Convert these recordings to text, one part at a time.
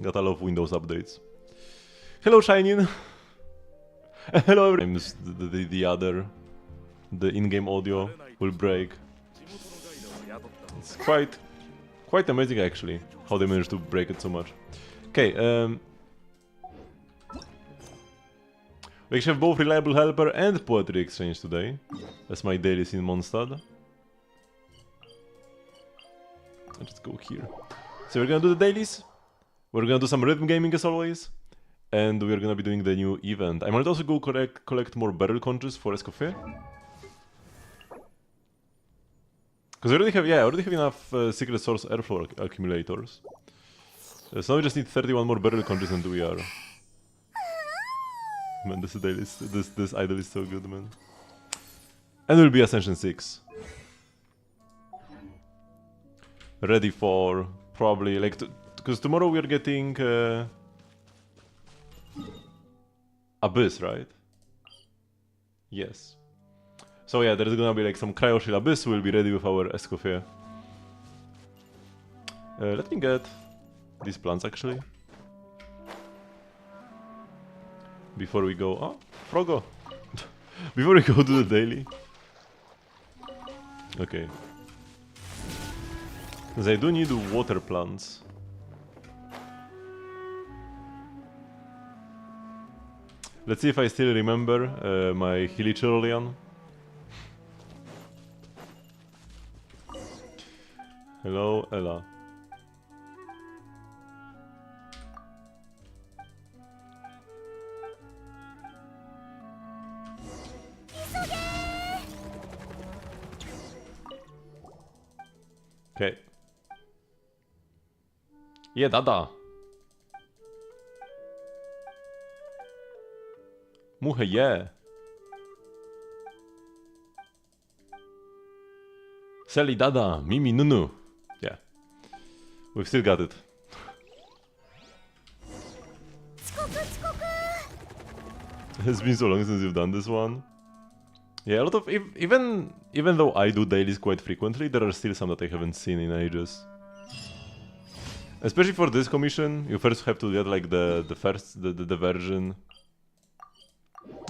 Gotta love Windows updates. Hello, Shinin. Hello, everyone. The in-game audio will break. It's quite amazing actually how they managed to break it so much. Okay, we actually have both Reliable Helper and Poetry Exchange today. That's my dailies in Mondstadt. Let's go here. So we're gonna do the dailies. We're gonna do some rhythm gaming as always. And we're gonna be doing the new event. I might also go collect more barrel conches for Escoffier. Because I already have enough Secret Source Airflow accumulators. So now we just need 31 more barrel conches and we are. Man, this idol is so good, man. And will be Ascension 6. Ready for probably like because tomorrow we are getting Abyss, right? Yes. So yeah, there's gonna be like some Cryo Shield Abyss. We'll be ready with our Escoffier. Let me get these plants actually. Before we go... Oh, Frogo! Before we go to the daily. Okay. Because I do need water plants. Let's see if I still remember my Hilichurlian. Hello, Ella. Okay. Yeah, Dada. Muhe, yeah. Sally, Dada, Mimi, Nunu. Yeah. We've still got it. It's been so long since you've done this one. Yeah, a lot of even though I do dailies quite frequently, there are still some that I haven't seen in ages. Especially for this commission, you first have to get like the version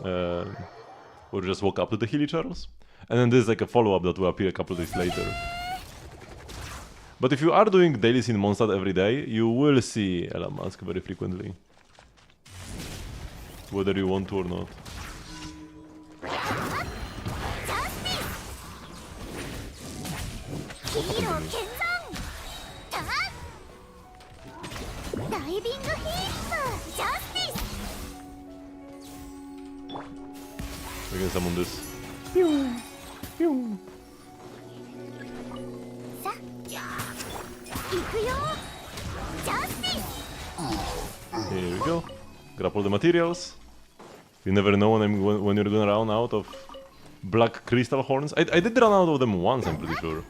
or just walk up to the Hilly Charles, and then there's like a follow-up that will appear a couple of days later. But if you are doing dailies in Mondstadt every day, you will see Elon Musk very frequently, whether you want to or not. We can summon this. Pew! Pew! Here we go. Grab all the materials. You never know when you're gonna run out of black crystal horns. I did run out of them once, I'm pretty sure.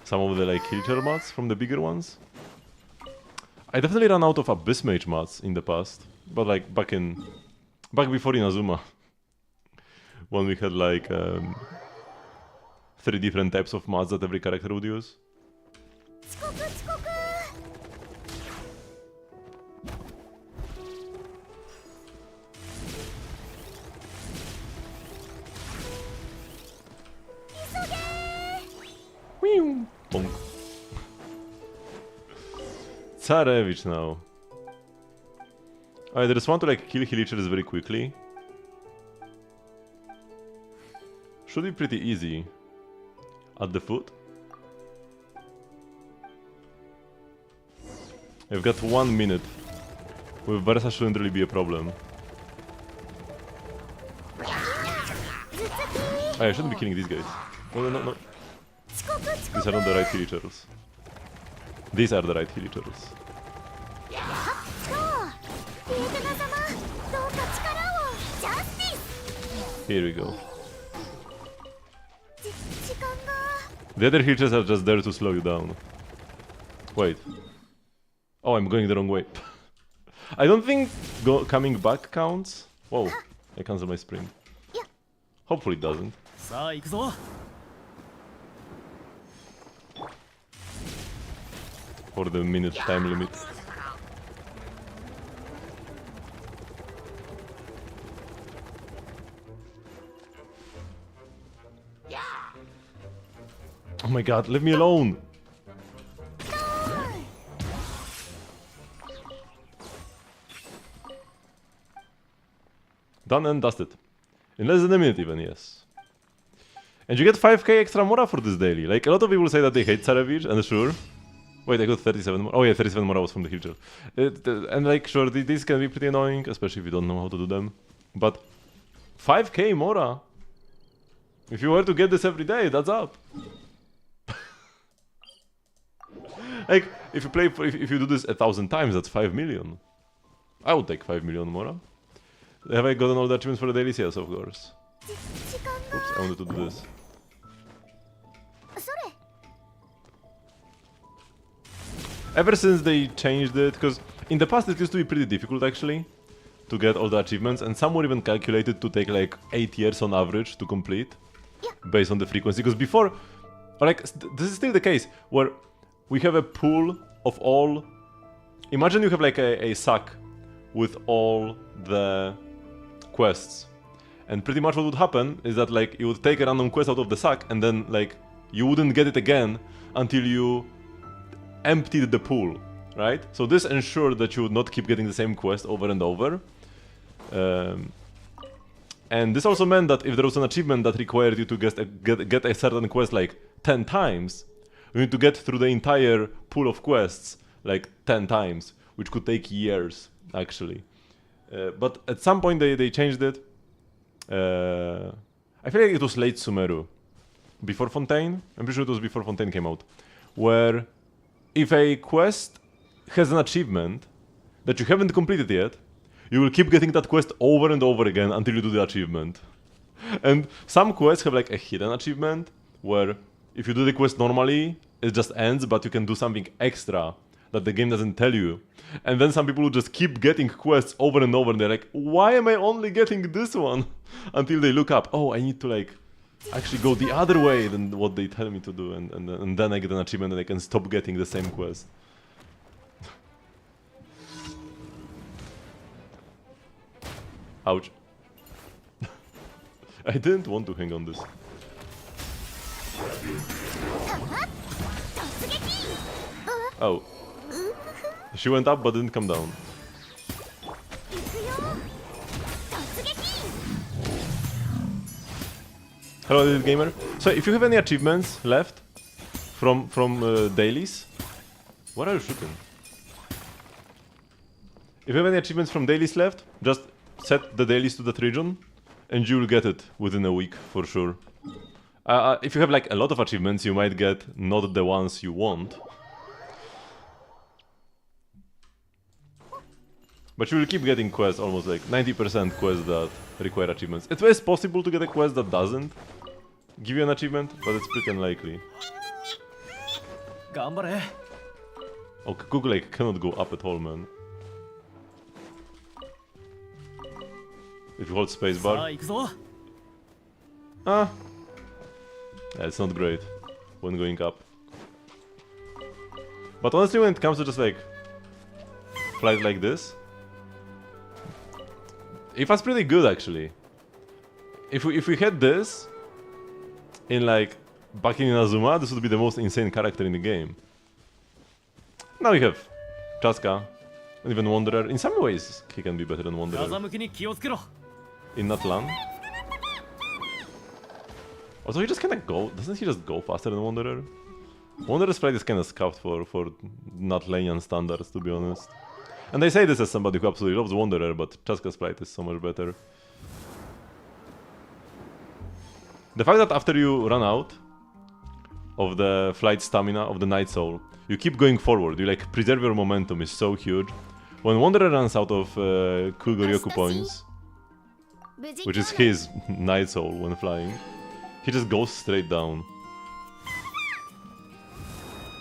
Some of the like Hilcher mats from the bigger ones. I definitely ran out of Abyss Mage mats in the past, but like back before Inazuma, when we had like 3 different types of mats that every character would use. Bonk. Tsarevich now. I just want to like kill Hilichers very quickly. Should be pretty easy. At the foot. I've got 1 minute. With Versa shouldn't really be a problem. I shouldn't be killing these guys. No. These are not the right Hilichers. These are the right Hilichers. Here we go. The other Hilichers are just there to slow you down. Wait. Oh, I'm going the wrong way. I don't think coming back counts. Whoa, I cancel my sprint. Hopefully it doesn't. For the minute time limit. Oh my god, leave me alone! Done and dusted. In less than a minute even, yes. And you get 5k extra mora for this daily. Like, a lot of people say that they hate Saravir, and sure. Wait, I got 37 more. Oh yeah, 37 mora was from the Hilcher. And like, sure, these can be pretty annoying, especially if you don't know how to do them. But 5k mora? If you were to get this every day, that's up. Like, if you play, if you do this 1,000 times, that's 5 million. I would take 5 million mora. Have I gotten all the achievements for the dailies? Yes, of course. Oops, I wanted to do this. Ever since they changed it, because in the past it used to be pretty difficult actually to get all the achievements, and some were even calculated to take like 8 years on average to complete based on the frequency. Because before, like, this is still the case where we have a pool of all. Imagine you have like a sack with all the quests, and pretty much what would happen is that like you would take a random quest out of the sack, and then like you wouldn't get it again until you emptied the pool, right? So this ensured that you would not keep getting the same quest over and over. And this also meant that if there was an achievement that required you to get a certain quest like 10 times, you need to get through the entire pool of quests like 10 times, which could take years actually. But at some point they changed it. I feel like it was late Sumeru, before Fontaine. I'm pretty sure it was before Fontaine came out, where if a quest has an achievement that you haven't completed yet, you will keep getting that quest over and over again until you do the achievement. And some quests have like a hidden achievement, where if you do the quest normally, it just ends, but you can do something extra that the game doesn't tell you. And then some people will just keep getting quests over and over, and they're like, why am I only getting this one? Until they look up, oh, I need to like actually go the other way than what they tell me to do, and then I get an achievement and I can stop getting the same quest. Ouch. I didn't want to hang on this. Oh. She went up but didn't come down. Hello, little gamer. So, if you have any achievements left from dailies, what are you shooting? If you have any achievements from dailies left, just set the dailies to that region, and you will get it within a week for sure. If you have like a lot of achievements, you might get not the ones you want. But you will keep getting quests, almost like 90% quests that require achievements. It is possible to get a quest that doesn't give you an achievement, but it's pretty unlikely. Oh, Google like cannot go up at all, man. If you hold spacebar. Ah. Yeah, it's not great when going up. But honestly, when it comes to just like flight like this, it was pretty good actually. If we had this in like back in Inazuma, this would be the most insane character in the game. Now we have Chaska, and even Wanderer. In some ways, he can be better than Wanderer. In Natlan. Also, he just kinda go. Doesn't he just go faster than Wanderer? Wanderer's sprite is kinda scuffed for Natlanian standards, to be honest. And I say this as somebody who absolutely loves Wanderer, but Chaska's sprite is so much better. The fact that after you run out of the flight stamina of the Night Soul, you keep going forward, you like preserve your momentum is so huge. When Wanderer runs out of Kugoryoku points, which is his Night Soul when flying, he just goes straight down.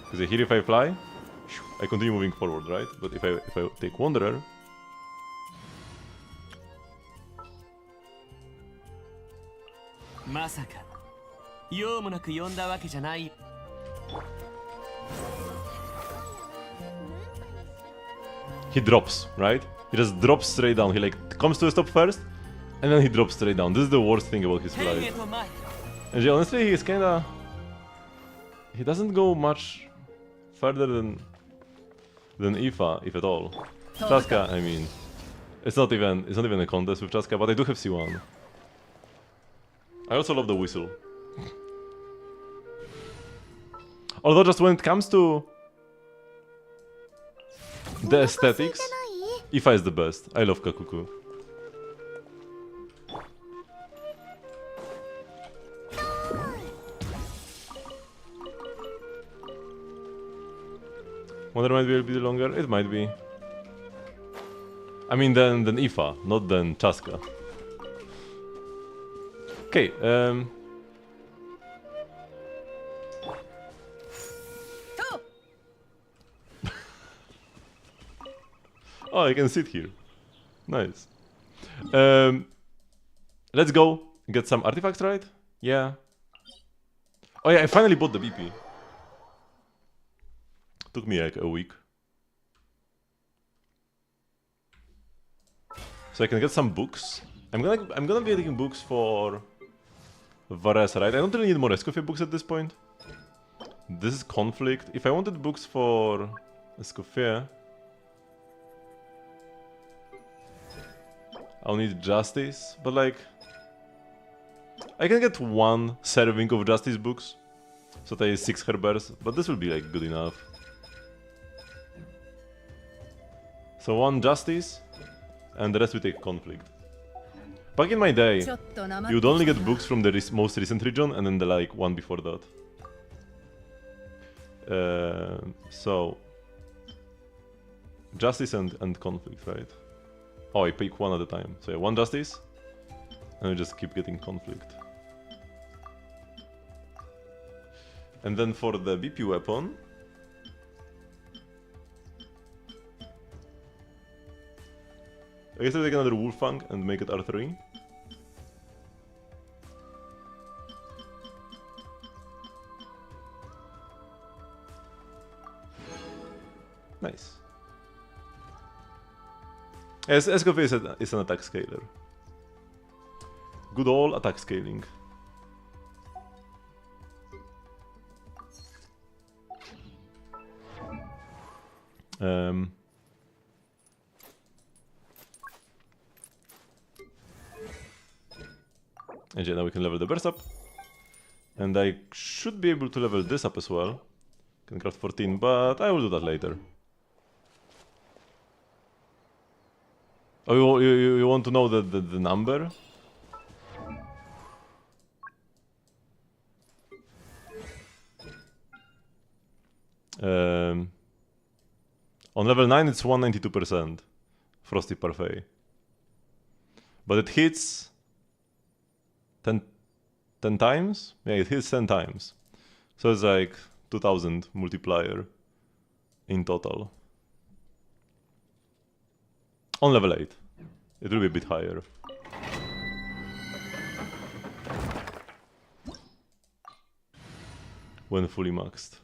Because here if I fly, I continue moving forward, right? But if I take Wanderer, he drops, right? He just drops straight down. He like comes to a stop first, and then he drops straight down. This is the worst thing about his flight. And honestly, he is kinda he doesn't go much further than Ifa, if at all. Chaska, I mean, it's not even a contest with Chaska, but I do have C1. I also love the whistle. Although just when it comes to the aesthetics, Ifa is the best. I love Kakuku. Wonder might be a bit longer? It might be. I mean than Ifa, not than Chaska. Okay, oh, I can sit here. Nice. Let's go get some artifacts, right? Yeah. Oh yeah, I finally bought the BP. Took me like a week. So I can get some books. I'm gonna be getting books for Varese, right? I don't really need more Escoffier books at this point. This is conflict. If I wanted books for Escoffier, I'll need justice, but like I can get one serving of justice books. So that is 6 Herbers, but this will be like good enough. So 1 justice, and the rest we take conflict. Back in my day, you would only get books from the most recent region, and then the like one before that. So justice and conflict, right? Oh, I pick one at a time. So yeah, 1 justice, and we just keep getting conflict. And then for the BP weapon, I guess I take another Wolffang and make it R3. Nice. Yes, Escoffier is an attack scaler. Good old attack scaling. And yeah, now we can level the burst up. And I should be able to level this up as well. Can craft 14, but I will do that later. Oh, you want to know the number? On level 9 it's 192% Frosty Parfait. But it hits 10 times? Yeah, it hits 10 times. So it's like 2000 multiplier in total. On level 8. It will be a bit higher. When fully maxed.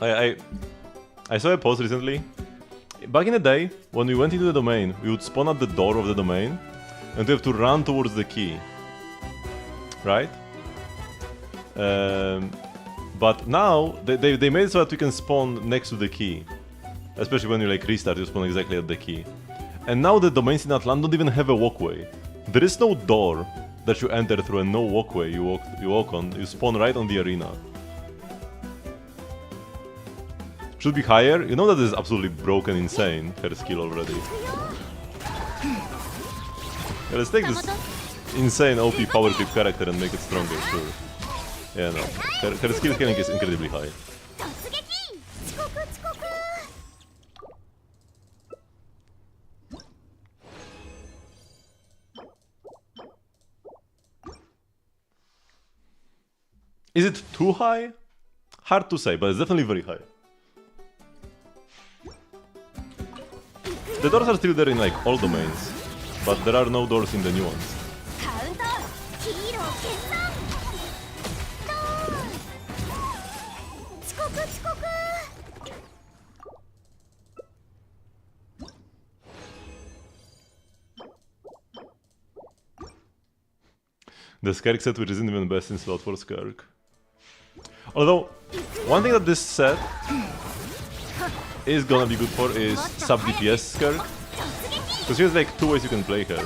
I saw a post recently. Back in the day, when we went into the domain, we would spawn at the door of the domain, and we have to run towards the key. Right? But now, they made it so that we can spawn next to the key. Especially when you like restart, you spawn exactly at the key. And now the domains in Atlant don't even have a walkway. There is no door that you enter through and no walkway you walk on. You spawn right on the arena. Should be higher. You know that this is absolutely broken insane, her skill already. Yeah, let's take this insane OP power creep character and make it stronger, sure. Yeah, no. Her skill scaling is incredibly high. Is it too high? Hard to say, but it's definitely very high. The doors are still there in like all domains, but there are no doors in the new ones. The Skirk set, which isn't even best in slot for Skirk. Although, one thing that this set is gonna be good for is sub DPS Skirk. Because here's like 2 ways you can play her.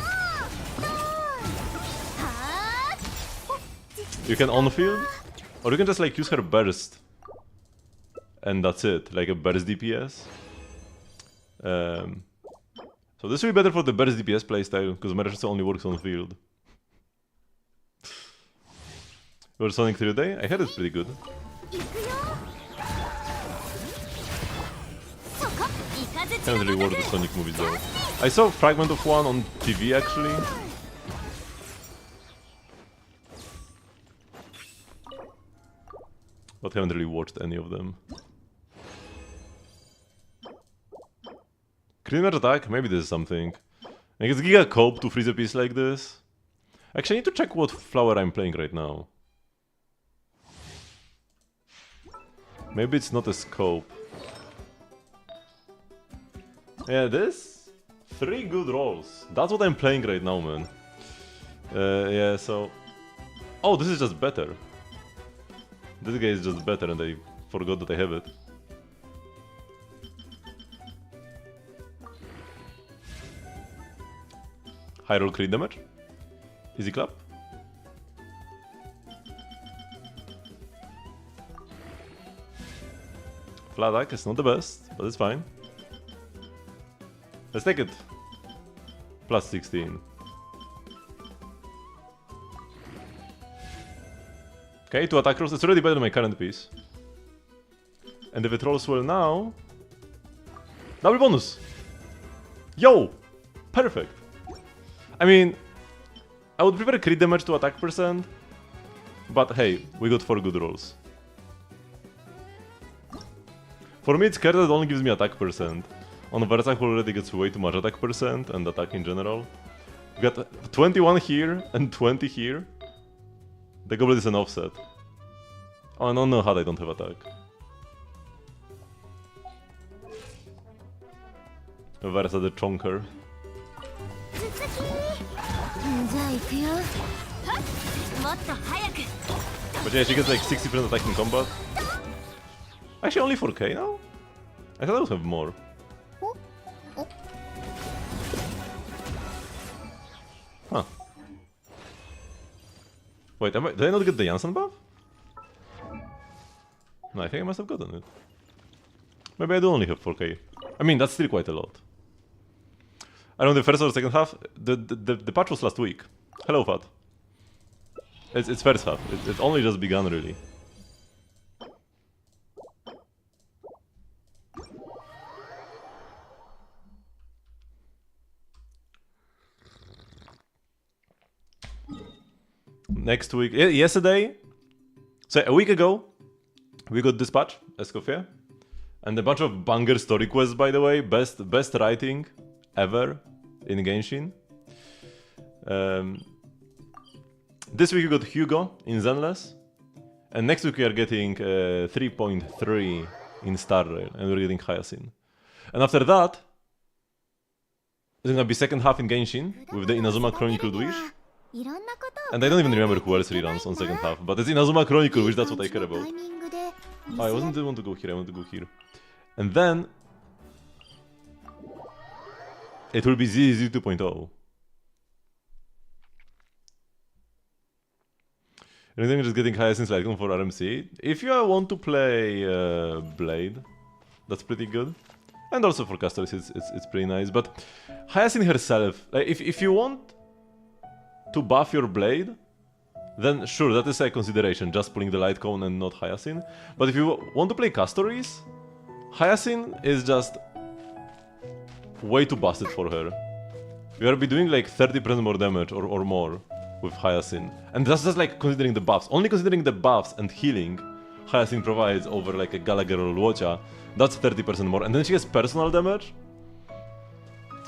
You can on-field, or you can just like use her burst. And that's it, like a burst DPS. So this will be better for the burst DPS playstyle, because Merchants only works on field. Your Sonic 3 day? I heard it's pretty good. Can't really watch the Sonic movies though. I saw a fragment of one on TV actually. But haven't really watched any of them. Crit match attack? Maybe this is something. Like it's Giga Cope to freeze a piece like this. Actually I need to check what flower I'm playing right now. Maybe it's not a scope. Yeah, this? 3 good rolls. That's what I'm playing right now, man. Yeah, so... Oh, this is just better. This guy is just better and I forgot that I have it. High roll crit damage. Easy clap. Flat attack is not the best, but it's fine. Let's take it. Plus 16. Okay, 2 attack rolls. It's already better than my current piece. And if it rolls well now... Double bonus! Yo! Perfect! I mean... I would prefer crit damage to attack percent. But hey, we got 4 good rolls. For me it's scared that it only gives me attack percent. On Versach already gets way too much attack percent and attack in general. We got 21 here and 20 here. The goblet is an offset. Oh, no, how I don't have attack. Versa the chonker. But yeah, she gets like 60% attack in combat. Actually, only 4k now? I thought I would have more. Huh. Wait, did I not get the Janssen buff? No, I think I must have gotten it. Maybe I do only have 4k. I mean, that's still quite a lot. I don't know, the first or second half, the patch was last week. Hello, Fat. It's first half. It's only just begun, really. Next week, yesterday, so a week ago, we got this patch, Escoffier, and a bunch of banger story quests, by the way, best writing ever in Genshin. This week we got Hugo in Zenless, and next week we are getting 3.3 in Star Rail, and we're getting Hyacinth. And after that, it's gonna be second half in Genshin with the Inazuma Chronicled Wish. And I don't even remember who else reruns on second half, but it's Inazuma Chronicle, which that's what I care about. Oh, I didn't want to go here, I want to go here. And then... it will be ZZ 2.0. And then we're just getting Hyacinth Lightcon for RMC. If you want to play Blade, that's pretty good. And also for casters, it's pretty nice. But Hyacinth herself, like, if you want to buff your Blade, then sure, that is a consideration, just pulling the Light Cone and not Hyacinth. But if you want to play Castories, Hyacinth is just way too busted for her. You will be doing like 30% more damage or more with Hyacinth. And that's just like considering the buffs. Only considering the buffs and healing Hyacinth provides over like a Gallagher or Luocha, that's 30% more. And then she has personal damage.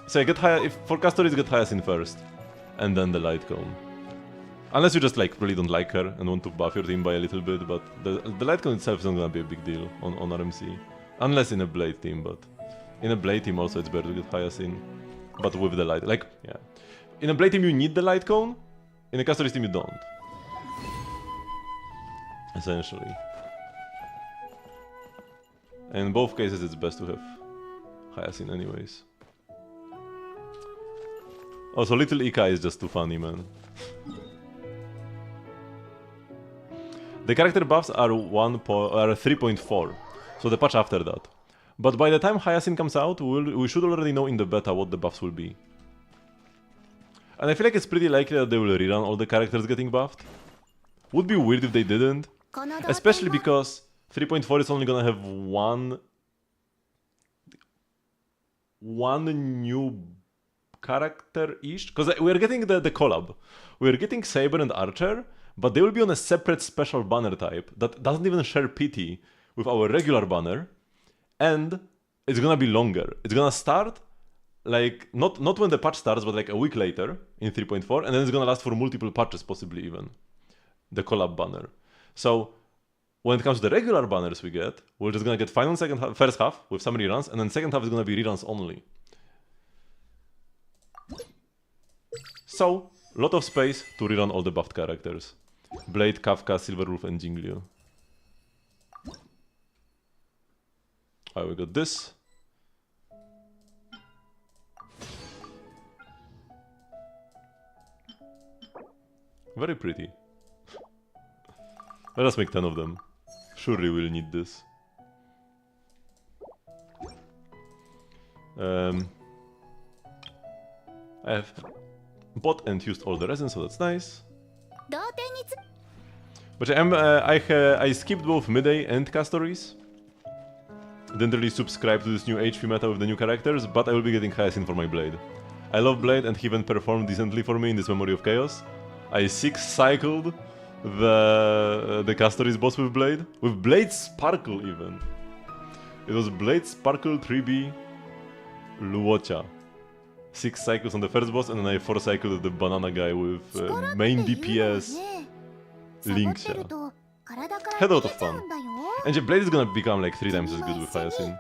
So I get for Castories, get Hyacinth first. And then the Light Cone. Unless you just like really don't like her and want to buff your team by a little bit, but the Light Cone itself is not gonna be a big deal on RMC. Unless in a Blade team, but in a Blade team also it's better to get Hyacinth. But with the Light, like, yeah. In a Blade team you need the Light Cone, in a Castories team you don't. essentially. And in both cases it's best to have Hyacinth anyways. Also, little Ika is just too funny, man. The character buffs are 3.4, so the patch after that. But by the time Hyacinth comes out, we should already know in the beta what the buffs will be. And I feel like it's pretty likely that they will rerun all the characters getting buffed. Would be weird if they didn't, especially because 3.4 is only gonna have one new character-ish, because we're getting the collab. We're getting Saber and Archer, but they will be on a separate special banner type that doesn't even share PT with our regular banner, and it's gonna be longer. It's gonna start like not when the patch starts, but like a week later in 3.4, and then it's gonna last for multiple patches, possibly even the collab banner. So when it comes to the regular banners we get, we're just gonna get final first half with some reruns, and then second half is gonna be reruns only. So, lot of space to rerun all the buffed characters. Blade, Kafka, Silverwolf, and Jingliu. Alright, we got this. Very pretty. Let us make 10 of them. Surely we'll need this. I have bought and used all the resin, so that's nice. But I skipped both Midday and Castories. Didn't really subscribe to this new HP meta with the new characters, but I will be getting Hyacinth for my Blade. I love Blade, and he even performed decently for me in this Memory of Chaos. I 6-cycled the Castories boss with Blade. With Blade Sparkle even. It was Blade Sparkle 3B Luocha. 6 cycles on the first boss, and then I 4-cycled the banana guy with main DPS Linksha. Had a lot of fun. And the Blade is gonna become like 3 times as good with Hyacinth.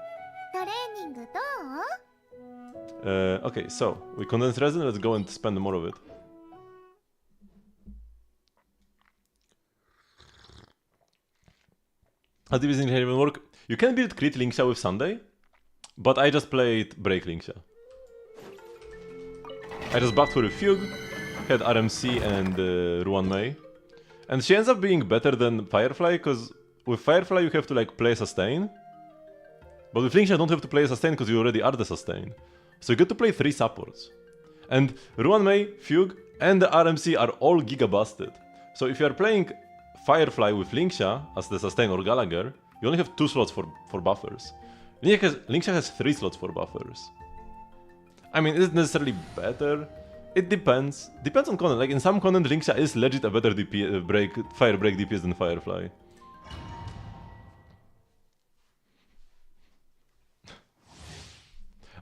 Okay, so we condensed resin, let's go and spend more of it. How did this even work? You can build Crit Linksha with Sunday, but I just played Break Linksha. I just buffed her with Fugue, had RMC and Ruan Mei. And she ends up being better than Firefly, because with Firefly you have to like play sustain. But with Linksha you don't have to play sustain because you already are the sustain. So you get to play 3 supports. And Ruan Mei, Fugue, and the RMC are all giga busted. So if you are playing Firefly with Linksha as the sustain or Gallagher, you only have 2 slots for buffers. Linksha has 3 slots for buffers. I mean, is it necessarily better? It depends. Depends on content. Like in some content, Linksha is legit a better fire break DPS than Firefly.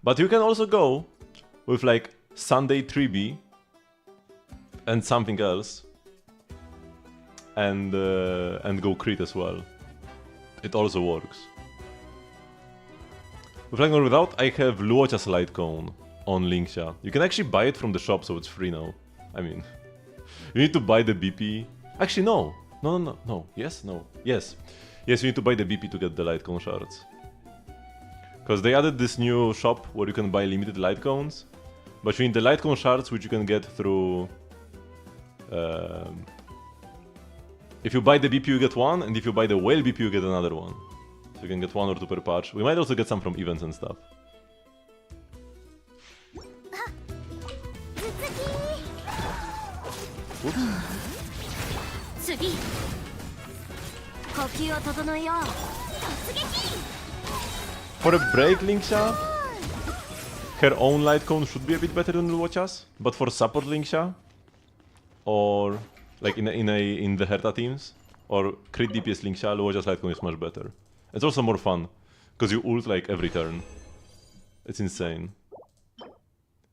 But you can also go with like Sunday 3B and something else, and go crit as well. It also works. With Flying or without, I have Luocha's Light Cone on Linksha. You can actually buy it from the shop, so it's free now. I mean, you need to buy the BP. Actually, no. No. Yes? No. Yes. Yes, you need to buy the BP to get the Light Cone shards. Because they added this new shop where you can buy limited Light Cones. But you need the Light Cone shards, which you can get through... if you buy the BP, you get 1, and if you buy the Whale BP, you get another 1. So you can get 1 or 2 per patch. We might also get some from events and stuff. Oops. For a break Linksha, her own Light Cone should be a bit better than Luocha's, but for support Linksha, or like in the Herta teams, or crit DPS Linksha, Luocha's Light Cone is much better. It's also more fun, because you ult like every turn. It's insane.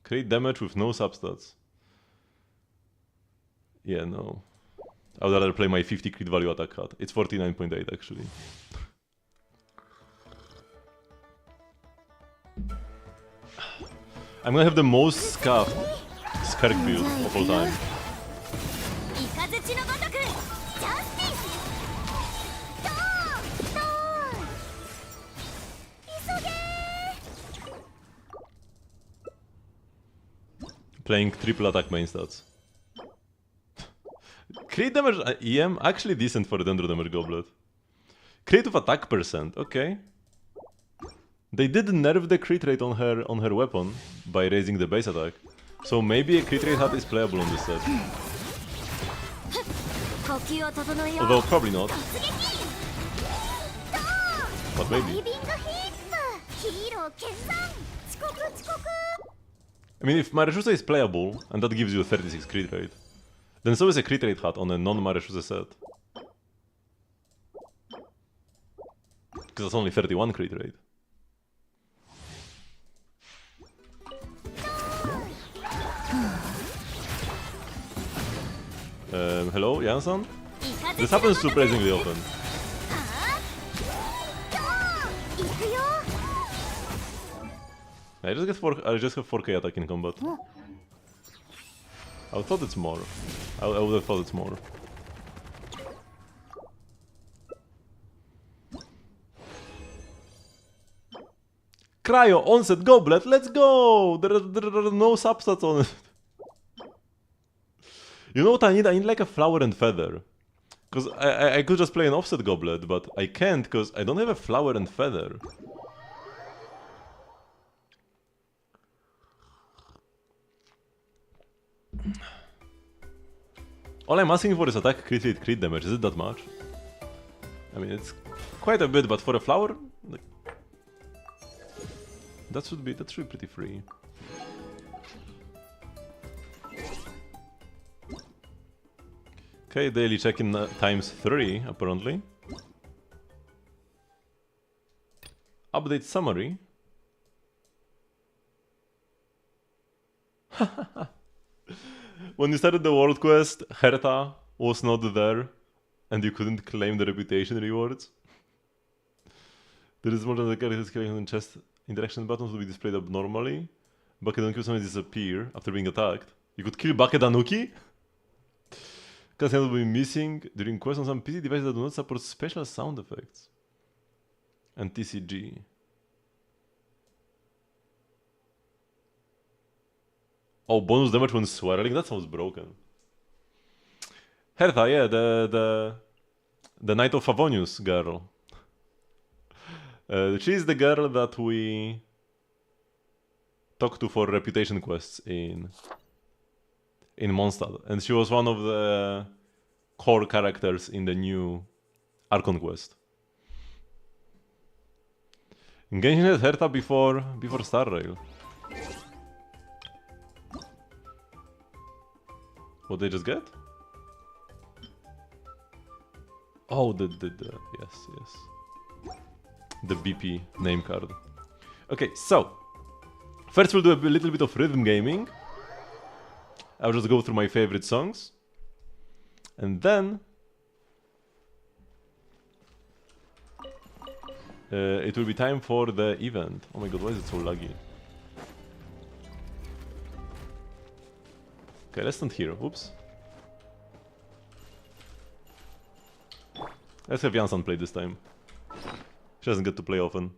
Crit damage with no substats. Yeah, no. I would rather play my 50 crit value attack card. It's 49.8 actually. I'm gonna have the most Scark build of all time. Playing triple attack main stats. Crit damage EM actually decent for a Dendro damage goblet. Creative attack percent, okay. They did nerf the crit rate on her weapon by raising the base attack. So maybe a crit rate hat is playable on this set. Although probably not. But maybe. I mean, if Mareshuse is playable, and that gives you a 36 crit rate, then so is a crit rate hat on a non-Mareshuse set. Because that's only 31 crit rate. Hello, Janssen? This happens surprisingly often. I just have 4k attack in combat. I thought it's more. I would have thought it's more. Cryo, onset, goblet, let's go! There are no substats on it. You know what I need? I need like a flower and feather. Because I could just play an offset goblet, but I can't because I don't have a flower and feather. All I'm asking for is attack, crit rate, crit damage. Is it that much? I mean, it's quite a bit, but for a flower, like, that should be pretty free. Okay, daily check-in times 3, apparently. Update summary. When you started the world quest, Herta was not there, and you couldn't claim the reputation rewards. There is more than the character's killing and chest interaction buttons will be displayed abnormally. Bucket and Q disappear after being attacked. You could kill Bucket Anuki? Cutscene will be missing during quests on some PC devices that do not support special sound effects. And TCG. Oh, bonus damage when swirling? That sounds broken. Hertha, yeah, the Knight of Favonius girl. She's the girl that we talked to for reputation quests in Mondstadt, and she was one of the core characters in the new Archon quest. Genshin had Hertha before Star Rail. What they just get? Oh, yes. The BP name card. Okay, so first we'll do a little bit of rhythm gaming. I'll just go through my favorite songs, and then it will be time for the event. Oh my god, why is it so laggy? Okay, let's stand here. Oops. Let's have Janssen play this time. She doesn't get to play often.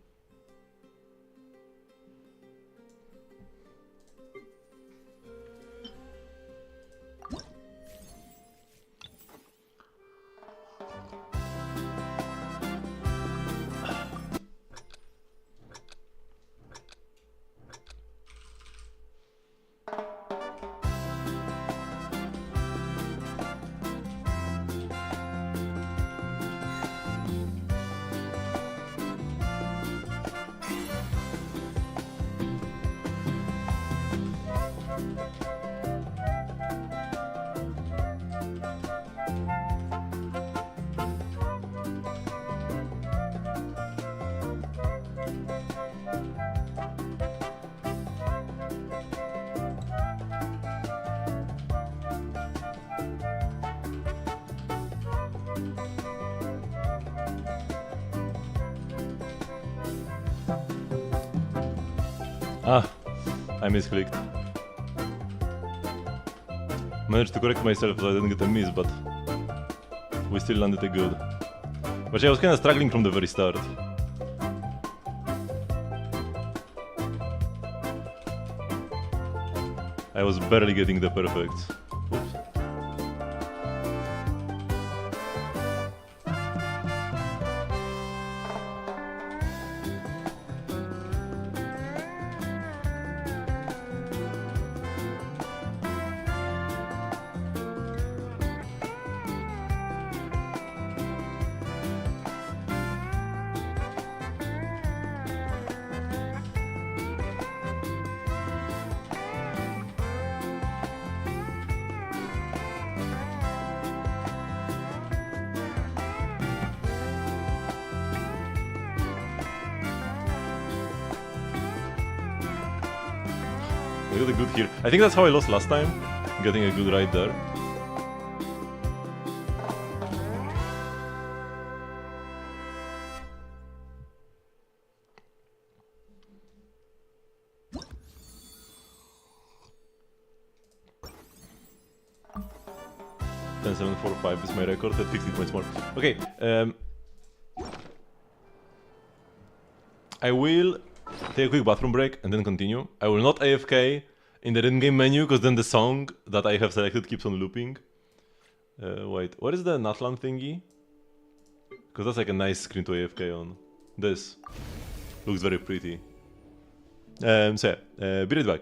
Ah, I misclicked. Managed to correct myself so I didn't get a miss, but we still landed a good. But yeah, I was kinda struggling from the very start. I was barely getting the perfect. Oops. I got a good here. I think that's how I lost last time, getting a good ride there. Ten, 7, 4, 5 is my record at 50 points more. Okay, I will take a quick bathroom break and then continue. I will not AFK in the in-game menu because then the song that I have selected keeps on looping. Wait, what is the Natlan thingy? Because that's like a nice screen to AFK on. This looks very pretty. So yeah, be right back.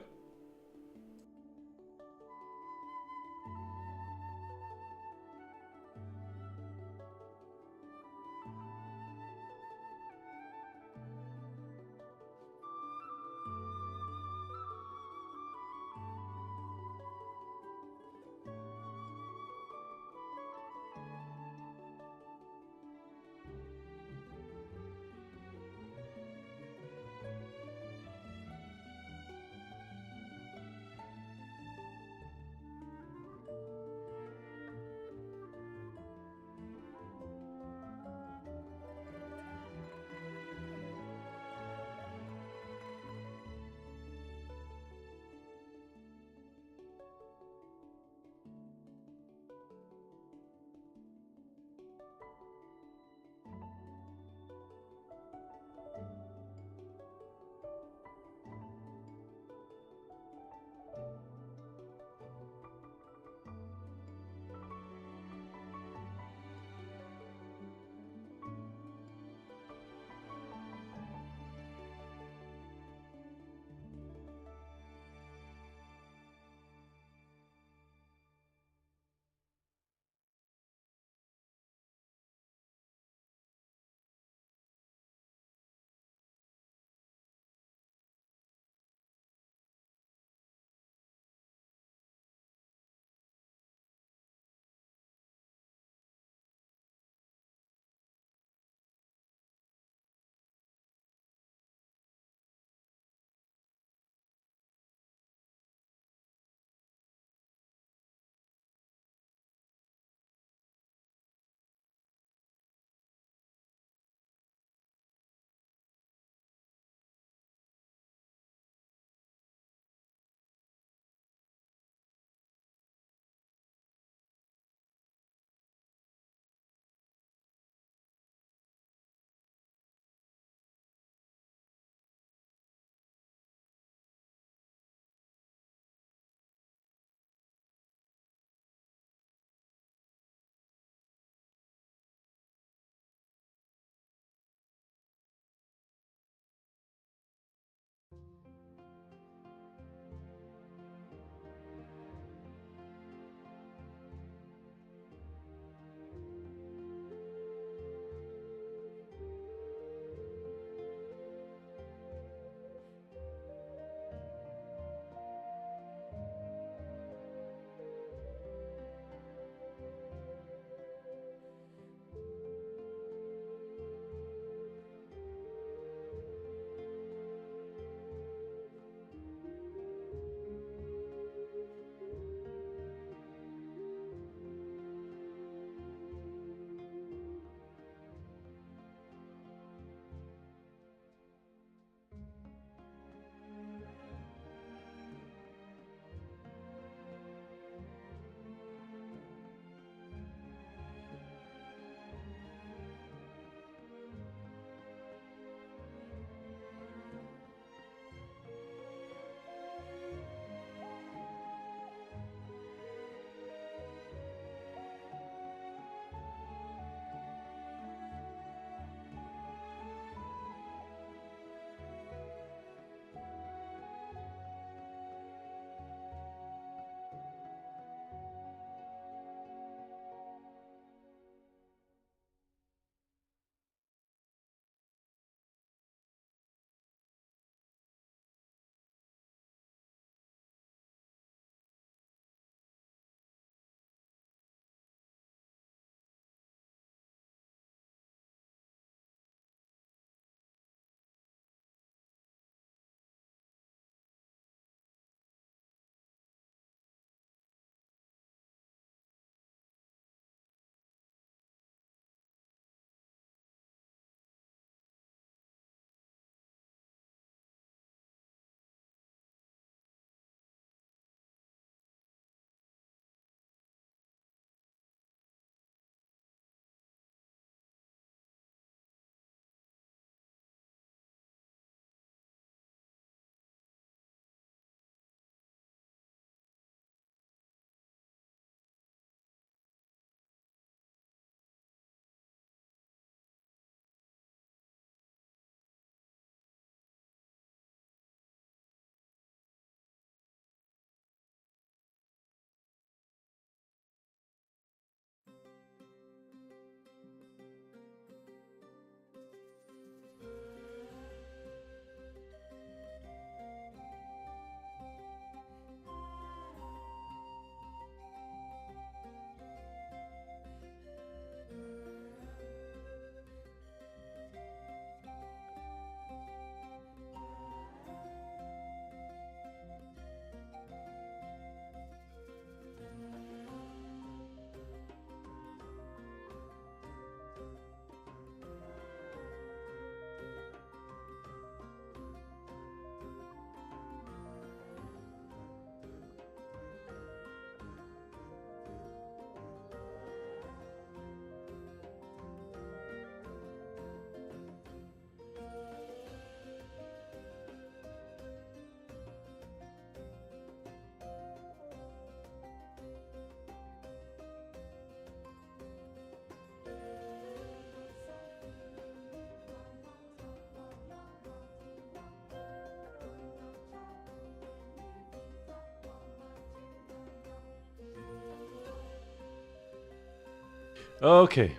Okay.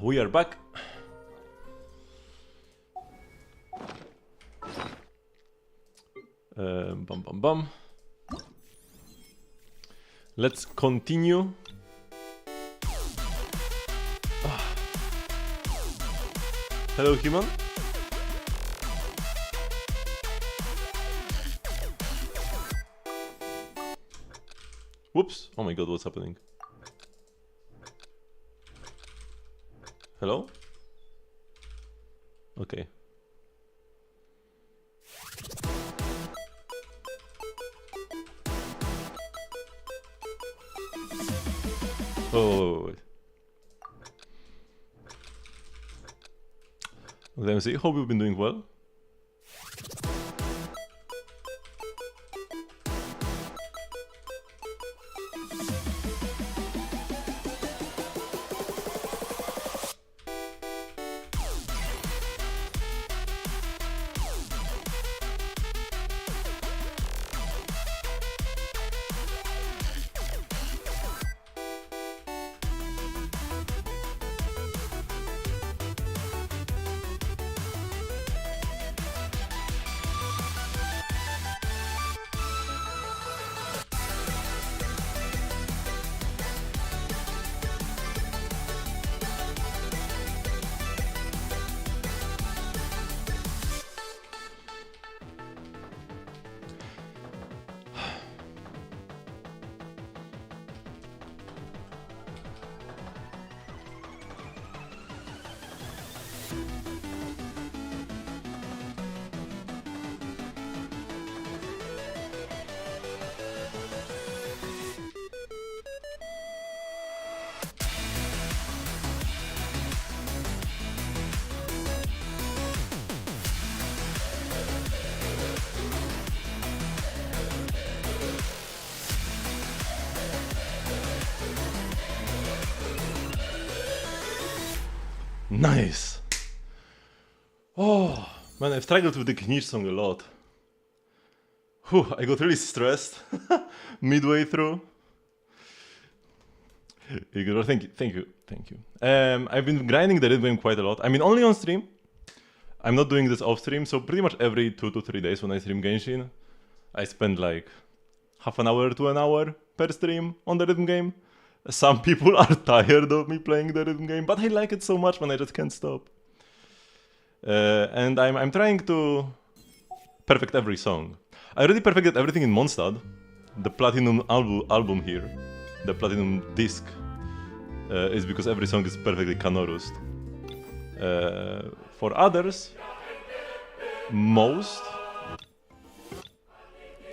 We are back. Bum bum bum. Let's continue. Hello, human. Whoops. Oh my god, what's happening? Hello? Okay. Oh, wait. Let me see. Hope you've been doing well. Nice. Oh, man, I've struggled with the Genshin song a lot. Whew, I got really stressed midway through. Igor, thank you. I've been grinding the rhythm game quite a lot. I mean, only on stream. I'm not doing this off stream, so pretty much every 2 to 3 days when I stream Genshin, I spend like half an hour to an hour per stream on the rhythm game. Some people are tired of me playing the rhythm game, but I like it so much, man, I just can't stop. And I'm trying to perfect every song. I already perfected everything in Mondstadt, the platinum album here, the platinum disc, is because every song is perfectly Canorust. For others, most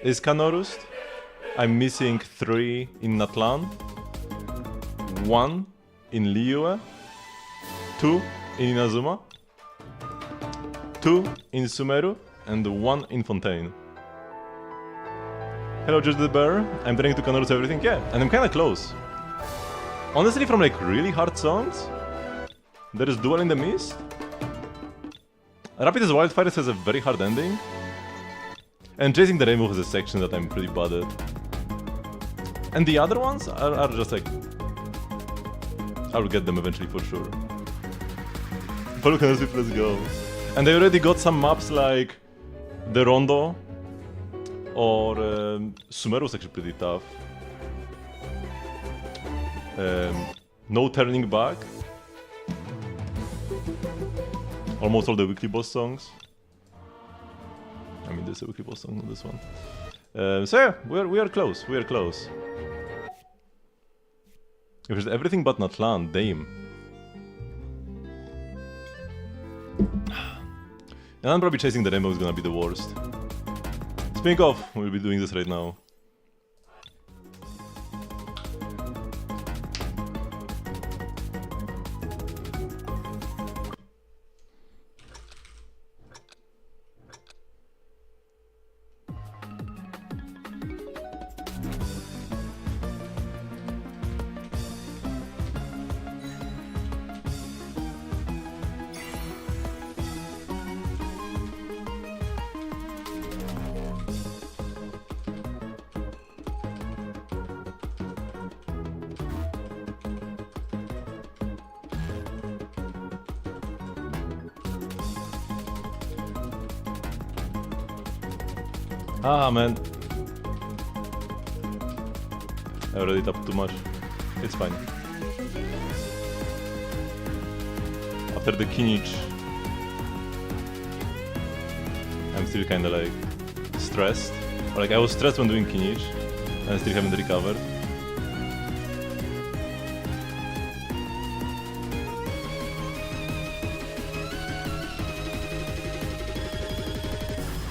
is Canorust. I'm missing 3 in Natlan, 1 in Liyue, 2 in Inazuma, 2 in Sumeru, and 1 in Fontaine. Hello, Judge the Bear. I'm trying to Canorust everything, yeah, and I'm kinda close. Honestly, from like really hard songs, there is Duel in the Mist. Rapid as Wildfires has a very hard ending. And Chasing the Rainbow has a section that I'm pretty bad at. And the other ones are just like... I will get them eventually for sure. Follow Canorust, let's go. And I already got some maps like the Rondo or Sumeru's actually pretty tough. No Turning Back. Almost all the weekly boss songs. I mean, there's a weekly boss song on this one. So yeah, we are close. We are close. If it's everything but Natlan, Dame. And I'm probably Chasing the Rainbow is gonna be the worst. Speaking of, we'll be doing this right now. Ah, man. I already tapped too much. It's fine. After the Kinich, I'm still kinda like stressed. Or, like I was stressed when doing Kinich, and I still haven't recovered.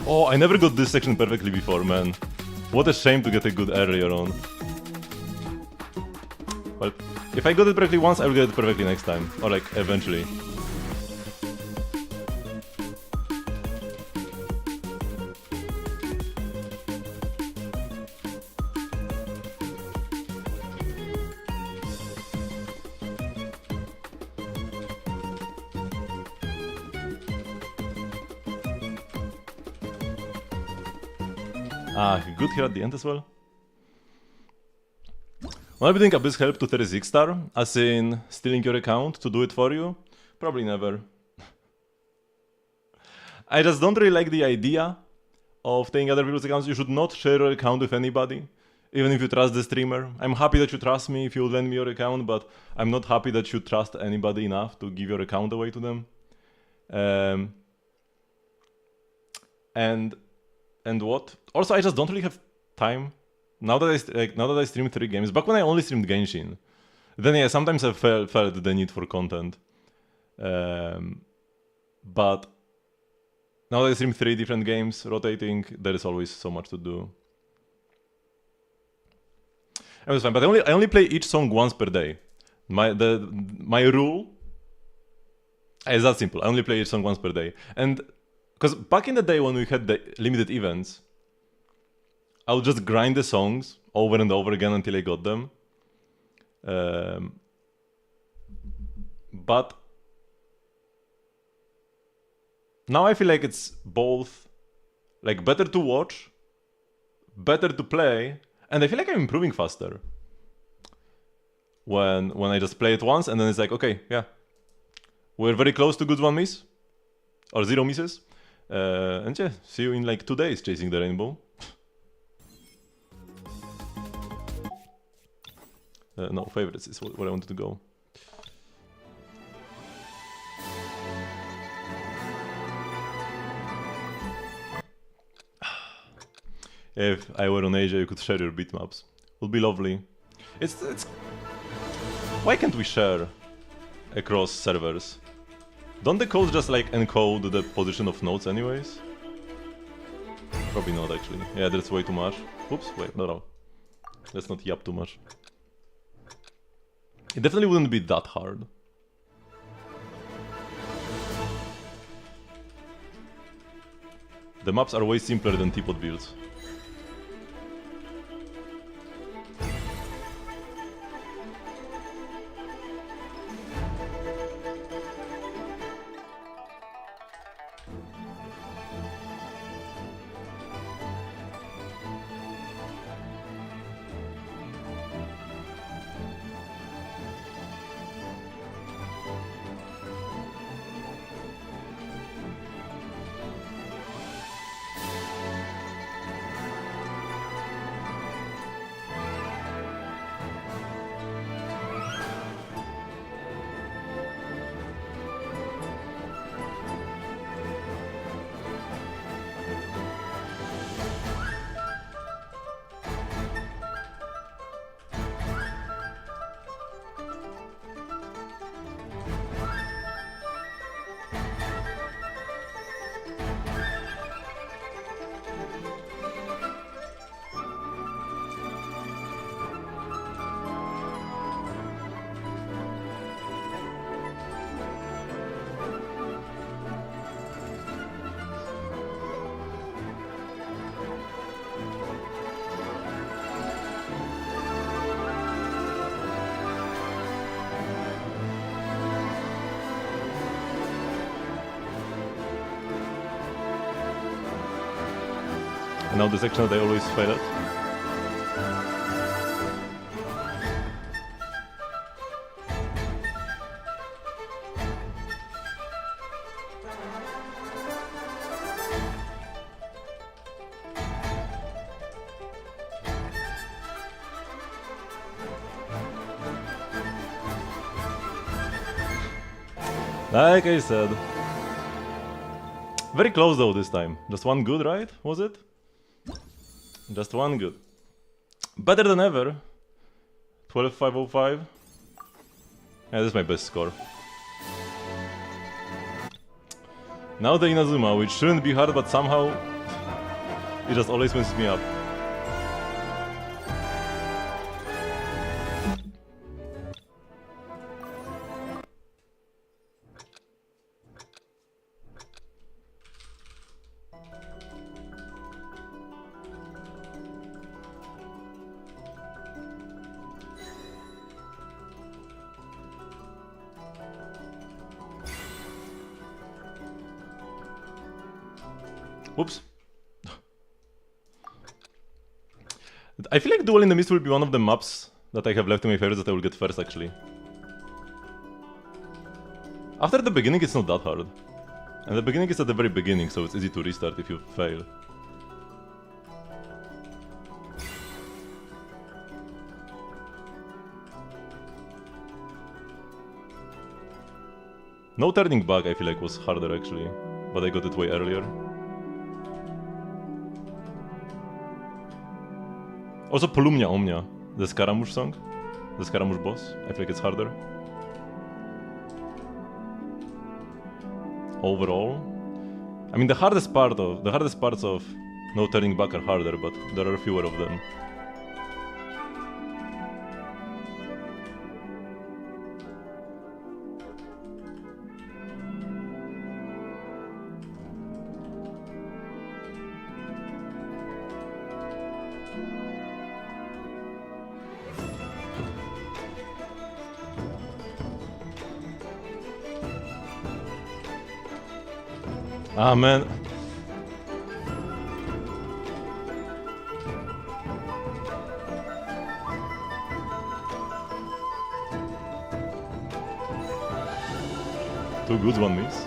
Oh, I never got this section perfectly before, man. What a shame to get a good earlier on. Well, if I got it perfectly once, I will get it perfectly next time. Or like, eventually. Ah, good here at the end as well. Will I be doing Abyss help to 36 star? As in, stealing your account to do it for you? Probably never. I just don't really like the idea of taking other people's accounts. You should not share your account with anybody, even if you trust the streamer. I'm happy that you trust me if you lend me your account, but I'm not happy that you trust anybody enough to give your account away to them. And what? Also, I just don't really have time. Now that I stream 3 games. Back when I only streamed Genshin, then yeah, sometimes I felt the need for content. But now that I stream 3 different games rotating, there is always so much to do. It was fine, but I only play each song once per day. My rule is that simple. I only play each song once per day, and because back in the day when we had the limited events, I would just grind the songs over and over again until I got them. But now I feel like it's both like better to watch, better to play, and I feel like I'm improving faster when I just play it once and then it's like, okay, yeah, we're very close to good 1 miss or 0 misses. And yeah, see you in like 2 days chasing the rainbow. No, favorites is where I wanted to go. If I were on Asia, you could share your bitmaps. Would be lovely. It's why can't we share across servers? Don't the codes just like encode the position of nodes anyways? Probably not actually. Yeah, that's way too much. Oops, wait, no. Let's not yap too much. It definitely wouldn't be that hard. The maps are way simpler than teapot builds. And now the section that I always fail at. Like I said. Very close though this time. Just one good, right? Was it? Just one good. Better than ever. 12,505. Yeah, this is my best score. Now the Inazuma, which shouldn't be hard, but somehow it just always messes me up. Whoops. I feel like Duel in the Mist will be one of the maps that I have left in my favorites that I will get first, actually. After the beginning, it's not that hard. And the beginning is at the very beginning, so it's easy to restart if you fail. No turning back, I feel like, was harder, actually. But I got it way earlier. Also Polumnia Omnia, the Scaramouche song, the Scaramouche boss. I feel like it's harder. Overall, I mean the hardest parts of No Turning Back are harder, but there are fewer of them. Ah, man. Two goods, one miss.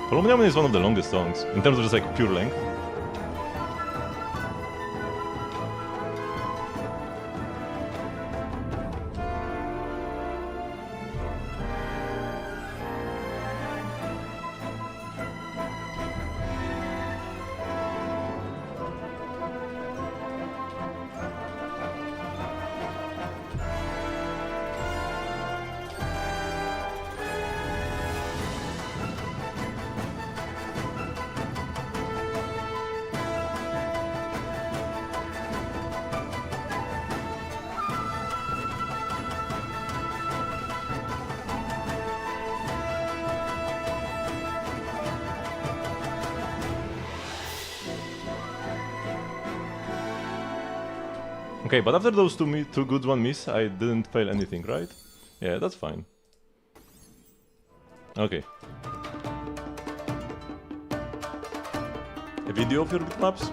Polumnia is one of the longest songs, in terms of just like pure length. Okay, but after those two goods, one miss, I didn't fail anything, right? Yeah, that's fine. Okay. A video of your maps?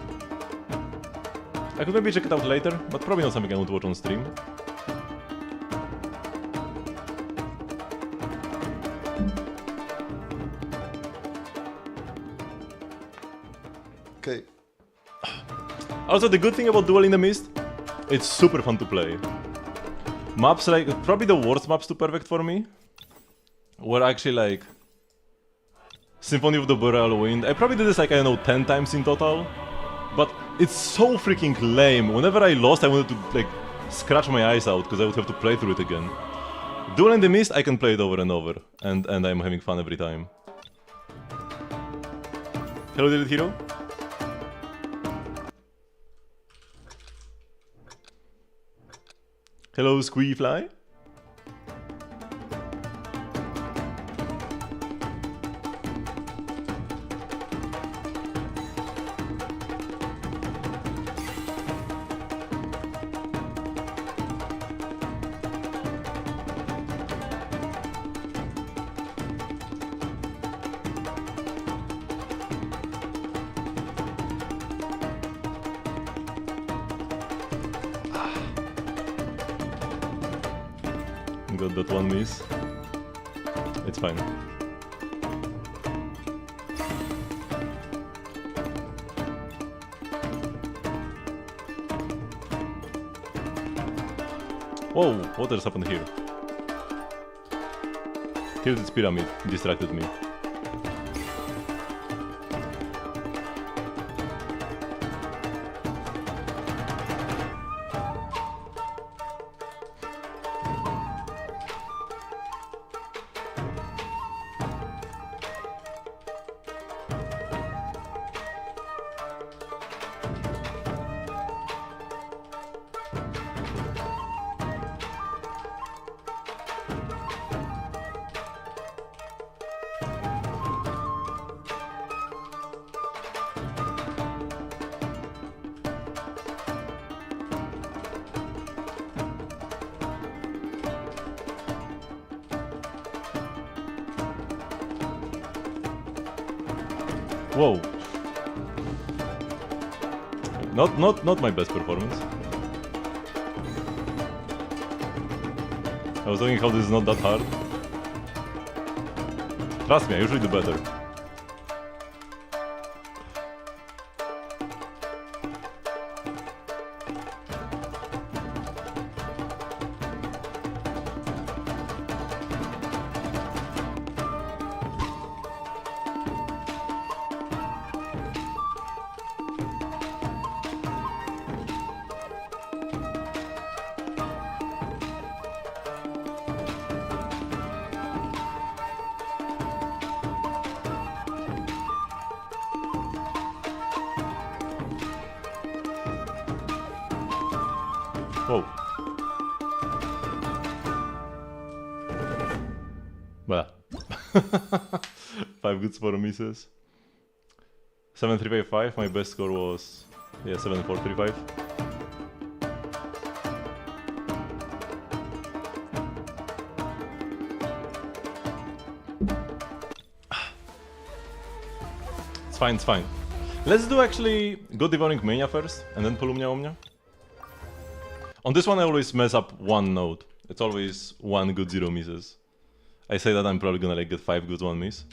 I could maybe check it out later, but probably not something I want to watch on stream. Okay. Also, the good thing about Duel in the Mist, it's super fun to play. Maps like, probably the worst maps to perfect for me were actually like Symphony of the Boreal Wind. I probably did this like, I don't know, 10 times in total. But it's so freaking lame. Whenever I lost, I wanted to like scratch my eyes out because I would have to play through it again. Duel in the Mist, I can play it over and over, and I'm having fun every time. Hello, David Hero. Hello, Squeefly. Got that one miss. It's fine. Whoa, what else happened here? Tilted pyramid distracted me. Whoa. Not my best performance. I was thinking how this is not that hard. Trust me, I usually do better. Whoa. Well. 5 goods, 4 misses. 7-3-5-5, my best score was... yeah, 7-4-3-5. It's fine, it's fine. Let's do actually God Devouring Mania first, and then Polumnia Omnia. On this one I always mess up one note. It's always 1 good, 0 misses. I say that I'm probably gonna like get 5 goods, 1 miss.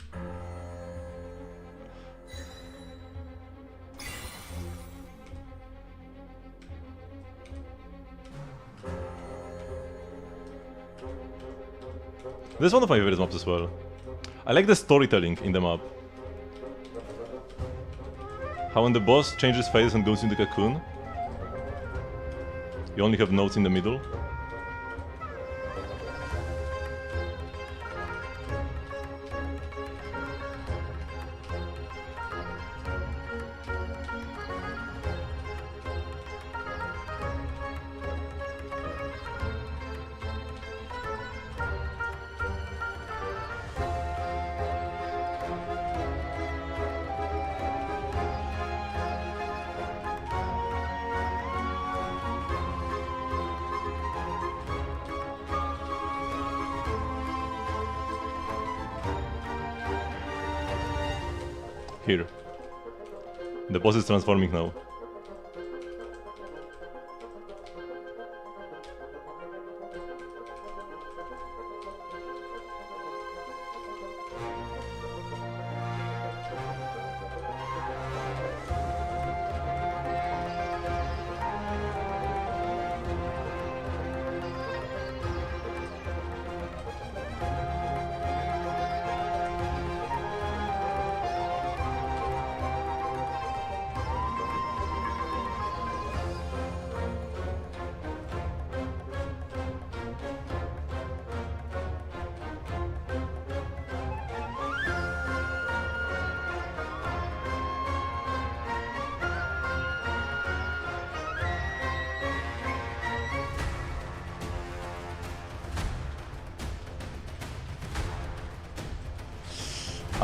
This is one of my favorite maps as well. I like the storytelling in the map. How when the boss changes phase and goes into cocoon, you only have notes in the middle. Here. The boss is transforming now.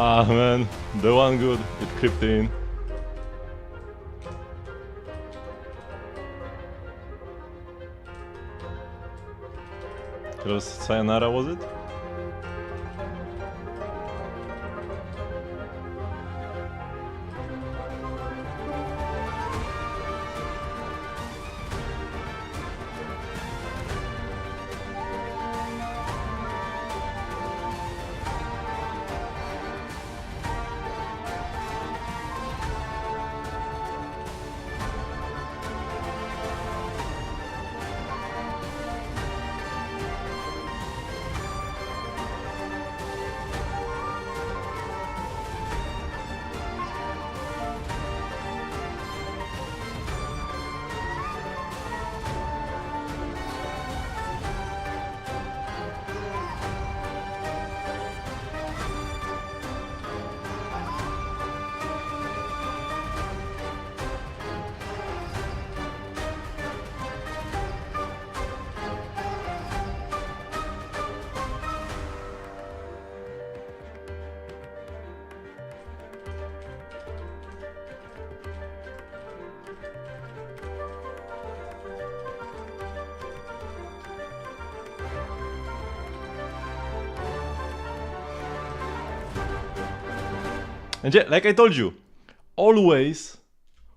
Ah man, the one good, it creeped in. It was Sayonara, was it? And yeah, like I told you, always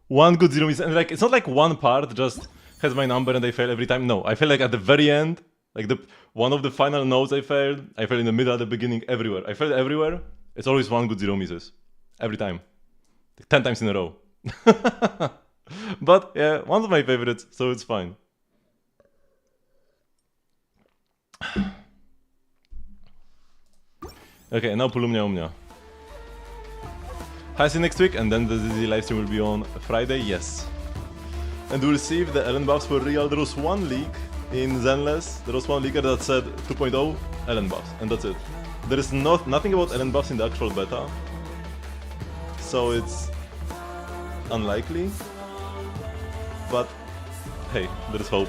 one good zero miss, and like it's not like one part just has my number and I fail every time. No, I fail like at the very end, like the one of the final notes I failed in the middle, at the beginning, everywhere. I failed everywhere. It's always one good zero misses. Every time. Like 10 times in a row. But yeah, one of my favorites, so it's fine. Okay, and now Pulumnia Umnia. Hi, see you next week, and then the ZZ livestream will be on Friday, yes. And we'll see if the Ellen buffs were real. There was one leak in Zenless, there was one leaker that said 2.0 Ellen buffs, and that's it. There is nothing about Ellen buffs in the actual beta, so it's unlikely, but hey, there is hope.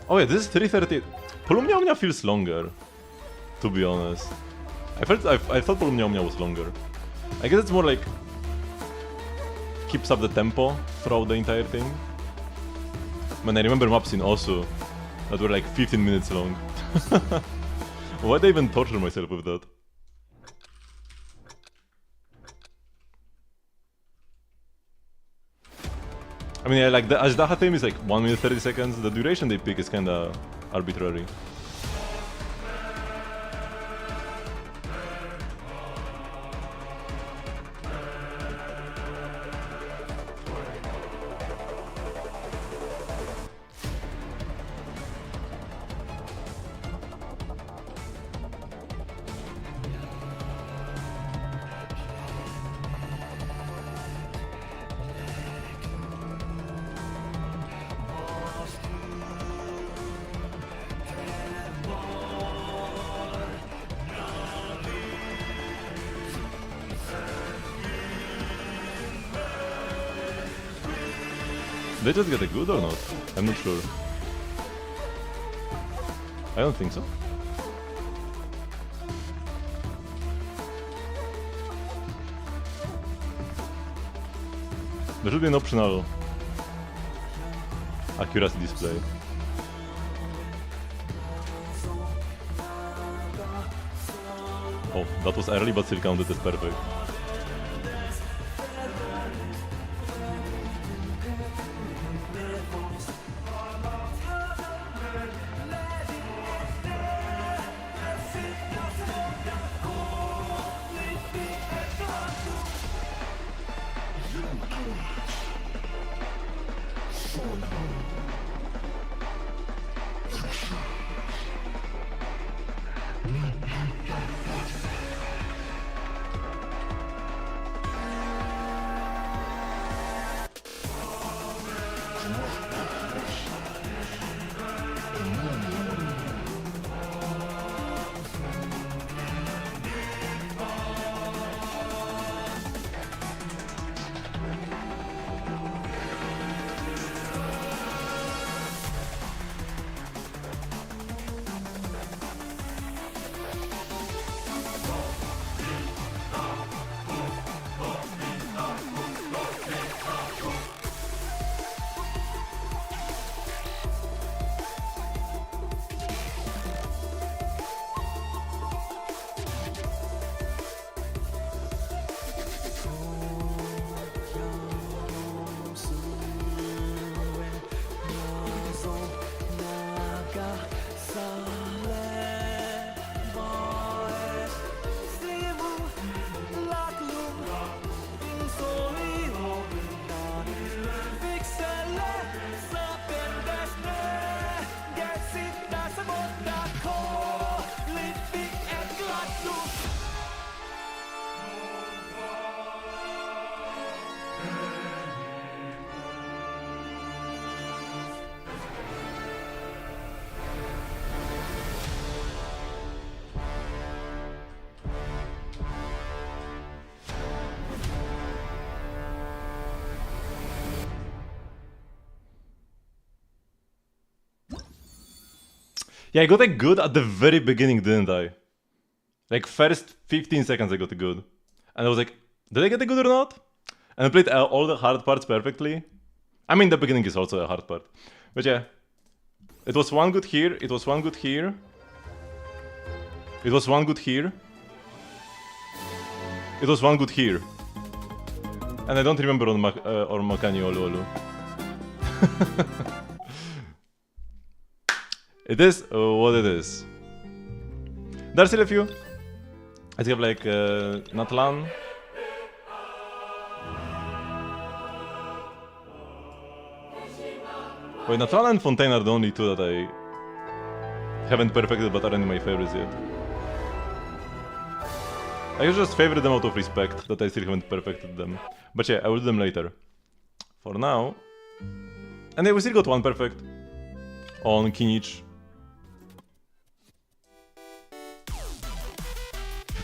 Oh yeah, this is 3:30. Pulumnia Omnia feels longer, to be honest. I thought Pulumnia Omnia was longer. I guess it's more like keeps up the tempo throughout the entire thing. Man, I remember maps in Osu that were like 15 minutes long. Why'd I even torture myself with that? I mean, yeah, like the Ajdaha theme is like 1 minute 30 seconds. The duration they pick is kinda arbitrary. They just get a good or not? I'm not sure. I don't think so. There should be an optional accuracy display. Oh, that was early but still counted as perfect. Yeah, I got a good at the very beginning, didn't I? Like first 15 seconds I got a good. And I was like, did I get a good or not? And I played all the hard parts perfectly. I mean, the beginning is also a hard part. But yeah, It was one good here, it was one good here. It was one good here. It was one good here. And I don't remember on Makani Olu. It is what it is. There's still a few. I have like Natlan. Wait, Natlan and Fontaine are the only two that I haven't perfected but aren't my favorites yet. I just favorite them out of respect that I still haven't perfected them. But yeah, I will do them later. For now... And we still got one perfect. On Kinich.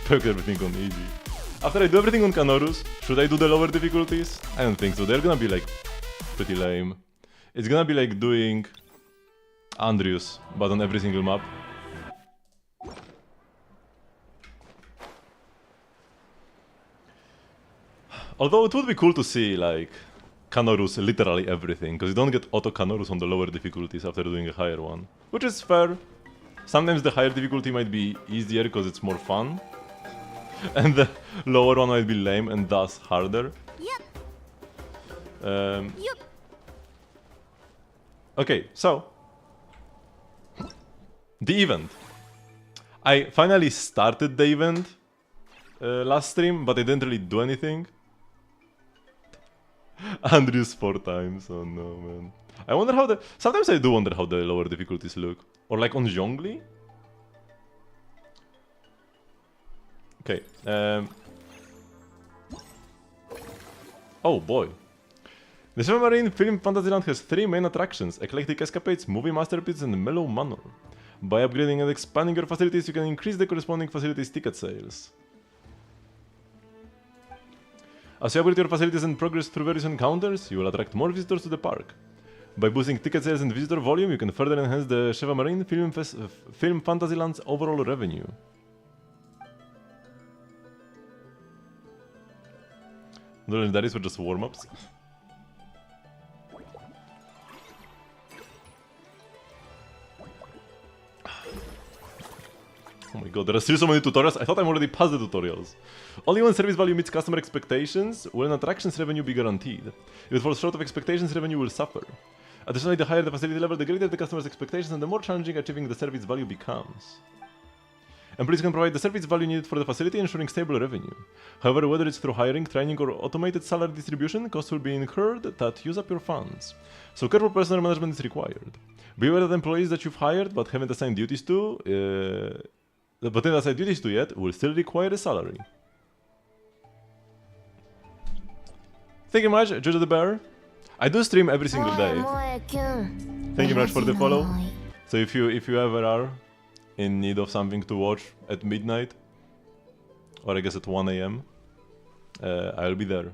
Perfect everything on easy. After I do everything on Kanorus, should I do the lower difficulties? I don't think so, they're gonna be like... pretty lame. It's gonna be like doing... Andrius, but on every single map. Although it would be cool to see, like, Kanorus literally everything, because you don't get auto Kanorus on the lower difficulties after doing a higher one. Which is fair. Sometimes the higher difficulty might be easier because it's more fun. And the lower one might be lame and thus harder. Okay, so... The event. I finally started the event last stream, but I didn't really do anything. Andrews 4 times, oh no man. I wonder how the... Sometimes I do wonder how the lower difficulties look. Or like on Zhongli? Okay, oh boy. The Submarine Film Fantasyland has 3 main attractions: eclectic escapades, movie masterpieces and mellow manor. By upgrading and expanding your facilities, you can increase the corresponding facilities' ticket sales. As you upgrade your facilities and progress through various encounters, you will attract more visitors to the park. By boosting ticket sales and visitor volume, you can further enhance the Sheva Marine Film Fantasyland's overall revenue. The legendaries were just warm-ups. Oh my god, there are still so many tutorials. I thought I'm already past the tutorials. Only when service value meets customer expectations will an attraction's revenue be guaranteed. If it falls short of expectations, revenue will suffer. Additionally, the higher the facility level, the greater the customer's expectations and the more challenging achieving the service value becomes. Employees can provide the service value needed for the facility, ensuring stable revenue. However, whether it's through hiring, training, or automated salary distribution, costs will be incurred that use up your funds. So careful personnel management is required. Be aware that employees that you've hired but haven't assigned duties to, yet will still require a salary. Thank you much, Jojo the Bear. I do stream every single day. Thank you very much for the follow. So if you ever are in need of something to watch at midnight, or I guess at 1 AM, I'll be there.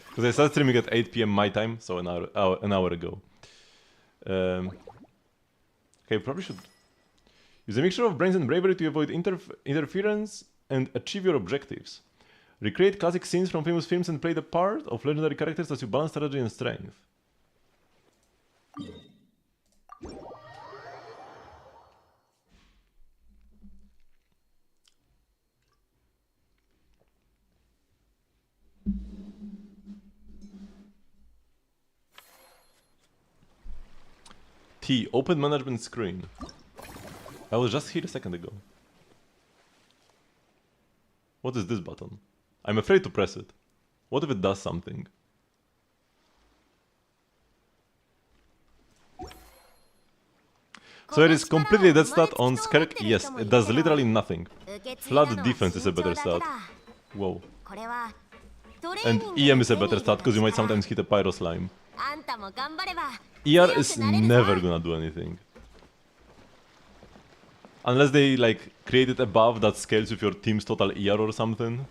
Because I started streaming at 8 PM my time, so an hour ago. Okay, probably should use a mixture of brains and bravery to avoid interference and achieve your objectives. Recreate classic scenes from famous films and play the part of legendary characters as you balance strategy and strength. T. Open management screen. I was just here a second ago. What is this button? I'm afraid to press it. What if it does something? So it is completely dead stat on Skerk? Yes, it does literally nothing. Flood defense is a better stat. Whoa. And EM is a better stat because you might sometimes hit a pyro slime. ER is never gonna do anything. Unless they like create it above that scales with your team's total ER or something.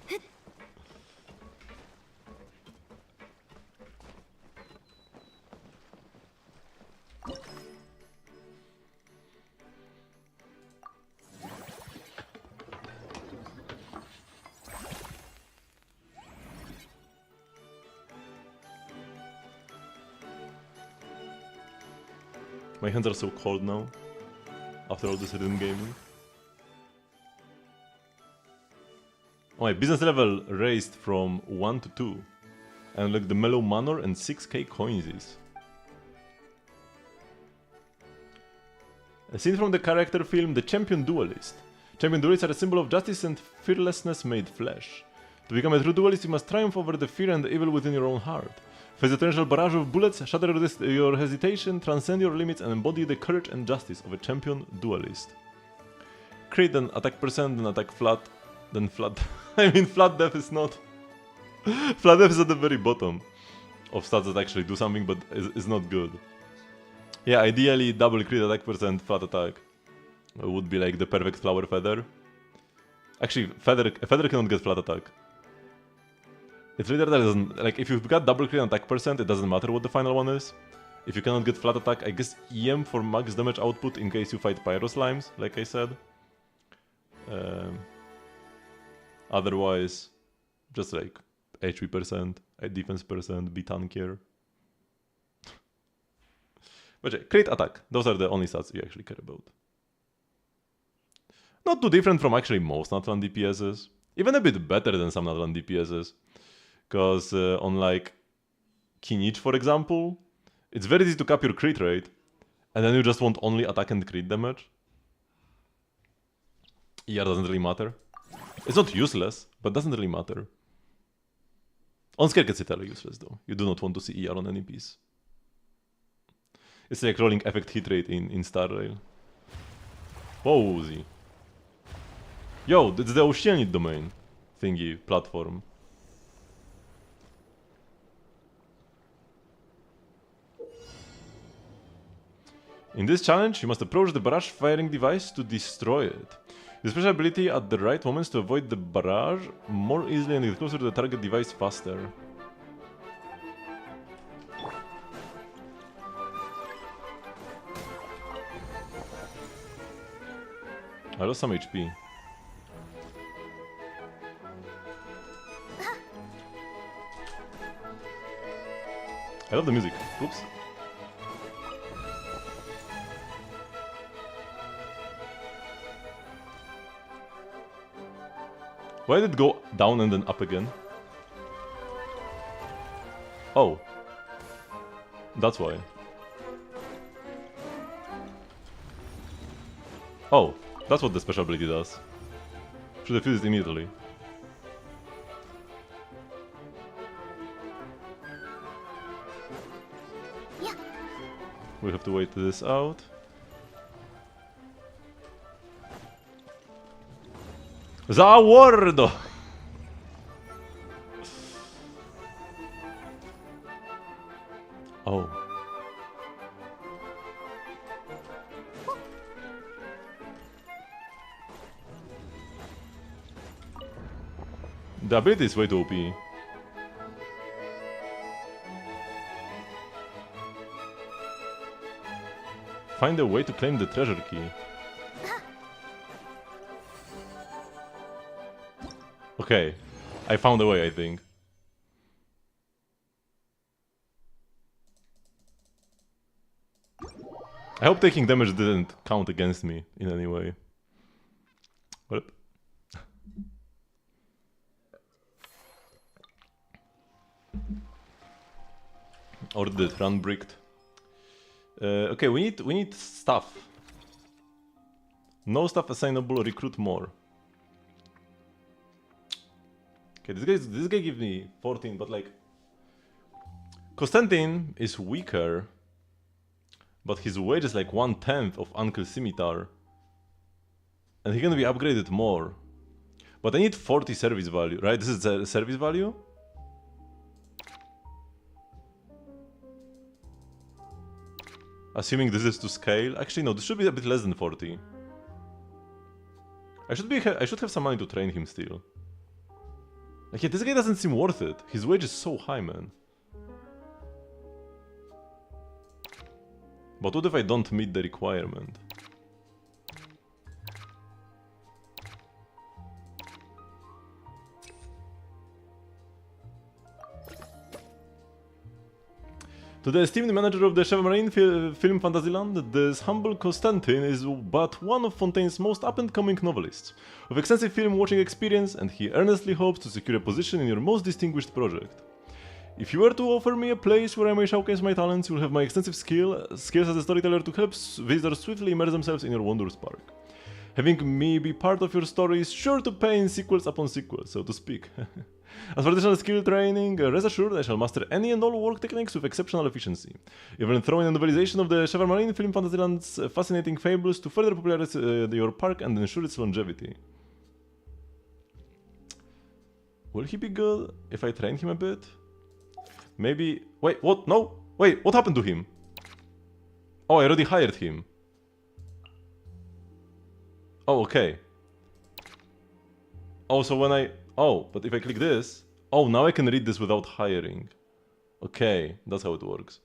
My hands are so cold now. After all this rhythm gaming. Oh, my business level raised from 1 to 2. And like the Mellow Manor and 6k coinsies. A scene from the character film The Champion Duelist. Champion duelists are a symbol of justice and fearlessness made flesh. To become a true duelist, you must triumph over the fear and the evil within your own heart. Face a torrential barrage of bullets, shatter your hesitation, transcend your limits, and embody the courage and justice of a champion duelist. Crit, then attack percent, then attack flat, then flat. I mean, flat death is not. Flat death is at the very bottom of stats that actually do something, but is not good. Yeah, ideally, double crit attack percent, flat attack would be like the perfect flower feather. Actually, a feather cannot get flat attack. It's really that doesn't, like, if you've got double crit attack percent, it doesn't matter what the final one is. If you cannot get flat attack, I guess EM for max damage output in case you fight Pyro Slimes, like I said. Otherwise, just like HP percent, defense percent, be tankier. But yeah, crit attack, those are the only stats you actually care about. Not too different from actually most Natlan DPSs. Even a bit better than some Natlan DPSs. Because on like Kinich, for example, it's very easy to cap your crit rate. And then you just want only attack and crit damage. ER doesn't really matter. It's not useless, but doesn't really matter. On Scare gets entirely useless though. You do not want to see ER on any piece. It's like rolling effect hit rate in Star Rail. Whoa, Z. Yo, it's the Oceanic domain thingy platform. In this challenge, you must approach the barrage firing device to destroy it. Use special ability at the right moments to avoid the barrage more easily and get closer to the target device faster. I lost some HP. I love the music. Oops. Why did it go down and then up again? Oh. That's why. Oh, that's what the special ability does. Should have used it immediately. Yeah. We have to wait this out. Zawardo! Oh. The ability is way too OP. Find a way to claim the treasure key. Okay, I found a way, I think. I hope taking damage didn't count against me in any way. What? Or did it run bricked? Okay, we need stuff. No stuff assignable, recruit more. Okay, this guy gives me 14, but like Konstantin is weaker, but his wage is like 1/10 of Uncle Scimitar. And he can be upgraded more. But I need 40 service value, right? This is the service value? Assuming this is to scale. Actually no, this should be a bit less than 40. I should have some money to train him still. Like, yeah, this guy doesn't seem worth it. His wage is so high, man. But what if I don't meet the requirement? To the esteemed manager of the Chef Marine Film Fantasyland, this humble Konstantin is but one of Fontaine's most up-and-coming novelists, with extensive film-watching experience, and he earnestly hopes to secure a position in your most distinguished project. If you were to offer me a place where I may showcase my talents, you'll have my extensive skills as a storyteller to help visitors swiftly immerse themselves in your wondrous park. Having me be part of your story is sure to pay in sequels upon sequels, so to speak. As for additional skill training, rest assured I shall master any and all work techniques with exceptional efficiency. Even throw in a novelization of the Chef Marine Film Fantasyland's fascinating fables to further popularize your park and ensure its longevity. Will he be good if I train him a bit? Maybe... Wait, what? No? Wait, what happened to him? Oh, I already hired him. Oh, okay. Oh, so when I... Oh, but if I click this... Oh, now I can read this without hiring. Okay, that's how it works.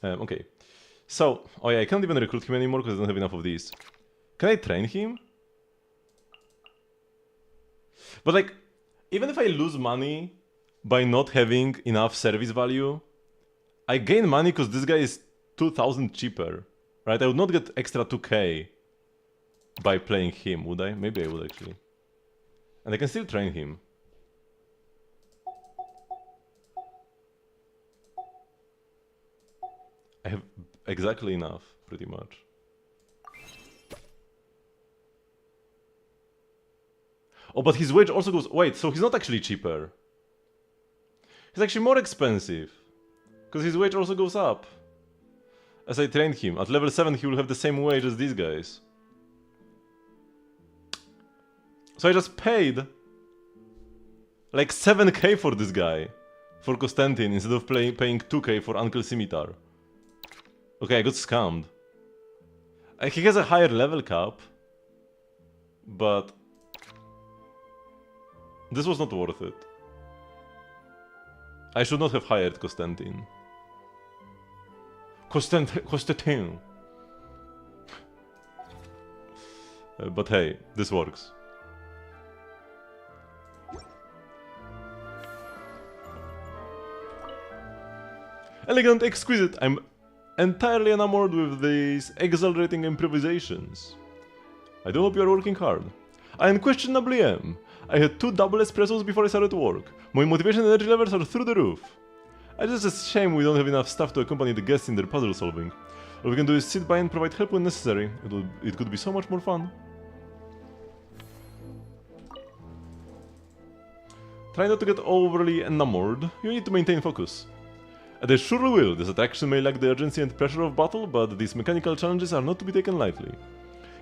Okay. So, oh yeah, I can't even recruit him anymore because I don't have enough of these. Can I train him? But like, even if I lose money by not having enough service value, I gain money because this guy is 2,000 cheaper, right? I would not get extra 2k by playing him, would I? Maybe I would actually. And I can still train him. I have exactly enough, pretty much. Oh, but his wage also goes... Wait, so he's not actually cheaper. He's actually more expensive. Because his wage also goes up. As I train him. At level 7 he will have the same wage as these guys. So I just paid... like 7k for this guy. For Konstantin, instead of paying 2k for Uncle Scimitar. Okay, I got scammed. He has a higher level cap. But... this was not worth it. I should not have hired Konstantin. Konstantin. But hey, this works. Elegant, exquisite. I'm entirely enamored with these exhilarating improvisations. I do hope you are working hard. I unquestionably am. I had 2 double espressos before I started work. My motivation and energy levels are through the roof. It's just a shame we don't have enough staff to accompany the guests in their puzzle solving. All we can do is sit by and provide help when necessary. It could be so much more fun. Try not to get overly enamored. You need to maintain focus. And I surely will. This attraction may lack the urgency and pressure of battle, but these mechanical challenges are not to be taken lightly.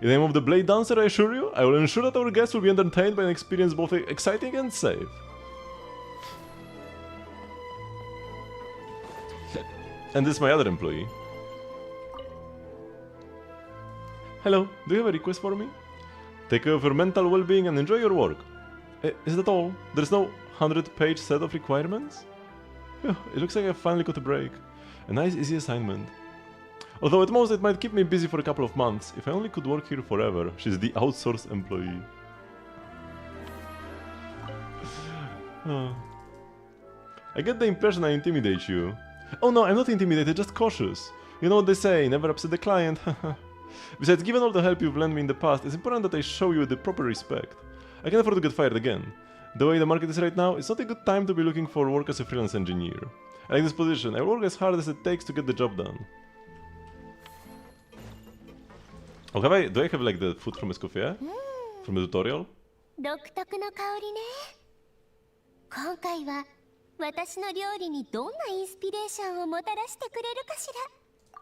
In the name of the Blade Dancer, I assure you, I will ensure that our guests will be entertained by an experience both exciting and safe. And this is my other employee. Hello, do you have a request for me? Take care of your mental well-being and enjoy your work. Is that all? There's no 100-page set of requirements? It looks like I finally got a break. A nice easy assignment. Although at most it might keep me busy for a couple of months. If I only could work here forever. She's the outsourced employee. I get the impression I intimidate you. Oh no, I'm not intimidated, just cautious. You know what they say, never upset the client. Besides, given all the help you've lent me in the past, it's important that I show you the proper respect. I can afford to get fired again. The way the market is right now, it's not a good time to be looking for work as a freelance engineer. I like this position, I will work as hard as it takes to get the job done. Oh, do I have like the food from Escoffier? From the tutorial? 独特の香りね。今回は私の料理にどんなインスピレーションをもたらしてくれるかしら。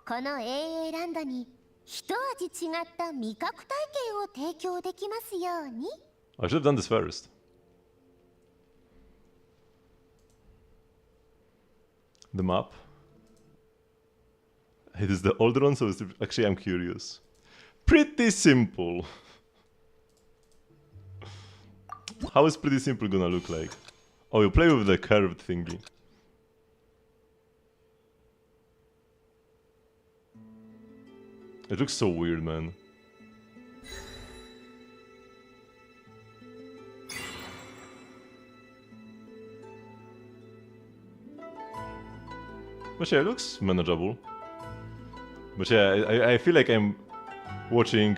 この AA ランドに一味違った味覚体験を提供できますように。I should have done this first. The map. It is the older one, so actually I'm curious. Pretty simple. How is pretty simple gonna look like? Oh, you play with the curved thingy. It looks so weird, man. But yeah, it looks manageable. But yeah, I feel like I'm watching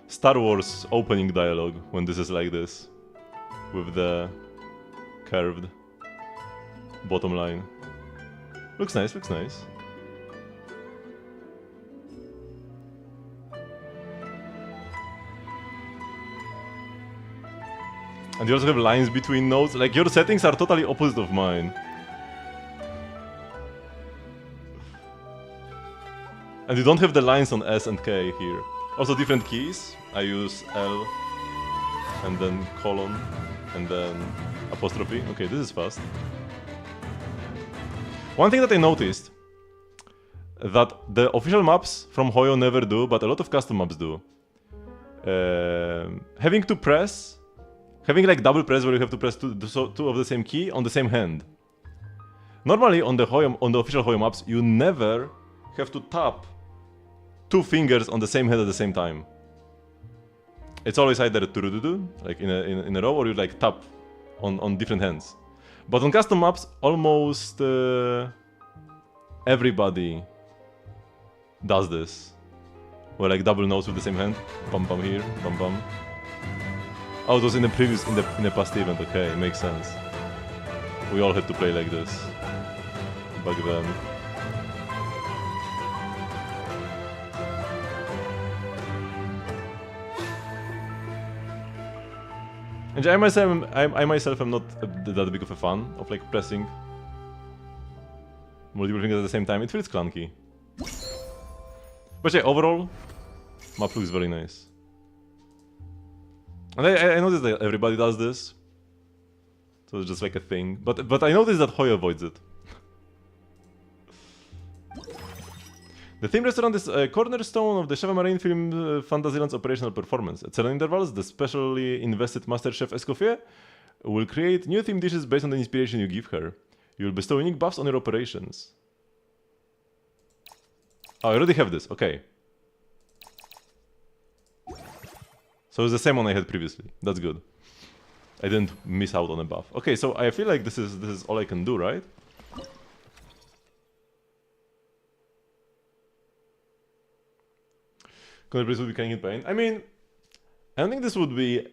Star Wars opening dialogue when this is like this. With the curved bottom line. Looks nice, looks nice. And you also have lines between notes. Like, your settings are totally opposite of mine. And you don't have the lines on S and K here. Also different keys. I use L and then colon and then apostrophe. Okay, this is fast. One thing that I noticed that the official maps from Hoyo never do, but a lot of custom maps do. Having like double press where you have to press two of the same key on the same hand. Normally on the official Hoyo maps, you never have to tap two fingers on the same hand at the same time. It's always either like in a row, or you like tap on different hands. But on custom maps, almost everybody does this. Where like double notes with the same hand, bum bum here, bum bum. Oh, it was in the previous, in the past event. Okay, makes sense. We all had to play like this back then. And I myself am not that big of a fan of like pressing multiple fingers at the same time. It feels clunky. But yeah, overall, map looks very nice. And I noticed that everybody does this, so it's just like a thing. But I noticed that Hoyo avoids it. The theme restaurant is a cornerstone of the Chef Marine film Fantasyland's operational performance. At certain intervals, the specially invested Master Chef Escoffier will create new theme dishes based on the inspiration you give her. You will bestow unique buffs on your operations. Oh, I already have this. Okay. So it's the same one I had previously. That's good. I didn't miss out on a buff. Okay, so I feel like this is all I can do, right? Control would be kind of in pain. I mean, I don't think this would be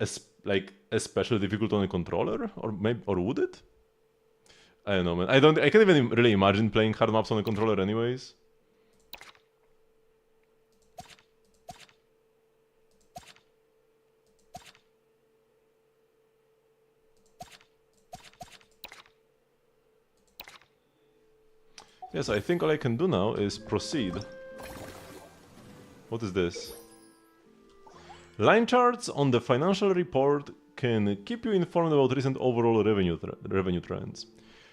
especially difficult on a controller, or maybe, or would it? I don't know, man. I can't even really imagine playing hard maps on a controller, anyways. Yes, I think all I can do now is proceed. What is this? Line charts on the financial report can keep you informed about recent overall revenue trends.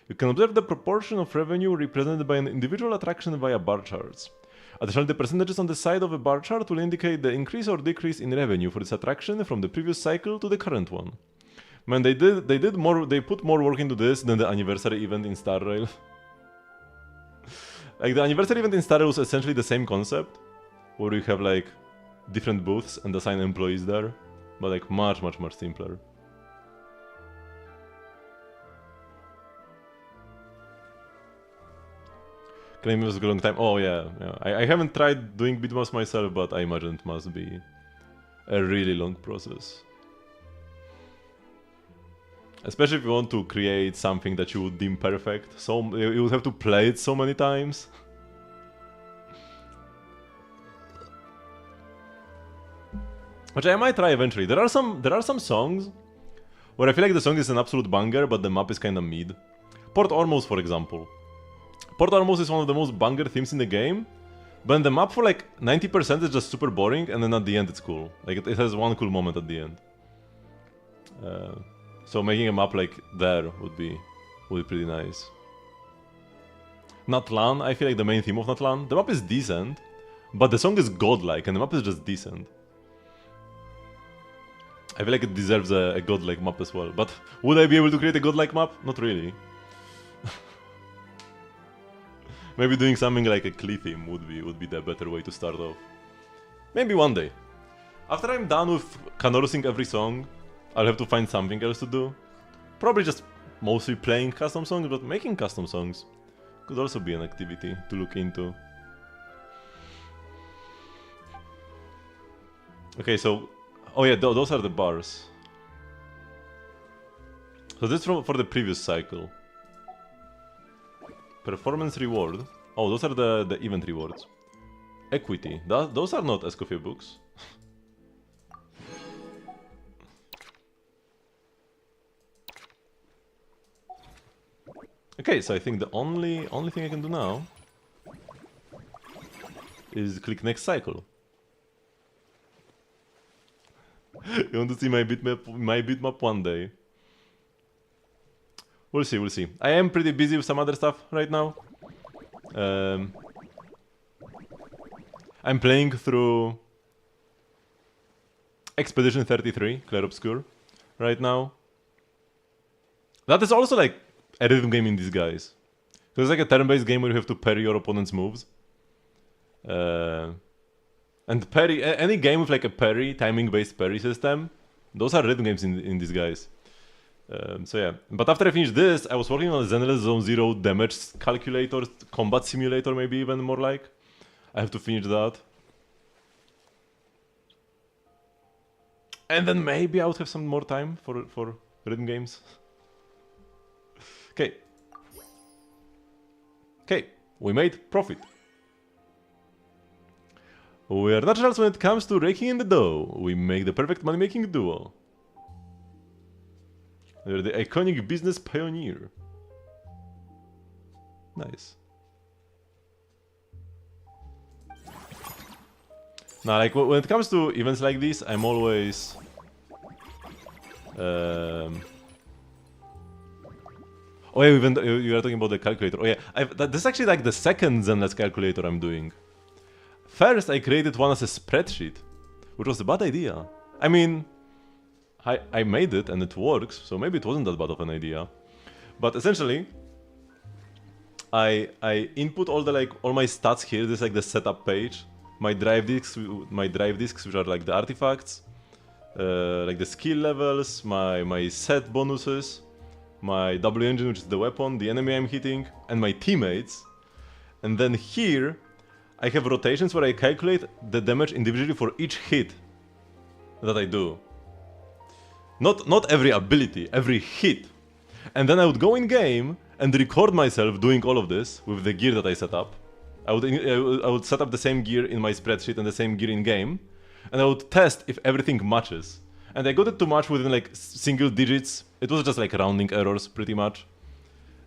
You can observe the proportion of revenue represented by an individual attraction via bar charts. Additionally, the percentages on the side of a bar chart will indicate the increase or decrease in revenue for this attraction from the previous cycle to the current one. Man, they put more work into this than the anniversary event in Star Rail. Like, the anniversary event in Star Rail was essentially the same concept, where you have like different booths and assign employees there, but like much simpler. Claim it was a long time. Oh yeah. I haven't tried doing bitmaps myself, but I imagine it must be a really long process. Especially if you want to create something that you would deem perfect. So you would have to play it so many times. Which I might try eventually. There are some songs where I feel like the song is an absolute banger, but the map is kinda mid. Port Ormuz, for example. Port Ormuz is one of the most banger themes in the game, but the map for like 90% is just super boring, and then at the end it's cool. Like it has one cool moment at the end. So making a map like there would be pretty nice. Natlan, I feel like the main theme of Natlan. The map is decent, but the song is godlike, and the map is just decent. I feel like it deserves a godlike map as well. But would I be able to create a godlike map? Not really. Maybe doing something like a Klee theme would be the better way to start off. Maybe one day. After I'm done with canorsing every song, I'll have to find something else to do. Probably just mostly playing custom songs, but making custom songs could also be an activity to look into. Okay, so... Oh yeah, those are the bars. So this is for the previous cycle. Performance reward. Oh, those are the event rewards. Equity. Those are not Escoffier books. Okay, so I think the only thing I can do now is click next cycle. You want to see my bitmap one day? We'll see, we'll see. I am pretty busy with some other stuff right now. I'm playing through Expedition 33, Clair Obscur, right now. That is also like a rhythm game in disguise. So it's like a turn-based game where you have to parry your opponent's moves. And parry, any game with like a parry, timing-based parry system, those are rhythm games in disguise. So yeah, but after I finished this, I was working on a Zenless Zone Zero damage calculator, combat simulator maybe even more like. I have to finish that. And then maybe I would have some more time for rhythm games. Okay. Okay, we made profit. We are naturals when it comes to raking in the dough. We make the perfect money-making duo. We're the iconic business pioneer. Nice. Now, like, when it comes to events like this, I'm always... Oh yeah, even you are talking about the calculator. Oh yeah, this is actually like the second Zenless calculator I'm doing. First, I created one as a spreadsheet, which was a bad idea. I mean, I made it and it works, so maybe it wasn't that bad of an idea. But essentially, I input all my stats here. This is like the setup page. My drive disks, which are like the artifacts, like the skill levels, my set bonuses, my W engine, which is the weapon, the enemy I'm hitting, and my teammates. And then here, I have rotations where I calculate the damage individually for each hit that I do. Not every ability, every hit. And then I would go in game and record myself doing all of this with the gear that I set up. I would set up the same gear in my spreadsheet and the same gear in game, and I would test if everything matches. And I got it to match within like single digits. It was just like rounding errors, pretty much.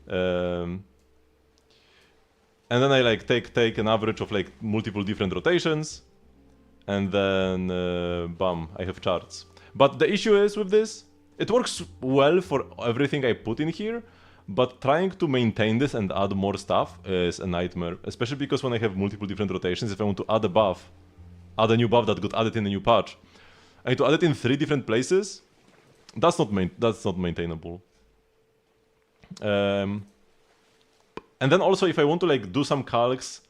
And then I like take an average of like multiple different rotations, and then bam, I have charts. But the issue is with this, it works well for everything I put in here, but trying to maintain this and add more stuff is a nightmare, especially because when I have multiple different rotations, if I want to add a buff, add a new buff that got added in a new patch, I need to add it in 3 different places. That's not maintainable. And then also if I want to like do some calcs,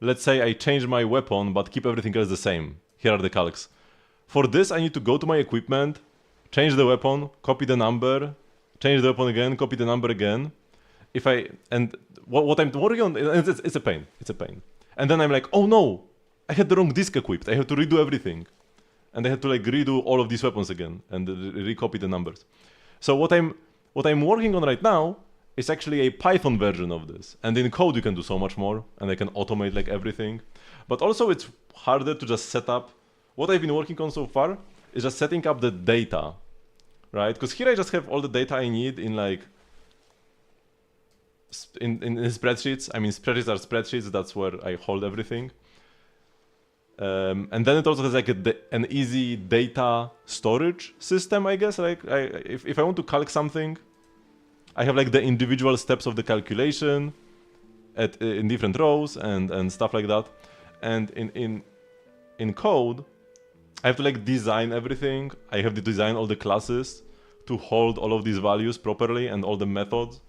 let's say I change my weapon but keep everything else the same. Here are the calcs. For this I need to go to my equipment, change the weapon, copy the number, change the weapon again, copy the number again. What I'm working on, it's a pain. It's a pain. And then I'm like, oh no, I had the wrong disc equipped. I have to redo everything. And I had to like redo all of these weapons again and recopy the numbers. So what I'm working on right now is actually a Python version of this. And in code you can do so much more, and I can automate like everything. But also it's harder to just set up. What I've been working on so far is just setting up the data, right? Because here I just have all the data I need in like in spreadsheets. I mean, spreadsheets are spreadsheets. That's where I hold everything. And then it also has like an easy data storage system, I guess. Like if I want to calc something, I have like the individual steps of the calculation in different rows and stuff like that. And in code, I have to like design everything. I have to design all the classes to hold all of these values properly and all the methods.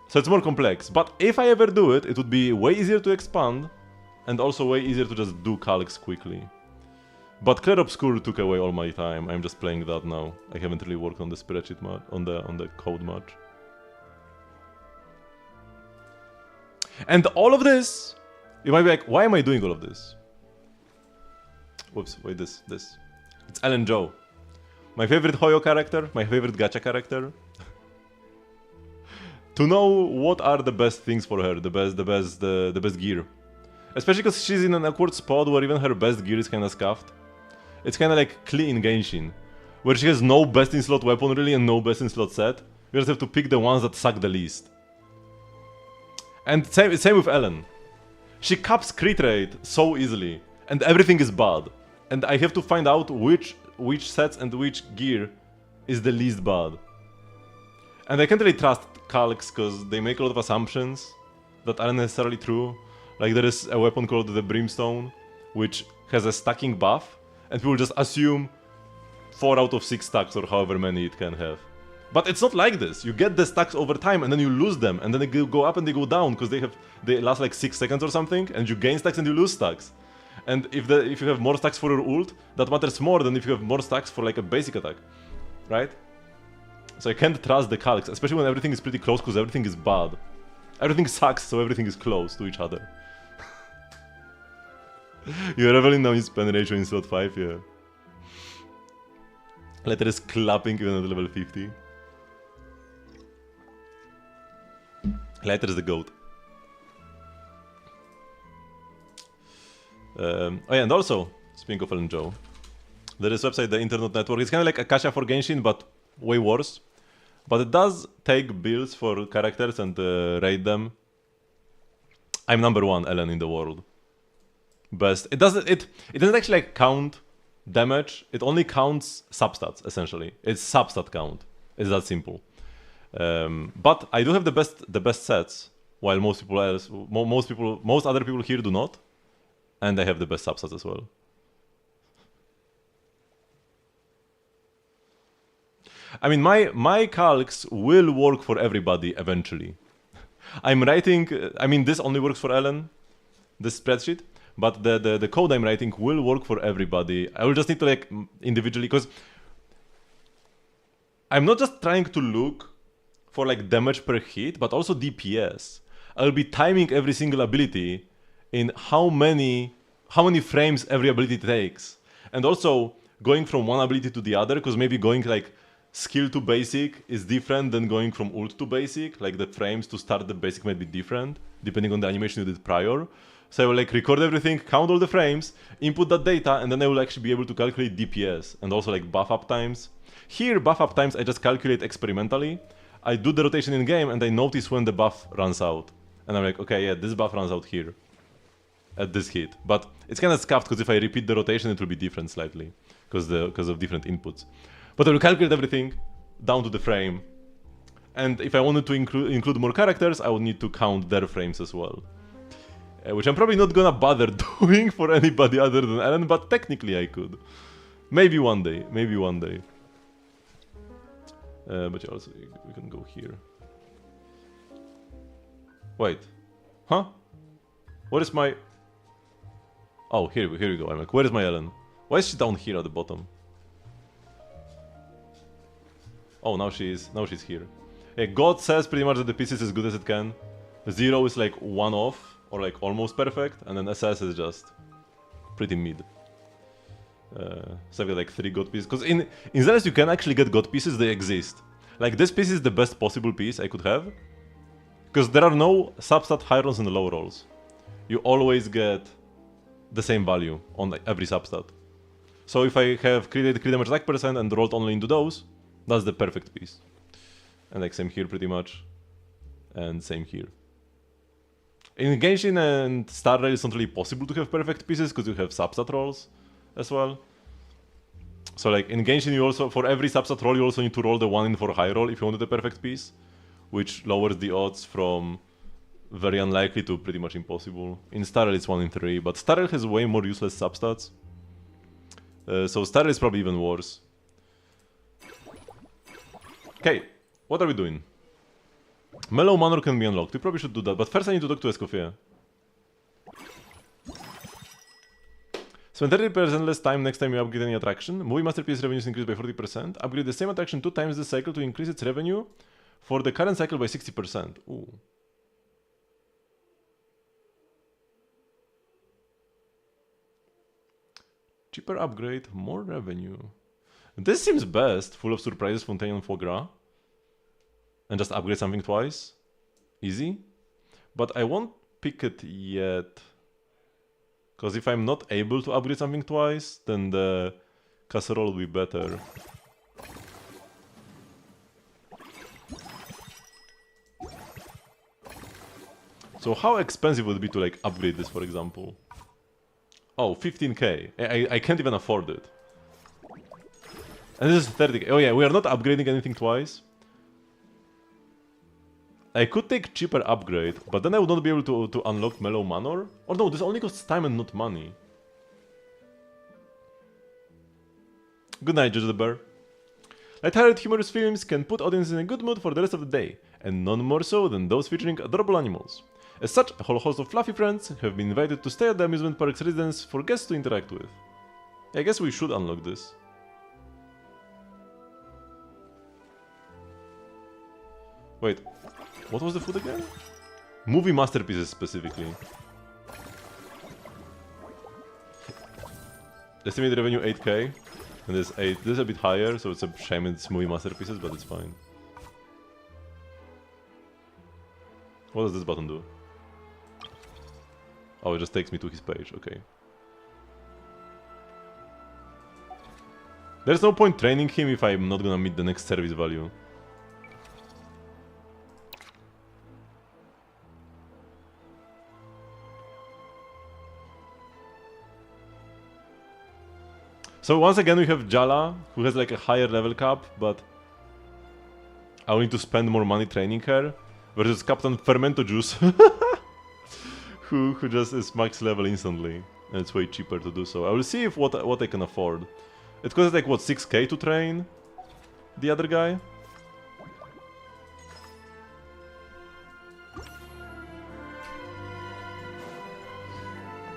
So it's more complex. But if I ever do it, it would be way easier to expand and also way easier to just do calcs quickly. But Clair Obscur took away all my time. I'm just playing that now. I haven't really worked on the spreadsheet much, on the code much. And all of this, you might be like, why am I doing all of this? Whoops, wait, this. It's Ellen Joe. My favorite Hoyo character, my favorite gacha character. To know what are the best things for her, the best gear. Especially because she's in an awkward spot where even her best gear is kinda scuffed. It's kinda like Klee in Genshin, where she has no best in slot weapon really and no best in slot set. You just have to pick the ones that suck the least. And same with Ellen. She caps crit rate so easily, and everything is bad. And I have to find out which sets and which gear is the least bad. And I can't really trust calcs because they make a lot of assumptions that aren't necessarily true. Like there is a weapon called the Brimstone, which has a stacking buff, and people just assume 4 out of 6 stacks or however many it can have. But it's not like this. You get the stacks over time and then you lose them, and then they go up and they go down because they last like 6 seconds or something, and you gain stacks and you lose stacks. And if you have more stacks for your ult, that matters more than if you have more stacks for like a basic attack, right? So I can't trust the calcs, especially when everything is pretty close because everything is bad. Everything sucks, so everything is close to each other. You're leveling down his pen ratio in slot 5, yeah. Letter is clapping even at level 50. Letter is the goat. Oh yeah, and also, speaking of Ellen Joe, there is website, the Internet Network. It's kind of like Akasha for Genshin, but way worse. But it does take builds for characters and rate them. I'm #1 Ellen in the world. Best. It doesn't actually like count damage. It only counts substats essentially. It's substat count. It's that simple. But I do have the best sets, while most other people here do not, and I have the best substats as well. I mean, my calcs will work for everybody eventually. I'm writing. I mean, this only works for Ellen, this spreadsheet. But the code I'm writing will work for everybody. I will just need to like individually, because I'm not just trying to look for like damage per hit, but also DPS. I'll be timing every single ability in how many frames every ability takes, and also going from one ability to the other, because maybe going like skill to basic is different than going from ult to basic. Like the frames to start the basic might be different depending on the animation you did prior. So I will like record everything, count all the frames, input that data, and then I will actually be able to calculate DPS and also like buff up times. Here, buff up times I just calculate experimentally. I do the rotation in game and I notice when the buff runs out. And I'm like, okay, yeah, this buff runs out here at this hit. But it's kind of scuffed because if I repeat the rotation, it will be different slightly because of different inputs. But I will calculate everything down to the frame. And if I wanted to include more characters, I would need to count their frames as well. Which I'm probably not gonna bother doing for anybody other than Ellen, but technically I could. Maybe one day, maybe one day. But yeah, also we can go here. Wait, huh? What is my? Oh, here we go. I'm like, where is my Ellen? Why is she down here at the bottom? Oh, now she's here. Yeah, God says pretty much that the piece is as good as it can. 0 is like 1 off, or like almost perfect, and then SS is just pretty mid. So I've got like 3 god pieces, because in Zealous you can actually get god pieces, they exist. Like this piece is the best possible piece I could have, because there are no substat high rolls and low rolls. You always get the same value on like every substat. So if I have created crit damage attack percent and rolled only into those, that's the perfect piece. And like same here pretty much, and same here. In Genshin and Star Rail it's not really possible to have perfect pieces because you have substat rolls as well. So like in Genshin you also, for every substat roll you also need to roll the 1 in for high roll if you wanted a perfect piece, which lowers the odds from very unlikely to pretty much impossible. In Star Rail it's 1 in 3, but Star Rail has way more useless substats. So Star Rail is probably even worse. Okay, what are we doing? Mellow Manor can be unlocked. We probably should do that, but first I need to talk to Escoffier. Spend 30% less time next time you upgrade any attraction. Movie Masterpiece revenues increased by 40%. Upgrade the same attraction 2 times this cycle to increase its revenue for the current cycle by 60%. Ooh. Cheaper upgrade, more revenue. This seems best. Full of surprises, Fontaine and Foie Gras. And just upgrade something twice. Easy. But I won't pick it yet. Because if I'm not able to upgrade something twice, then the casserole will be better. So how expensive would it be to like upgrade this, for example? Oh, 15k. I can't even afford it. And this is 30k. Oh yeah, we are not upgrading anything twice. I could take cheaper upgrade, but then I would not be able to unlock Mellow Manor. Or no, this only costs time and not money. Good night, Judge the Bear. Light-hearted, humorous films can put audiences in a good mood for the rest of the day, and none more so than those featuring adorable animals. As such, a whole host of fluffy friends have been invited to stay at the amusement park's residence for guests to interact with. I guess we should unlock this. Wait, what was the food again? Movie masterpieces specifically. Estimated revenue 8k, and this 8. This is a bit higher, so it's a shame it's movie masterpieces, but it's fine. What does this button do? Oh, it just takes me to his page, okay. There's no point training him if I'm not gonna meet the next service value. So once again we have Jala, who has like a higher level cap, but I will need to spend more money training her, versus Captain Fermento Juice, who just is max level instantly, and it's way cheaper to do so. I will see if what I can afford. It costs like what, 6k to train the other guy?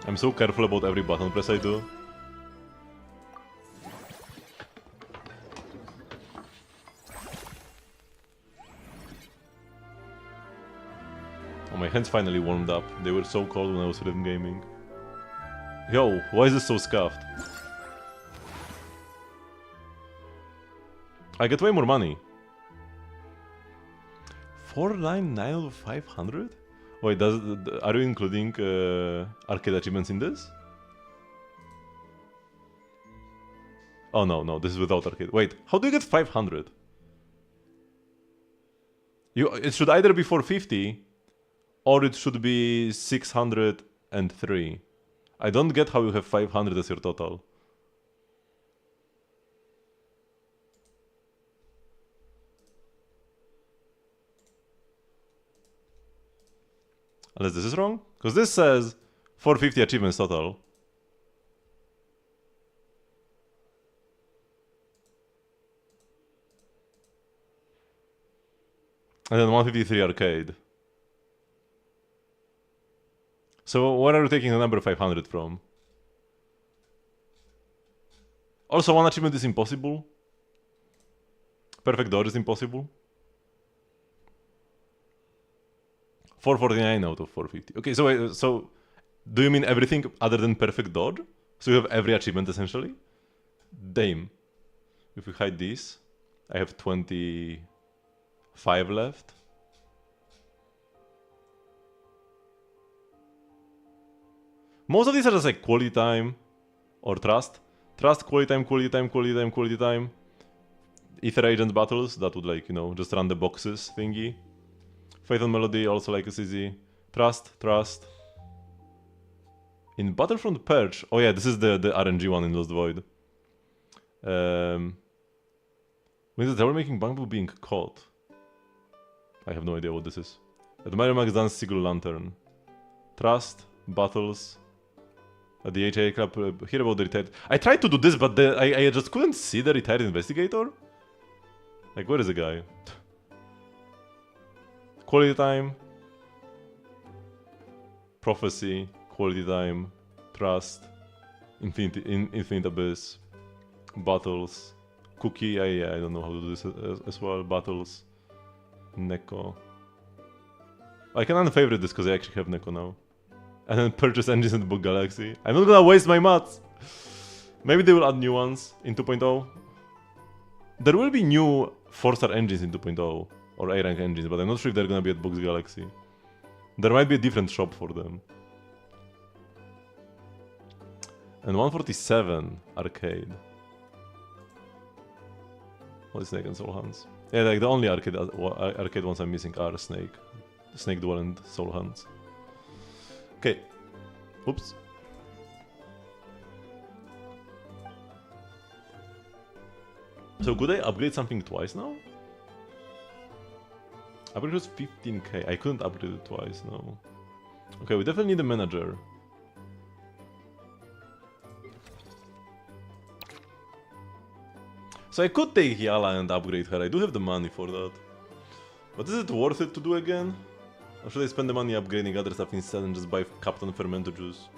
I'm so careful about every button press I do. Oh, my hands finally warmed up. They were so cold when I was rhythm gaming. Yo, why is this so scuffed? I get way more money. 499 out of 500? Wait, are you including arcade achievements in this? Oh no, this is without arcade. Wait, how do you get 500? It should either be 450 or it should be 603. I don't get how you have 500 as your total. Unless this is wrong? Because this says 450 achievements total. And then 153 arcade. So where are you taking the number 500 from? Also, one achievement is impossible. Perfect dodge is impossible. 449 out of 450. Okay, so wait, so do you mean everything other than perfect dodge? So you have every achievement essentially? Damn. If we hide these, I have 25 left. Most of these are just like quality time or trust. Trust, quality time, quality time, quality time, quality time. Ether agent battles, that would like, you know, just run the boxes thingy. Faith and Melody also like is easy. Trust, trust. In Battlefront Perch, oh yeah, this is the RNG one in Lost Void. When is the making bamboo being caught? I have no idea what this is. At Mario Max Dance Sigil Lantern. Trust, battles. At the HA Club, hear about the retired. I tried to do this, but I just couldn't see the retired investigator. Like, where is the guy? Quality time. Prophecy. Quality time. Trust. Infinite Abyss. Battles. Cookie. I don't know how to do this as well. Battles. Neko. I can unfavorite this because I actually have Neko now. And then purchase engines in the Book Galaxy. I'm not gonna waste my mats! Maybe they will add new ones in 2.0. There will be new 4-star engines in 2.0, or A-rank engines, but I'm not sure if they're gonna be at Box Galaxy. There might be a different shop for them. And 147 arcade. What is Snake and Soul Hands? Yeah, like the only arcade ones I'm missing are Snake Duel and Soul Hands. Okay. Oops. So could I upgrade something twice now? Upgrade was 15k. I couldn't upgrade it twice, no. Okay, we definitely need a manager. So I could take Yala and upgrade her, I do have the money for that. But is it worth it to do again? Or should I spend the money upgrading other stuff instead and just buy Captain Fermento Juice?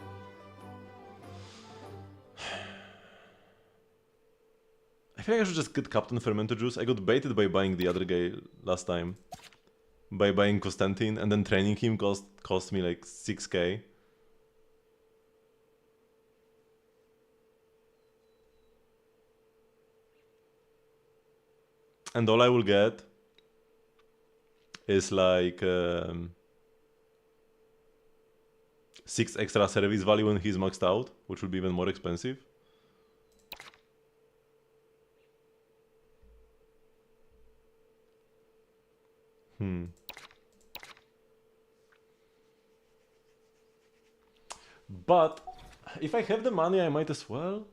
I feel like I should just get Captain Fermento Juice. I got baited by buying the other guy last time. By buying Konstantin, and then training him cost me like 6k. And all I will get is like 6 extra service value when he's maxed out, which will be even more expensive. But if I have the money, I might as well.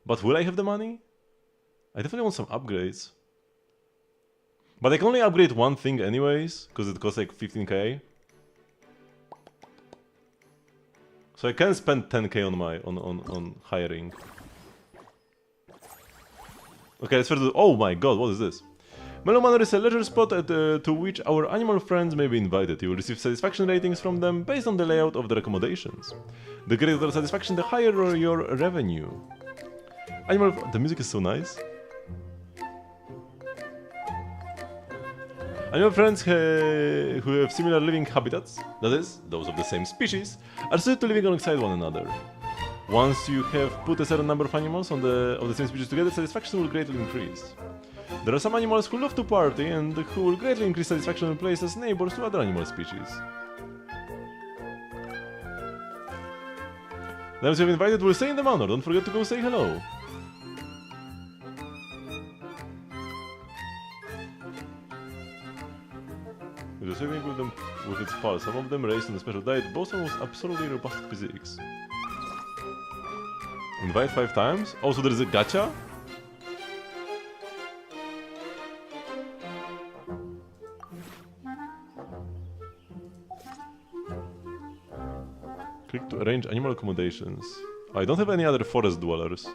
But will I have the money? I definitely want some upgrades. But I can only upgrade one thing anyways, because it costs like 15k. So I can spend 10k on my on hiring. Okay, let's first do. Oh my god, what is this? Mellow Manor is a leisure spot to which our animal friends may be invited. You will receive satisfaction ratings from them based on the layout of their accommodations. The greater the satisfaction, the higher your revenue. The music is so nice. Animal friends who have similar living habitats, that is, those of the same species, are suited to living alongside one another. Once you have put a certain number of animals of the same species together, satisfaction will greatly increase. There are some animals who love to party and who will greatly increase satisfaction when placed as neighbors to other animal species. Those you have invited will stay in the manor, don't forget to go say hello. With the swimming with its pulse, some of them raised on a special diet, both almost absolutely robust physiques. Invite 5 times? Also there is a gacha? Click to arrange animal accommodations. I don't have any other forest dwellers.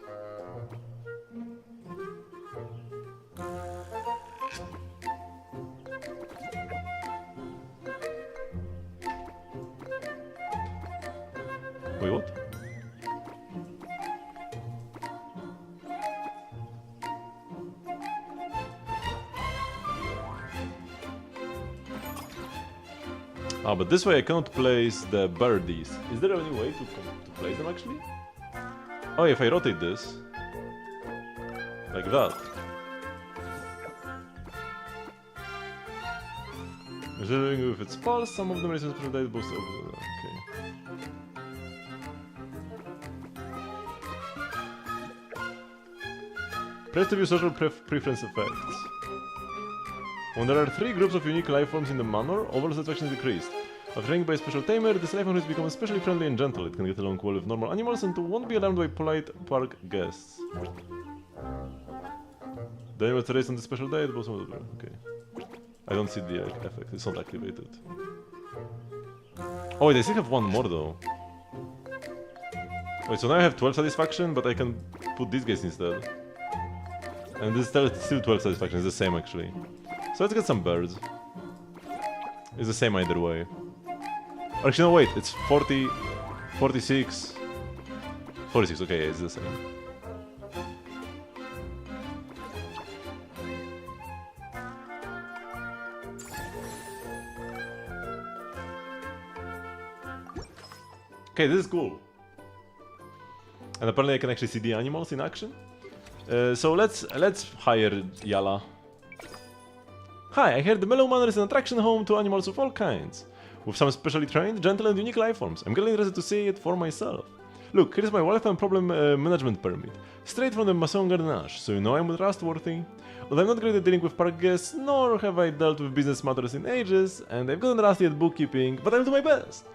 Wait, what? Ah, but this way I cannot place the birdies. Is there any way to place them actually? Oh, if I rotate this, like that. Measuring with its pulse, some of them raise a special diet boost. Okay. Press to view social preference effects. When there are 3 groups of unique life forms in the manor, overall satisfaction is decreased. After trained by a special tamer, this life form has become especially friendly and gentle. It can get along well with normal animals and won't be alarmed by polite park guests. The animals raised on the special diet, both of them. Okay. I don't see the effect, it's not activated. Oh wait, I still have one more though. Wait, so now I have 12 satisfaction, but I can put these guys instead. And this is still 12 satisfaction, it's the same actually. So let's get some birds. It's the same either way. Actually, no, wait, it's 40, 46, 46, okay, yeah, it's the same. Okay, this is cool. And apparently I can actually see the animals in action. So let's hire Yala. Hi, I heard the Mellow Manor is an attraction home to animals of all kinds, with some specially trained, gentle and unique life forms. I'm getting interested to see it for myself. Look, here's my lifetime problem management permit, straight from the Maison Garnache, so you know I'm trustworthy. But I'm not great at dealing with park guests, nor have I dealt with business matters in ages, and I've gotten rusty at bookkeeping, but I'll do my best.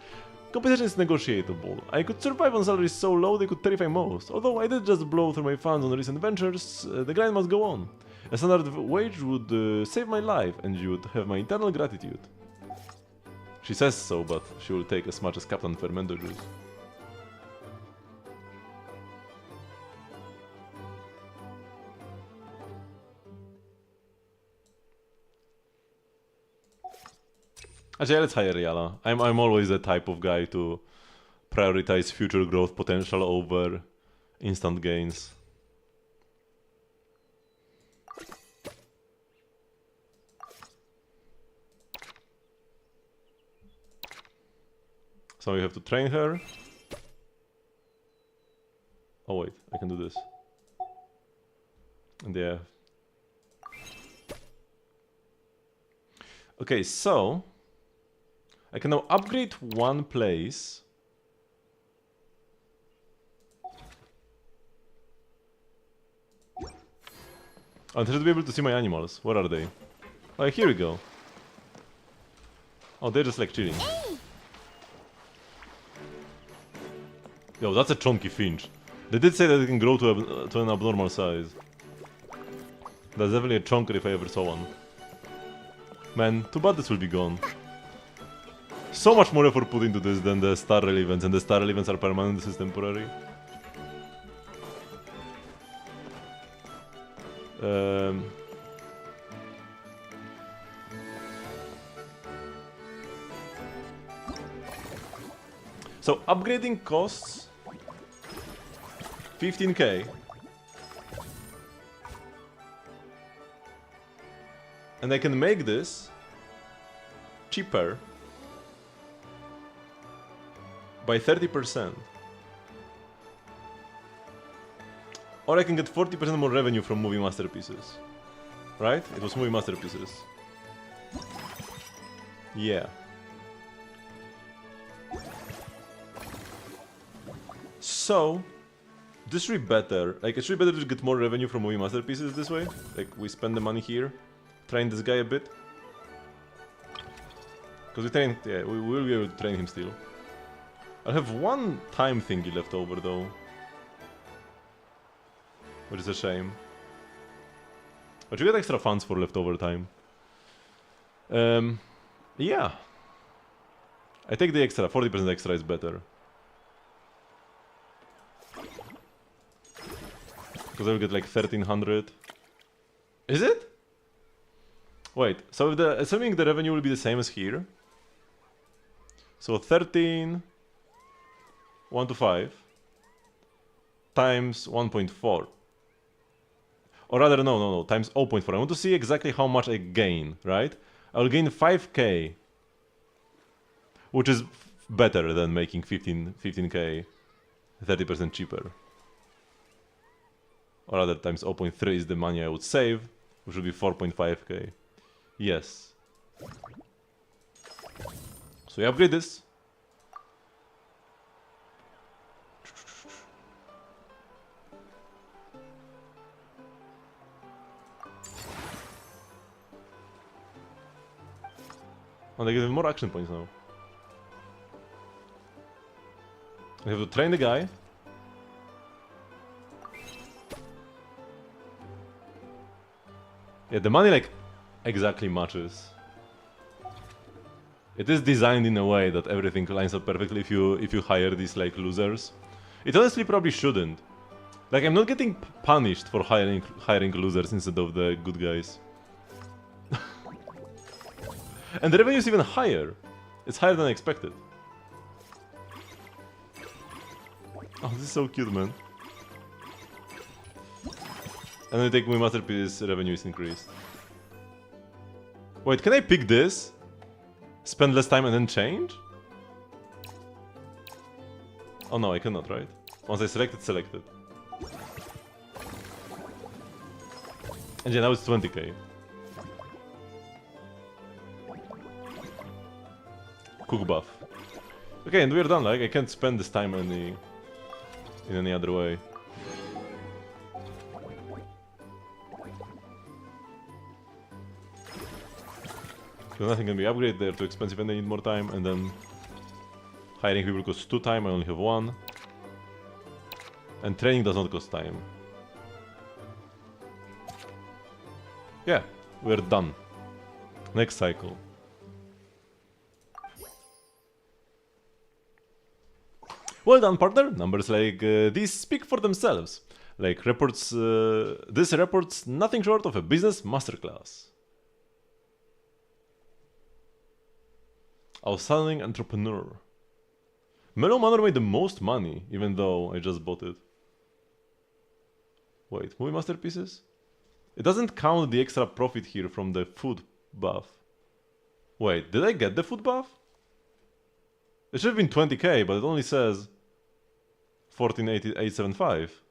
Compensation is negotiable. I could survive on salaries so low they could terrify most. Although I did just blow through my funds on recent ventures, the grind must go on. A standard wage would save my life, and you would have my eternal gratitude. She says so, but she will take as much as Captain Fermento juice. Actually, let's hire Yala. I'm always the type of guy to prioritize future growth potential over instant gains. So we have to train her. Oh wait, I can do this. And yeah. Okay, so I can now upgrade one place. I should be able to see my animals. Where are they? Oh, here we go. Oh, they're just like chilling. Yo, that's a chunky finch. They did say that it can grow to an abnormal size. That's definitely a chunker if I ever saw one. Man, too bad this will be gone. So much more effort put into this than the star relevants, and the star relevants are permanent, this is temporary. So upgrading costs 15k. And I can make this cheaper by 30%. Or I can get 40% more revenue from movie masterpieces. Right? It was movie masterpieces. Yeah. So, this should be better. Like, it should be better to get more revenue from movie masterpieces this way. Like, we spend the money here, train this guy a bit. Because we train, yeah, we will be able to train him still. I have one time thingy left over though. Which is a shame. But you get extra funds for leftover time. Yeah. I take the extra, 40% extra is better. Because I will get like 1300. Is it? Wait, so if assuming the revenue will be the same as here. So 13... 1 to 5 times 1.4. Or rather, no, times 0.4. I want to see exactly how much I gain, right? I'll gain 5k, which is better than making 15k 30% cheaper. Or rather, times 0.3 is the money I would save, which would be 4.5k. Yes. So we upgrade this. And they give more action points now. We have to train the guy. Yeah, the money like exactly matches. It is designed in a way that everything lines up perfectly if you hire these like losers. It honestly probably shouldn't. Like, I'm not getting punished for hiring losers instead of the good guys. And the revenue is even higher. It's higher than I expected. Oh, this is so cute, man. And I take my masterpiece, revenue is increased. Wait, can I pick this? Spend less time and then change? Oh no, I cannot, right? Once I select it, selected. And yeah, now it's 20k. Cook buff. Okay, and we're done. Like, I can't spend this time in any other way. So nothing can be upgraded, they're too expensive and they need more time, and then hiring people costs 2 time, I only have 1. And training does not cost time. Yeah, we're done. Next cycle. Well done, partner. Numbers like these speak for themselves. Like reports, this reports nothing short of a business masterclass. Outstanding entrepreneur. Mellow Manor made the most money, even though I just bought it. Wait, movie masterpieces? It doesn't count the extra profit here from the food buff. Wait, did I get the food buff? It should have been 20k, but it only says 14,875.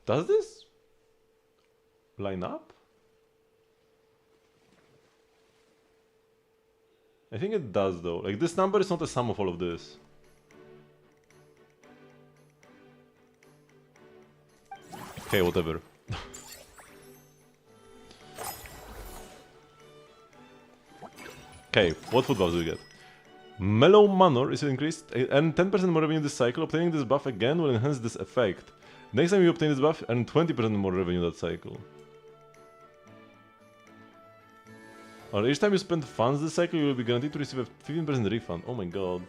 Does this line up? I think it does though. Like, this number is not a sum of all of this. Okay, whatever. Okay, what food buffs do we get? Mellow Manor is increased and 10% more revenue this cycle. Obtaining this buff again will enhance this effect. Next time you obtain this buff, earn 20% more revenue that cycle. Or each time you spend funds this cycle, you will be guaranteed to receive a 15% refund. Oh my god.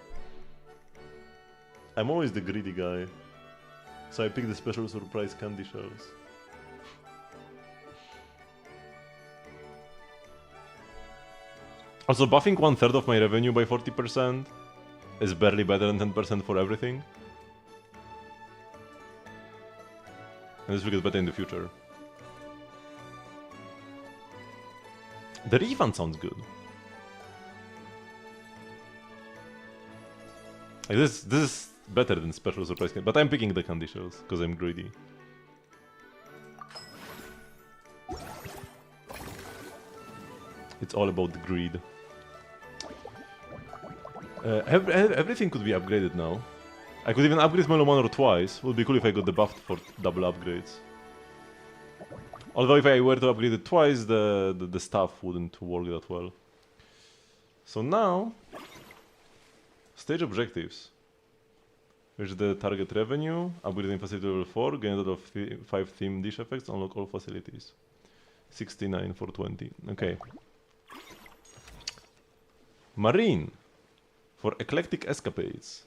I'm always the greedy guy. So I picked the special surprise candy shells. Also, buffing 1/3 of my revenue by 40% is barely better than 10% for everything. And this will get better in the future. The refund sounds good. Like this is better than special surprise candy, but I'm picking the candy shells because I'm greedy. It's all about greed. Everything could be upgraded now. I could even upgrade Mellow Manor twice. Would be cool if I got the buff for double upgrades. Although if I were to upgrade it twice, the stuff wouldn't work that well. So now, stage objectives. Reach the target revenue, upgrading facility level 4, gain a total of 5 theme dish effects, unlock all facilities. 69 for 20. Okay. Marine for eclectic escapades.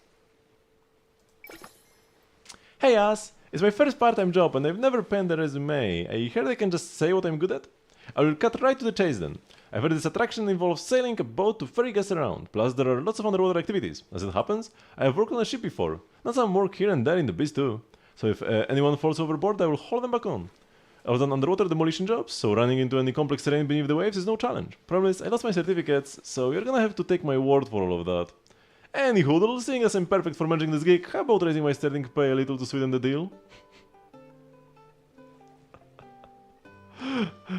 Hey Ass, it's my first part-time job and I've never penned a resume. I heard I can just say what I'm good at? I will cut right to the chase then. I've heard this attraction involves sailing a boat to ferry guests around, plus there are lots of underwater activities. As it happens, I have worked on a ship before, not some work here and there in the biz too. So if anyone falls overboard, I will haul them back on. I've done underwater demolition jobs, so running into any complex terrain beneath the waves is no challenge. Problem is, I lost my certificates, so you're gonna have to take my word for all of that. Anywho, seeing as I'm perfect for managing this gig, how about raising my starting pay a little to sweeten the deal?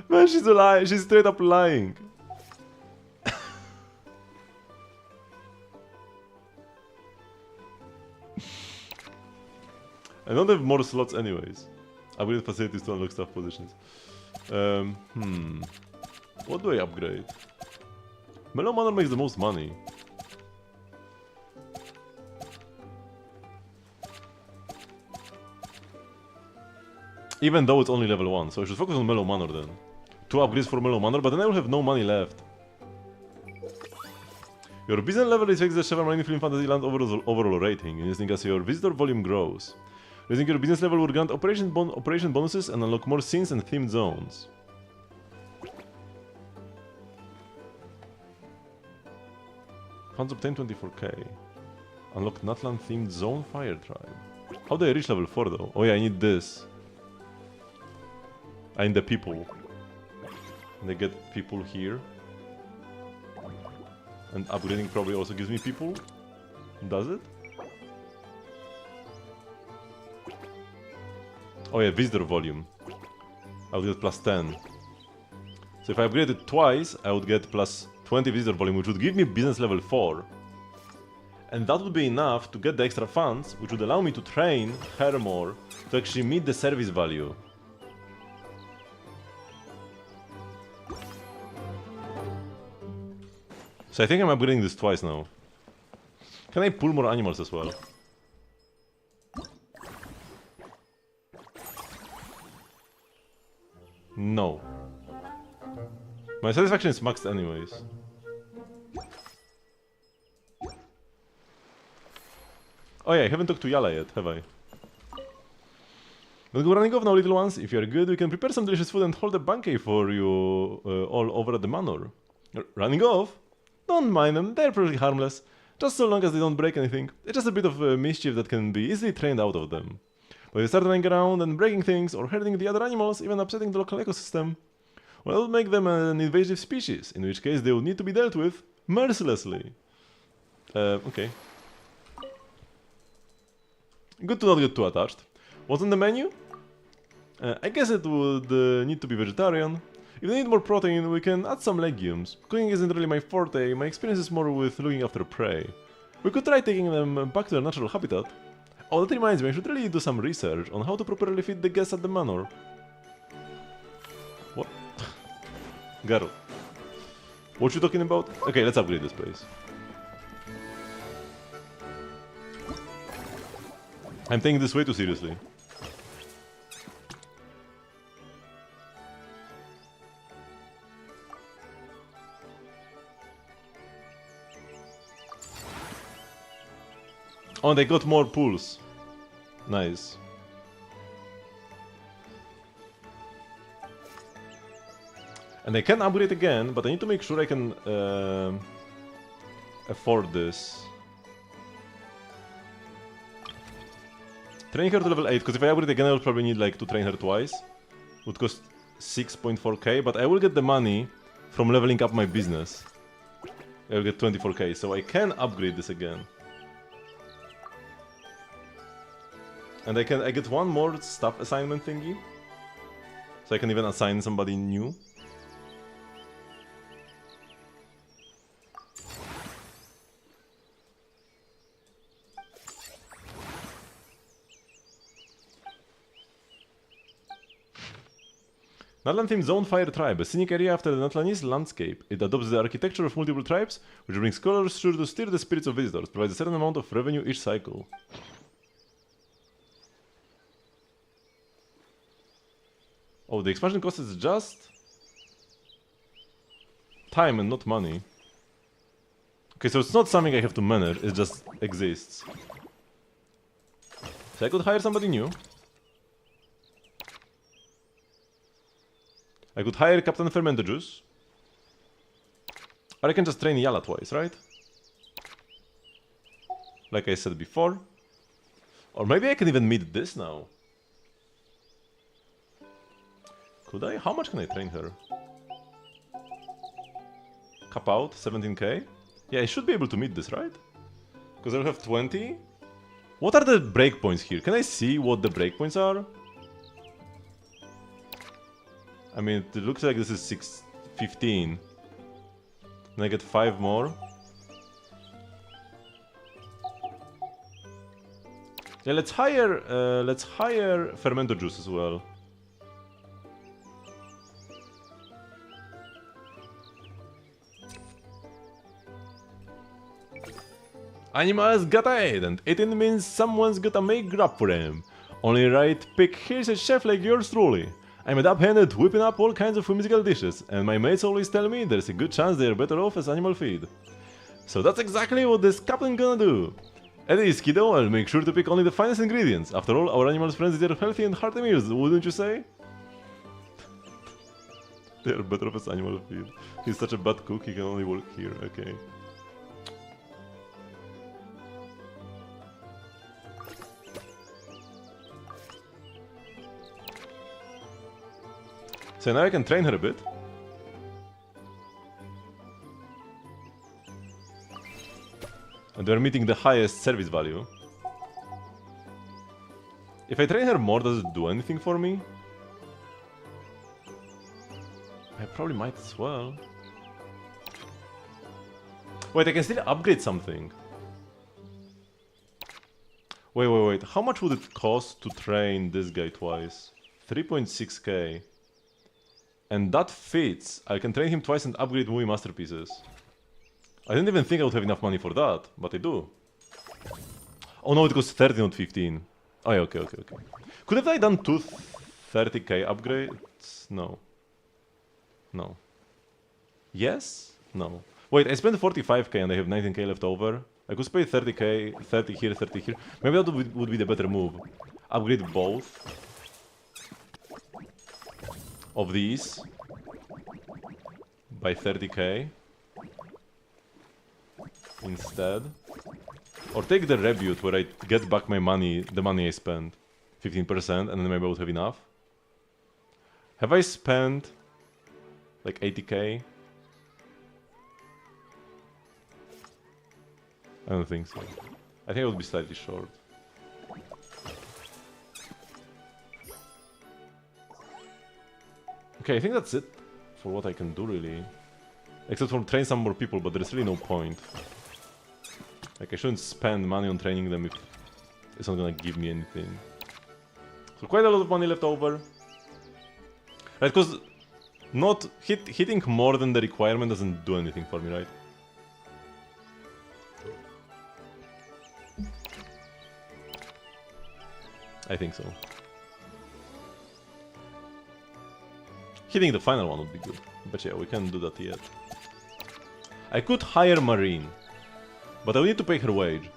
Man, she's a lie. She's straight up lying. I don't have more slots anyways. Upgrade facilities to unlock staff positions. What do I upgrade? Mellow Manor makes the most money. Even though it's only level 1, so I should focus on Mellow Manor then. 2 upgrades for Mellow Manor, but then I will have no money left. Your business level reflects the Chevron Marine Film Fantasyland overall rating, using as your visitor volume grows. Raising your business level will grant operation bonuses and unlock more scenes and themed zones. Funds obtained 24k. Unlocked Natlan themed zone fire tribe. How do I reach level 4 though? Oh yeah, I need this. I need the people. And I get people here. And upgrading probably also gives me people. Does it? Oh yeah, visitor volume. I would get plus 10. So if I upgrade it twice, I would get plus 20 visitor volume, which would give me business level 4. And that would be enough to get the extra funds, which would allow me to train her more to actually meet the service value. So I think I'm upgrading this twice now. Can I pull more animals as well? No. My satisfaction is maxed anyways. Oh yeah, I haven't talked to Yala yet, have I? Let's go running off now, little ones. If you're good, we can prepare some delicious food and hold a banquet for you all over at the manor. Running off? Don't mind them, they're pretty harmless. Just so long as they don't break anything. It's just a bit of mischief that can be easily trained out of them. But if you start running around and breaking things, or hurting the other animals, even upsetting the local ecosystem, well, it will make them an invasive species, in which case they will need to be dealt with mercilessly. Okay. Good to not get too attached. What's on the menu? I guess it would need to be vegetarian. If they need more protein, we can add some legumes. Cooking isn't really my forte, my experience is more with looking after prey. We could try taking them back to their natural habitat. Oh, that reminds me, I should really do some research on how to properly feed the guests at the manor. What? Girl. What you talking about? Okay, let's upgrade this place. I'm taking this way too seriously. Oh, they got more pools. Nice. And I can upgrade again, but I need to make sure I can afford this. Train her to level 8, because if I upgrade again I will probably need like to train her twice. Would cost 6.4k, but I will get the money from leveling up my business. I will get 24k, so I can upgrade this again. And I get one more staff assignment thingy. So I can even assign somebody new. Natlan themed Zone Fire Tribe, a scenic area after the Natlanese landscape. It adopts the architecture of multiple tribes, which brings scholars sure to steer the spirits of visitors, provides a certain amount of revenue each cycle. Oh, the expansion cost is just time and not money. Okay, so it's not something I have to manage, it just exists. So I could hire somebody new. I could hire Captain Fermento Juice. Or I can just train Yala twice, right? Like I said before. Or maybe I can even meet this now. Could I? How much can I train her? Cap out, 17k? Yeah, I should be able to meet this, right? Because I'll have 20. What are the breakpoints here? Can I see what the breakpoints are? I mean, it looks like this is 615. And I get 5 more. Yeah, let's hire Fermento Juice as well. Animals gotta eat, and eating means someone's gotta make grub for them. Only right pick, here's a chef like yours truly. I'm adept-handed whipping up all kinds of whimsical dishes, and my mates always tell me there's a good chance they're better off as animal feed. So that's exactly what this captain gonna do. At least, kiddo, I'll make sure to pick only the finest ingredients. After all, our animals' friends deserve healthy and hearty meals, wouldn't you say? They're better off as animal feed. He's such a bad cook, he can only work here, okay. So now I can train her a bit. And they're meeting the highest service value. If I train her more, does it do anything for me? I probably might as well. Wait, I can still upgrade something. Wait. How much would it cost to train this guy twice? 3.6k. And that fits. I can train him twice and upgrade movie masterpieces. I didn't even think I would have enough money for that, but I do. Oh no, it costs 30, not 15. Oh yeah, okay. Could have I done two 30k upgrades? No. No. Yes? No. Wait, I spent 45k and I have 19k left over. I could spend 30k, 30 here, 30 here. Maybe that would be the better move. Upgrade both of these by 30k instead. Or take the Rebute where I get back my money, the money I spent. 15% and then maybe I would have enough. Have I spent like 80k? I don't think so. I think I would be slightly short. Okay, I think that's it for what I can do really. Except for train some more people, but there's really no point. Like I shouldn't spend money on training them if it's not gonna give me anything. So quite a lot of money left over. Right, because not hitting more than the requirement doesn't do anything for me, right? I think so. Hitting the final one would be good. But yeah, we can't do that yet. I could hire Marine, but I will need to pay her wage.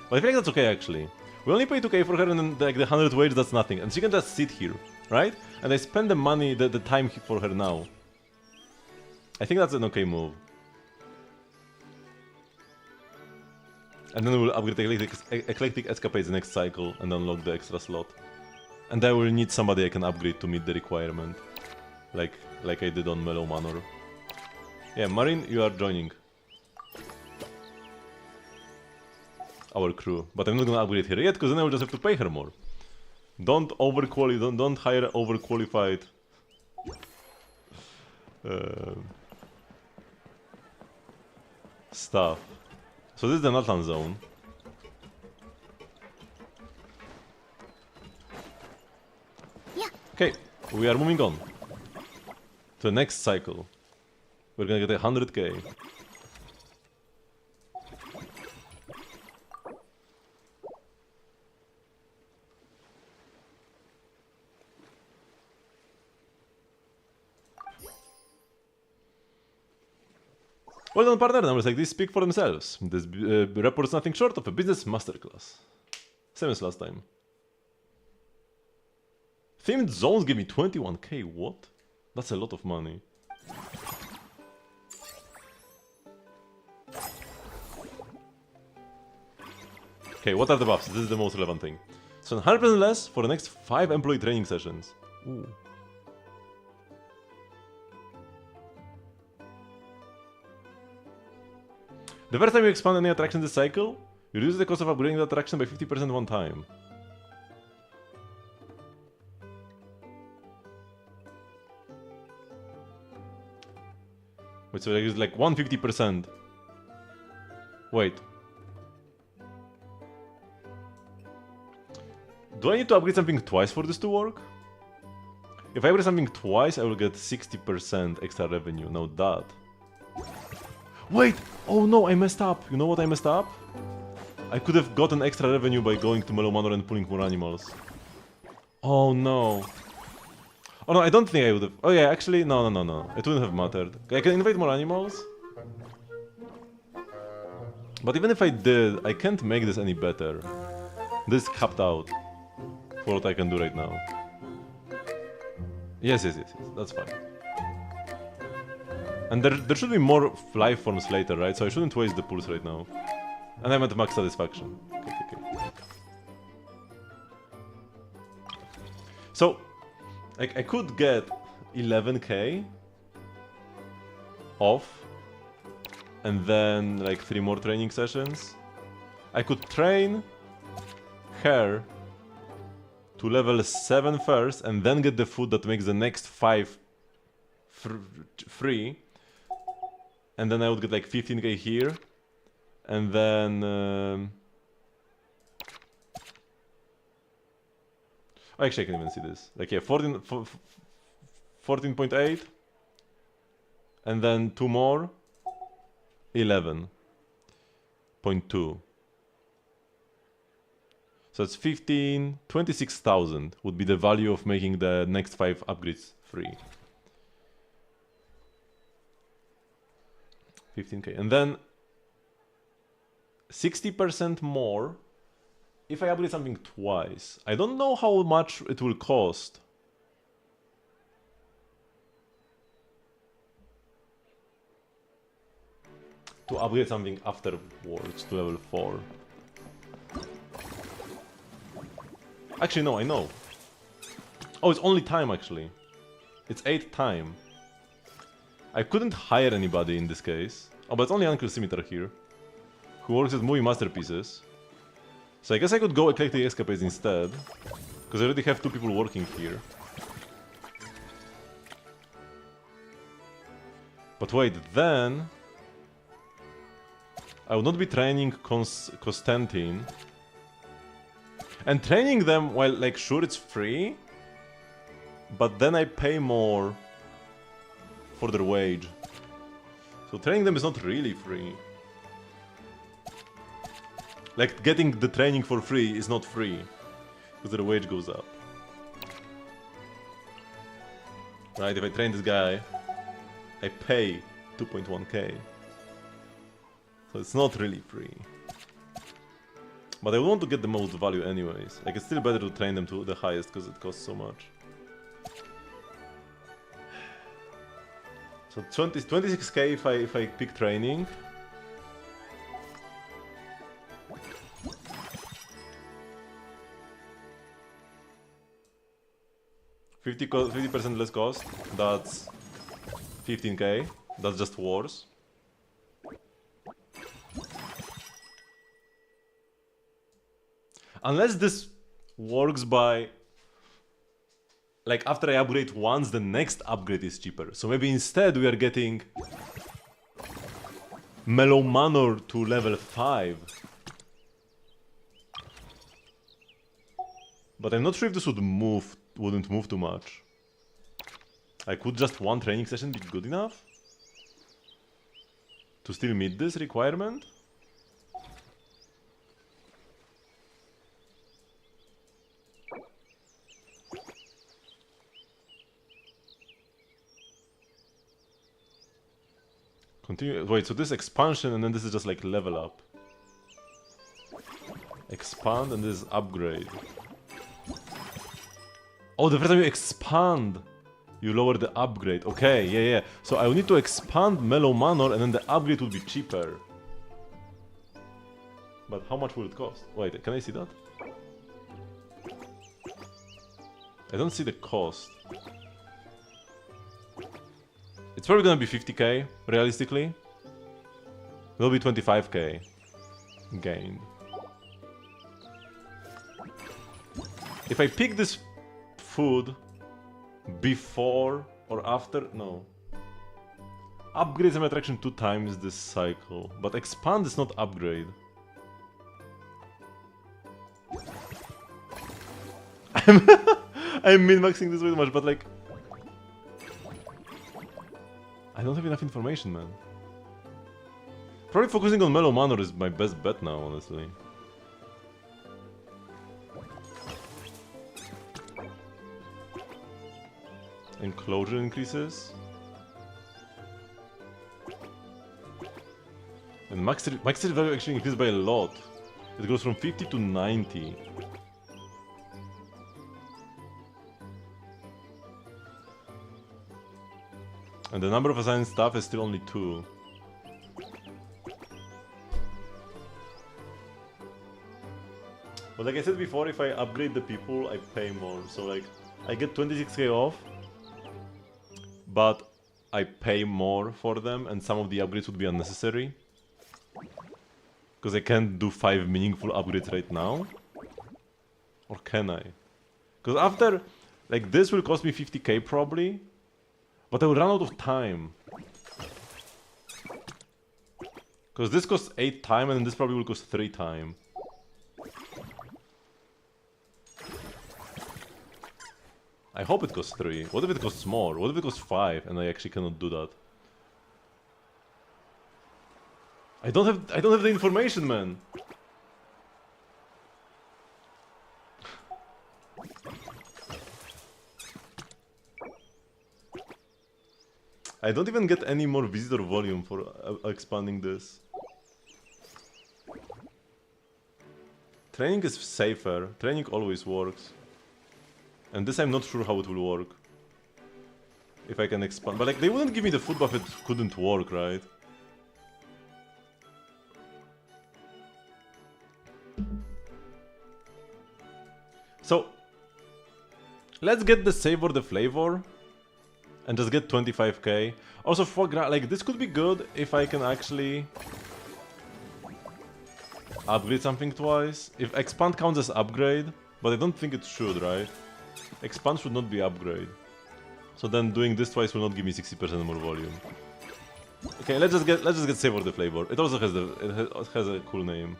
But I feel like that's okay actually. We only pay 2k for her and then like the 100 wage, that's nothing. And she can just sit here, right? And I spend the money, the time for her now. I think that's an okay move. And then we'll upgrade Eclectic Escapades next cycle and unlock the extra slot. And I will need somebody I can upgrade to meet the requirement. Like I did on Mellow Manor. Yeah, Marine, you are joining our crew. But I'm not gonna upgrade her yet, because then I will just have to pay her more. Don't hire overqualified stuff. So this is the Nathan zone. Yeah. Okay, we are moving on to the next cycle. We're gonna get 100k. Well done, partner. Numbers like this speak for themselves. This report's nothing short of a business masterclass. Same as last time. Themed zones give me 21k. What? That's a lot of money. Okay, what are the buffs? This is the most relevant thing. So 100% less for the next 5 employee training sessions. Ooh. The first time you expand any attraction this cycle, you reduce the cost of upgrading the attraction by 50% one time. Wait, so it's like 150%. Wait. Do I need to upgrade something twice for this to work? If I upgrade something twice, I will get 60% extra revenue. Now that. Wait! Oh no, I messed up. You know what I messed up? I could have gotten extra revenue by going to Mellow Manor and pulling more animals. Oh no. Oh no, I don't think I would have. Oh yeah, actually, no. It wouldn't have mattered. I can invite more animals. But even if I did, I can't make this any better. This is capped out for what I can do right now. Yes, that's fine. And there should be more life forms later, right? So I shouldn't waste the pulse right now. And I'm at max satisfaction. Okay. So, I could get 11k off, and then like 3 more training sessions, I could train her to level 7 first and then get the food that makes the next 5 free. And then I would get like 15k here. And then... actually, I can even see this. Like, yeah, 14.8. And then 2 more. 11.2. So it's 26,000 would be the value of making the next 5 upgrades free. 15k. And then 60% more if I upgrade something twice. I don't know how much it will cost. To upgrade something afterwards to level 4. Actually, no, I know. Oh, it's only time, actually. It's 8 time. I couldn't hire anybody in this case. Oh, but it's only Uncle Scimitar here, who works at movie masterpieces. So I guess I could go Eclectic Escapades instead, because I already have 2 people working here. But wait, then... I would not be training Constantine. And training them, well, like, sure, it's free, but then I pay more for their wage. So training them is not really free. Like, getting the training for free is not free, because their wage goes up. Right, if I train this guy, I pay 2.1k. So it's not really free. But I want to get the most value anyways. Like, it's still better to train them to the highest because it costs so much. So 26k if I pick training. $50% less cost. That's 15k. That's just wars. Unless this works by... Like, after I upgrade once, the next upgrade is cheaper. So maybe instead we are getting... Mellow Manor to level 5. But I'm not sure if this wouldn't move too much. Like, would just one training session be good enough? To still meet this requirement? Continue. Wait, so this expansion and then this is just like level up. Expand and this is upgrade. Oh, the first time you expand, you lower the upgrade. Okay, yeah. So I will need to expand Mellow Manor and then the upgrade will be cheaper. But how much will it cost? Wait, can I see that? I don't see the cost. It's probably gonna be 50k, realistically. It'll be 25k gained. If I pick this food before or after, no. Upgrade some attraction 2 times this cycle, but expand is not upgrade. I'm min-maxing this way too much, but like... I don't have enough information, man. Probably focusing on Mellow Manor is my best bet now, honestly. Enclosure increases. And max value actually increased by a lot. It goes from 50 to 90. And the number of assigned staff is still only 2. But like I said before, if I upgrade the people, I pay more. So like, I get 26k off, but I pay more for them, and some of the upgrades would be unnecessary. Because I can't do 5 meaningful upgrades right now? Or can I? Because after... Like, this will cost me 50k probably. But I will run out of time. Because this costs 8 time and this probably will cost 3 time. I hope it costs 3. What if it costs more? What if it costs 5 and I actually cannot do that? I don't have the information, man. I don't even get any more visitor volume for expanding this. Training is safer. Training always works. And this I'm not sure how it will work. If I can expand. But like, they wouldn't give me the food buff if it couldn't work, right? So, let's get the savor the flavor. And just get 25k. Also, for like, this could be good if I can actually upgrade something twice. If expand counts as upgrade, but I don't think it should, right? Expand should not be upgrade. So then doing this twice will not give me 60% more volume. Okay, let's just get savor the flavor. It also has it has a cool name.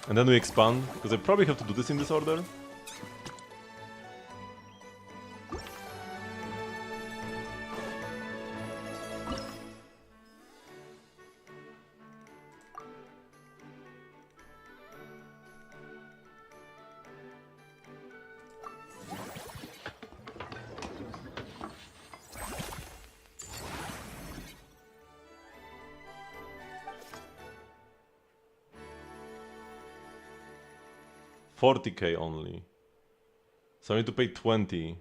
And then we expand, because I probably have to do this in this order. $40k only. So I need to pay 20.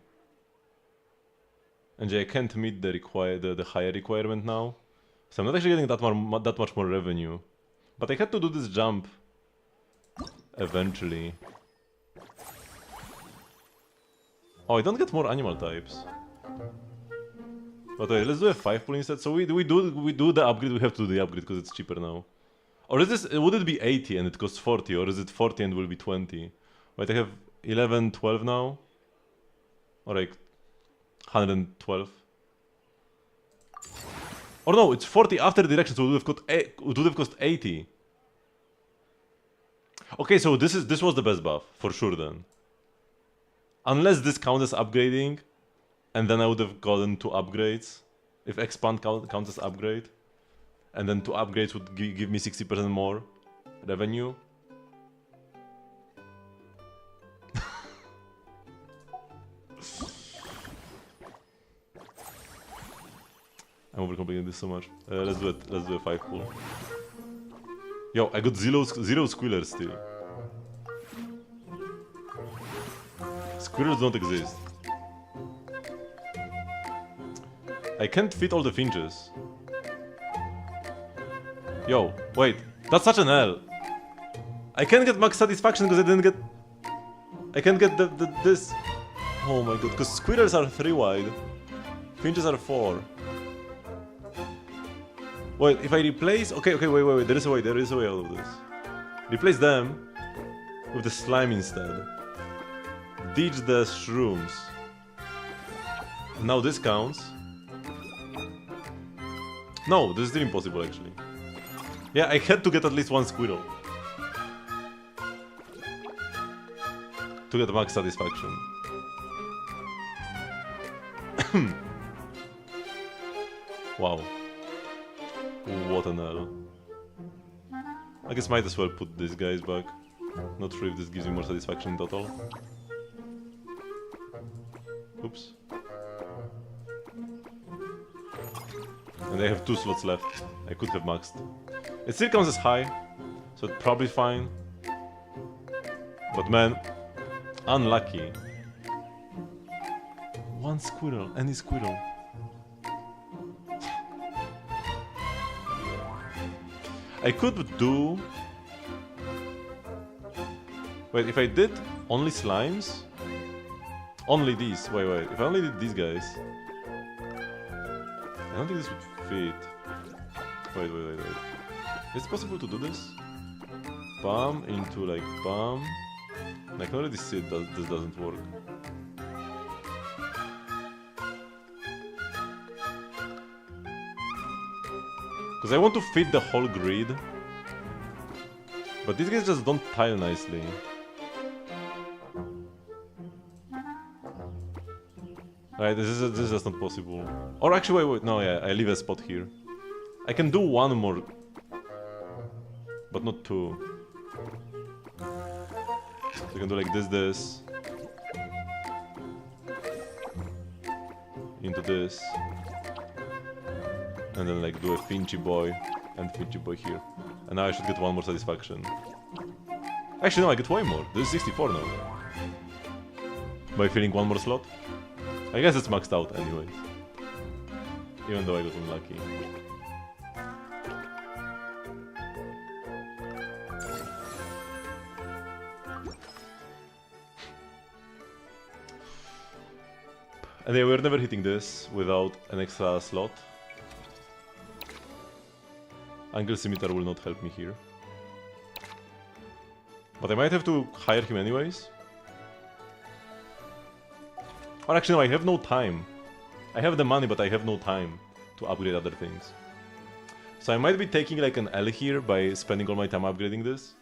And I can't meet the higher requirement now. So I'm not actually getting that much more revenue. But I had to do this jump eventually. Oh, I don't get more animal types. But wait, let's do a 5 pull instead. So we do the upgrade, we have to do the upgrade because it's cheaper now. Or is this, would it be 80 and it costs 40? Or is it 40 and will be 20? Wait, I have 11, 12 now? Or like 112? Or no, it's 40 after direction, so it would have cost 80. Okay, so this was the best buff, for sure then. Unless this counts as upgrading, and then I would have gotten 2 upgrades. If expand counts as upgrade. And then 2 upgrades would give me 60% more revenue. I'm overcomplicating this so much. Let's do it. Let's do a 5 pull. Yo, I got zero squealers still. Squirrels don't exist. I can't fit all the finches. Yo, wait, that's such an L. I can't get max satisfaction because I didn't get... I can't get this... Oh my god, because squirrels are 3 wide. Finches are 4. Wait, if I replace... Okay, wait, there is a way out of this. Replace them with the slime instead. Ditch the shrooms. Now this counts. No, this is still impossible actually. Yeah, I had to get at least 1 squirrel to get max satisfaction. Wow. What an L. I guess might as well put these guys back. Not sure if this gives me more satisfaction in total. Oops. And I have 2 slots left. I could have maxed. It still counts as high, so it's probably fine. But man, unlucky. 1 squirrel, any squirrel. I could do... Wait, if I did only slimes? Only these, wait, if I only did these guys. I don't think this would fit. Wait. Is it possible to do this? Bam into like bam. I can already see that this doesn't work. Because I want to fit the whole grid. But these guys just don't tile nicely. Alright, this is just not possible. Or actually, wait, no, yeah, I leave a spot here. I can do one more. But not two. So I can do like this. Into this. And then like do a Finchy boy and Finchy boy here. And now I should get one more satisfaction. Actually no, I get way more. This is 64 now. By filling one more slot. I guess it's maxed out anyways. Even though I got unlucky. And yeah, we're never hitting this without an extra slot. Angle Scimitar will not help me here. But I might have to hire him anyways. Or actually no, I have no time. I have the money but I have no time to upgrade other things. So I might be taking like an L here by spending all my time upgrading this.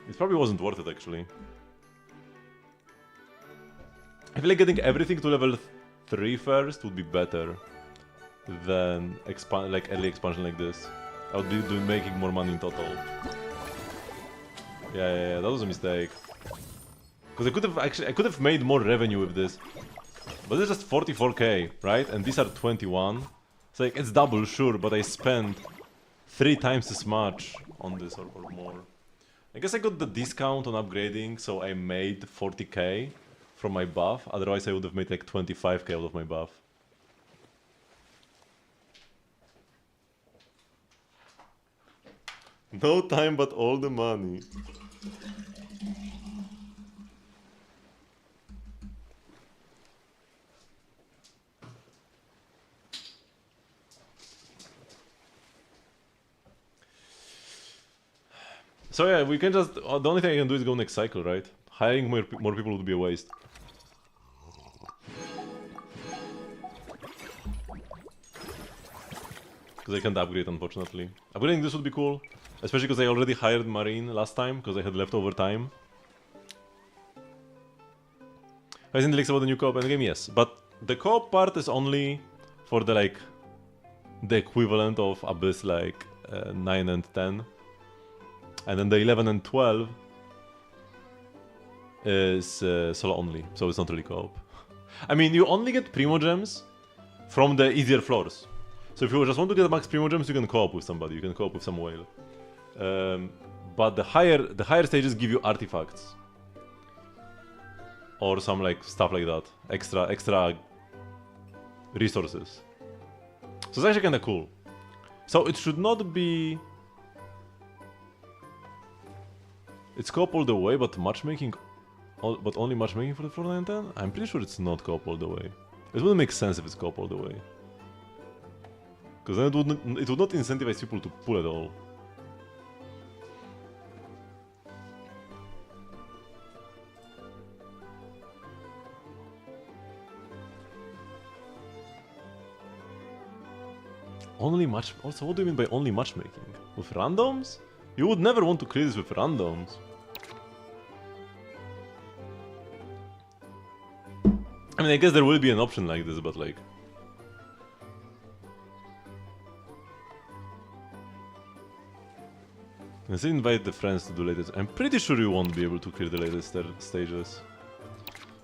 It probably wasn't worth it actually. I feel like getting everything to level 3 first would be better than like early expansion like this. I would be making more money in total. Yeah, that was a mistake. Because I could have made more revenue with this. But it's just 44k, right? And these are 21. It's like, it's double, sure, but I spent 3 times as much on this or more. I guess I got the discount on upgrading, so I made 40k from my buff. Otherwise I would have made like 25k out of my buff. No time but all the money. So yeah, we can just... the only thing I can do is go next cycle, right? Hiring more people would be a waste. Because I can't upgrade, unfortunately. Upgrading this would be cool. Especially because I already hired Marine last time, because I had leftover time. I think leaks about the new co-op endgame, yes. But the co-op part is only for the like... the equivalent of Abyss like 9 and 10. And then the 11 and 12 is solo only, so it's not really co-op. I mean, you only get Primo Gems from the easier floors. So if you just want to get max Primo Gems, you can co-op with somebody, you can co-op with some whale. But the higher stages give you artifacts. Or some like stuff like that. Extra resources. So it's actually kinda cool. So it should not be... It's co-op all the way, but matchmaking... but only matchmaking for the floor 9 and 10? I'm pretty sure it's not co-op all the way. It wouldn't make sense if it's co-op all the way. Because then it would not incentivize people to pull at all. Only match... Also, what do you mean by only matchmaking? With randoms? You would never want to clear this with randoms. I mean, I guess there will be an option like this, but like... Let's invite the friends to do latest. I'm pretty sure you won't be able to clear the latest stages.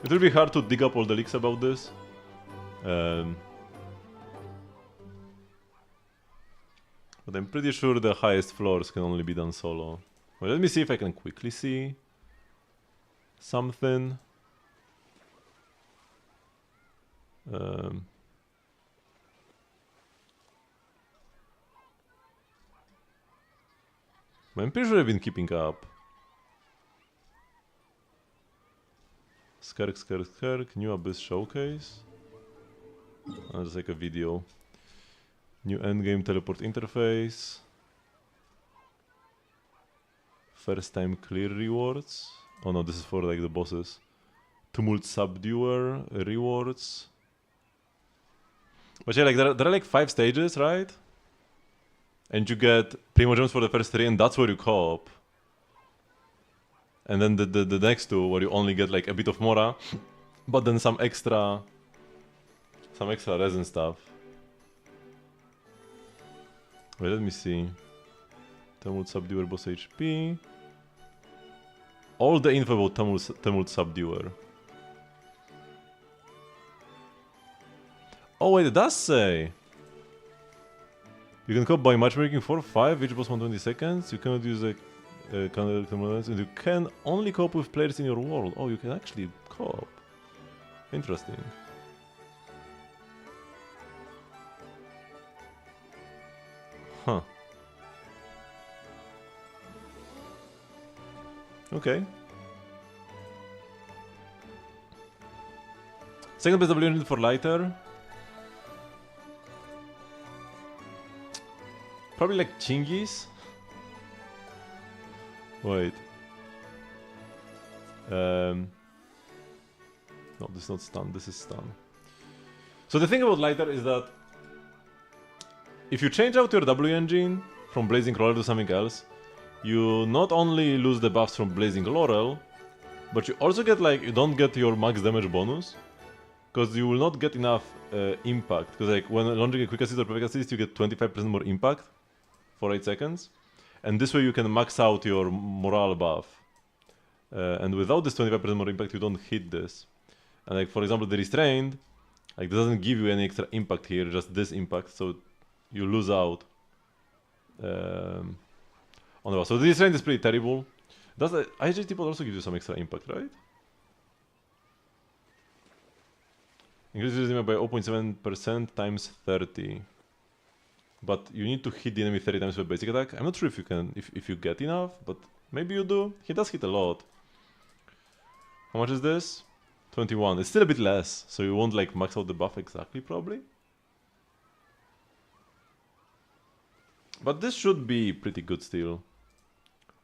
It will be hard to dig up all the leaks about this. But I'm pretty sure the highest floors can only be done solo. Well, let me see if I can quickly see something. I'm pretty sure I've been keeping up. Skirk, new Abyss showcase. That's like a video. New endgame teleport interface. First time clear rewards. Oh no, this is for like the bosses. Tumult subduer rewards. But yeah, like there are like 5 stages, right? And you get Primo Gems for the first 3, and that's where you co-op. And then the next 2 where you only get like a bit of Mora, but then some extra resin stuff. Wait, let me see. Tumult subduer boss HP. All the info about Tumult subduer. Oh wait, it does say. You can cope by matchmaking 4-5, each boss 120 seconds. You cannot use a and you can only cope with players in your world. Oh, you can actually cope. Interesting. Huh. Okay. Second best W engine for lighter. Probably like Chinggis. Wait. No, this is not stun, this is stun. So the thing about lighter is that if you change out your W engine from Blazing Laurel to something else, you not only lose the buffs from Blazing Laurel, but you also get like, you don't get your max damage bonus, because you will not get enough impact, because like when launching a quick assist or perfect assist you get 25% more impact for 8 seconds, and this way you can max out your morale buff. And without this 25% more impact you don't hit this. And like for example the restrained, like this doesn't give you any extra impact here, just this impact, so you lose out on the buff. So the restrained is pretty terrible. Does the IGT also give you some extra impact, right? Increases damage by 0.7% times 30. But you need to hit the enemy 30 times with basic attack. I'm not sure if you can, if you get enough, but maybe you do. He does hit a lot. How much is this? 21. It's still a bit less, so you won't like max out the buff exactly, probably. But this should be pretty good still.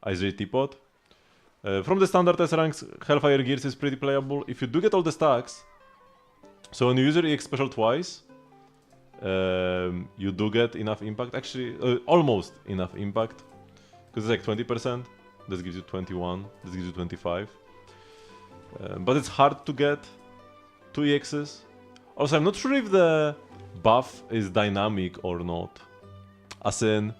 Ice Ray Teapot. From the standard S ranks, Hellfire Gears is pretty playable. If you do get all the stacks, so when you use your EX special twice, you do get enough impact. Actually, almost enough impact. Because it's like 20%. This gives you 21. This gives you 25. But it's hard to get 2 EXs. Also, I'm not sure if the buff is dynamic or not. As in,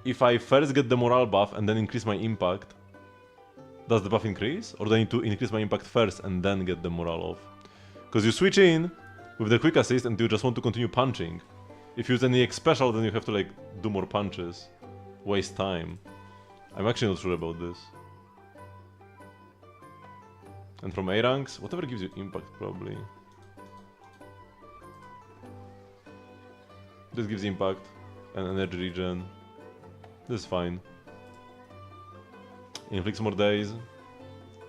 if I first get the morale buff and then increase my impact, does the buff increase? Or do I need to increase my impact first and then get the morale off? Because you switch in with the quick assist and you just want to continue punching. If you use any EX special, then you have to like do more punches. Waste time. I'm actually not sure about this. And from A ranks, whatever gives you impact probably. This gives impact and energy regen. This is fine. Inflicts more days.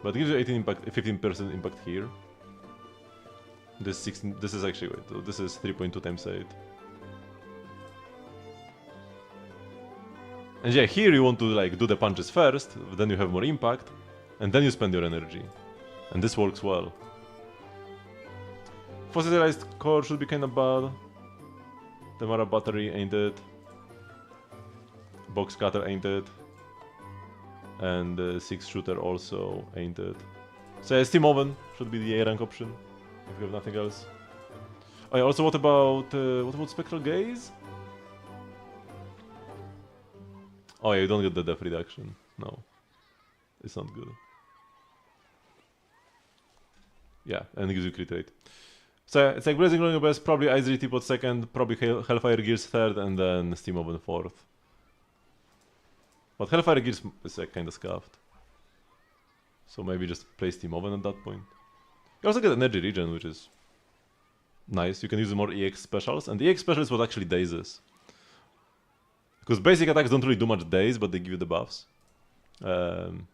But it gives you 18 impact, 15% impact here. This 16, this is actually, wait, this is 3.2 times 8. And yeah, here you want to like do the punches first, then you have more impact, and then you spend your energy. And this works well. Fossilized core should be kinda bad. Tamara battery ain't it. Box cutter ain't it. And 6 shooter also ain't it. So yeah, Steam Oven should be the A rank option. If you have nothing else. Oh yeah, also what about Spectral Gaze? Oh yeah, you don't get the death reduction. No. It's not good. Yeah, and it gives you crit rate. So yeah, it's like Blazing Glowing best, probably Ice Teapot second, probably Hellfire Gears third, and then Steam Oven fourth. But Hellfire Gears is like kinda scuffed. So maybe just play Steam Oven at that point. You also get energy regen, which is nice. You can use more EX specials, and the EX special is what actually dazes. Because basic attacks don't really do much daze, but they give you the buffs. And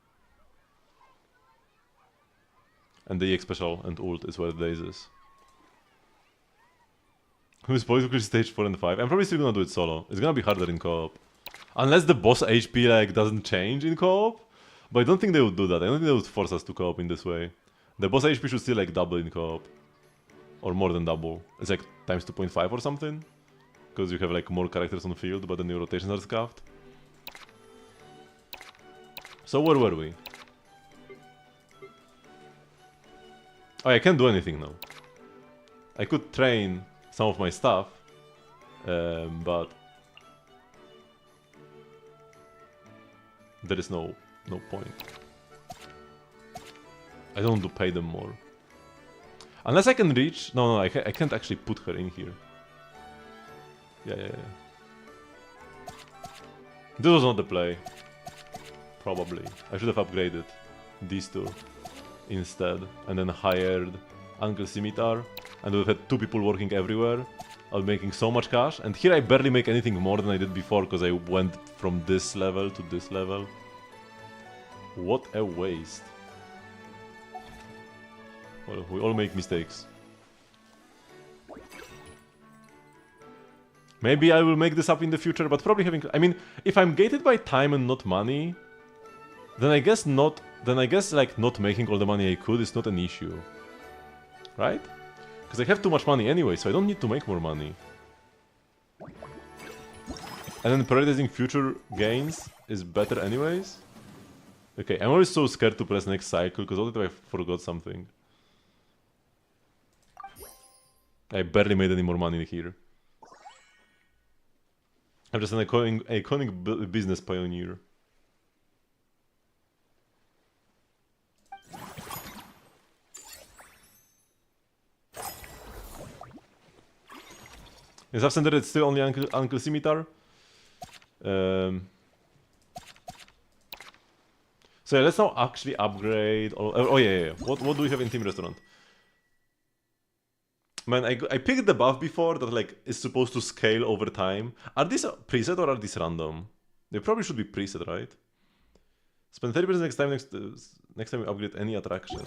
the EX special and ult is where it dazes. Who's politically stage 4 and 5? I'm probably still gonna do it solo. It's gonna be harder in co-op. Unless the boss HP like doesn't change in co-op. But I don't think they would do that. I don't think they would force us to co-op in this way. The boss HP should still like double in co-op. Or more than double. It's like times 2.5 or something. Because you have like more characters on the field, but then your rotations are scuffed. So where were we? Oh, I can't do anything now. I could train some of my stuff, but there is no point. I don't want to pay them more. Unless I can reach... No, I can't actually put her in here. Yeah. This was not the play. Probably. I should have upgraded these two instead. And then hired Uncle Scimitar. And we've had 2 people working everywhere. I'm making so much cash. And here I barely make anything more than I did before because I went from this level to this level. What a waste. Well, we all make mistakes. Maybe I will make this up in the future, but probably having... I mean, if I'm gated by time and not money, then I guess not... Then I guess, like, not making all the money I could is not an issue. Right? Because I have too much money anyway, so I don't need to make more money. And then prioritizing future gains is better anyways? Okay, I'm always so scared to press next cycle, because what if I forgot something? I barely made any more money here. I'm just an iconic business pioneer. Is Absent it's still only Uncle Scimitar? So yeah, let's now actually upgrade... Oh yeah. What do we have in Team Restaurant? Man, I picked the buff before that like is supposed to scale over time. Are these preset or are these random? They probably should be preset, right? Spend 30% next time you upgrade any attraction.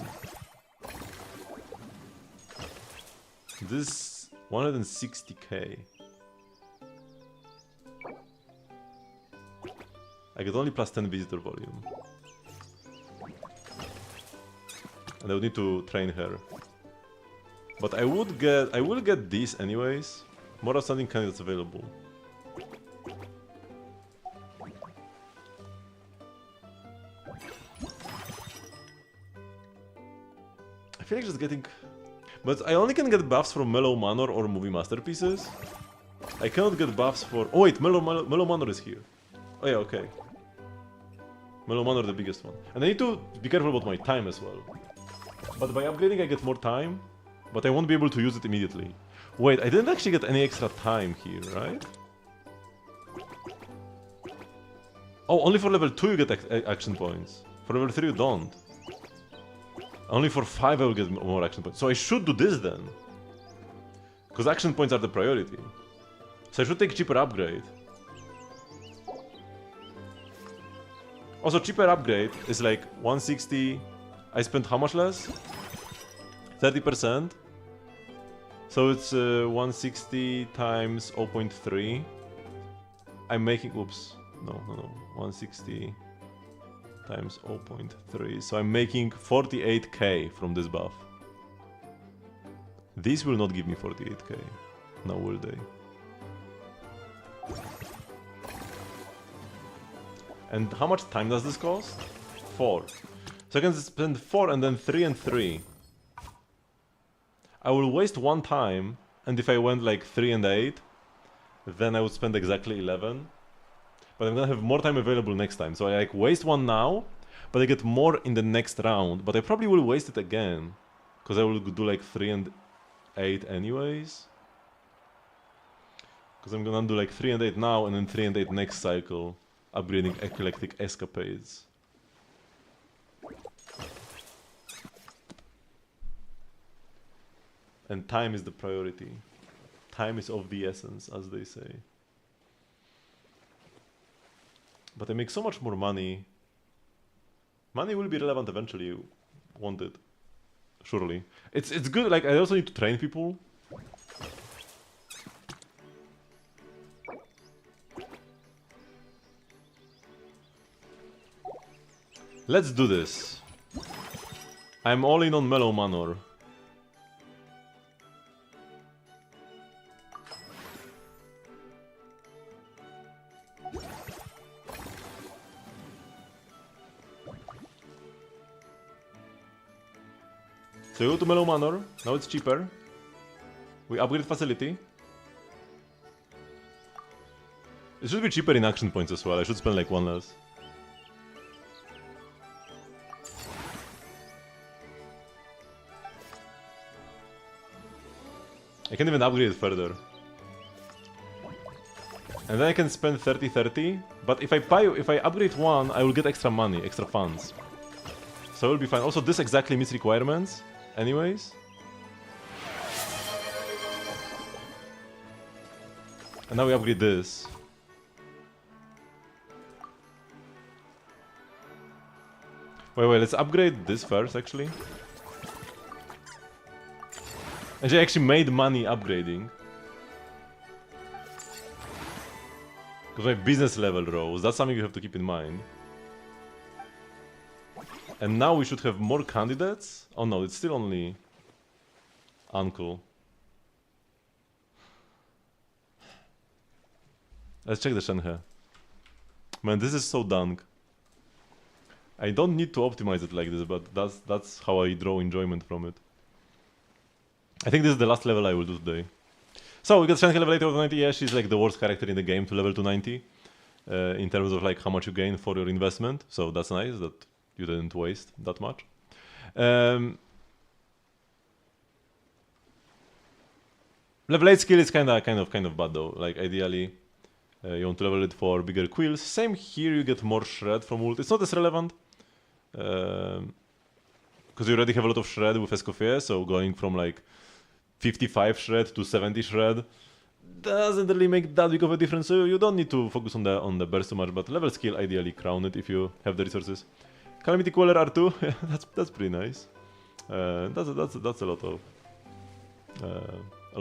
This 160k. I get only plus 10 visitor volume. And I would need to train her. But I will get these anyways. More outstanding candidates available. I feel like just getting... But I only can get buffs from Mellow Manor or Movie Masterpieces. I cannot get buffs for... Oh wait, Mellow Manor is here. Oh yeah, okay. Mellow Manor the biggest one. And I need to be careful about my time as well. But by upgrading I get more time. But I won't be able to use it immediately. Wait, I didn't actually get any extra time here, right? Oh, only for level 2 you get action points. For level 3 you don't. Only for 5 I will get more action points. So I should do this then. Because action points are the priority. So I should take cheaper upgrade. Also, cheaper upgrade is like 160... I spent how much less? 30%. So it's 160 times 0.3. I'm making... Oops. No. 160 times 0.3. So I'm making 48k from this buff. These will not give me 48k. Now will they? And how much time does this cost? 4. So I can spend 4 and then 3 and 3. I will waste 1 time, and if I went like 3 and 8, then I would spend exactly 11. But I'm gonna have more time available next time. So I like waste 1 now, but I get more in the next round. But I probably will waste it again, because I will do like 3 and 8 anyways. Because I'm gonna do like 3 and 8 now, and then 3 and 8 next cycle, upgrading Eclectic Escapades. And time is the priority. Time is of the essence, as they say. But I make so much more money. Money will be relevant eventually, won't it? Surely. It's good, like, I also need to train people. Let's do this. I'm all in on Mellow Manor. So you go to Mellow Manor, now it's cheaper. We upgrade facility. It should be cheaper in action points as well, I should spend like one less. I can even upgrade it further. And then I can spend 30-30, but if I upgrade one, I will get extra money, extra funds. So it will be fine. Also, this exactly meets requirements, anyways. And now we upgrade this. Wait, let's upgrade this first, actually. And she actually made money upgrading. Because my business level rose, that's something you have to keep in mind. And now we should have more candidates? Oh no, it's still only... Uncle. Let's check the Shenhe. Man, this is so dung. I don't need to optimize it like this, but that's how I draw enjoyment from it. I think this is the last level I will do today. So we got Shenhe level 8 of 90. Yeah, she's like the worst character in the game to level to 90. In terms of like how much you gain for your investment. So that's nice that you didn't waste that much. Level 8 skill is kind of bad though. Like ideally, you want to level it for bigger quills. Same here, you get more shred from ult. It's not as relevant. Because you already have a lot of shred with Escoffier, so going from like 55 shred to 70 shred doesn't really make that big of a difference, so you don't need to focus on the burst too much, but level skill ideally crown it if you have the resources. Calamity Queller R2, that's pretty nice. That's a lot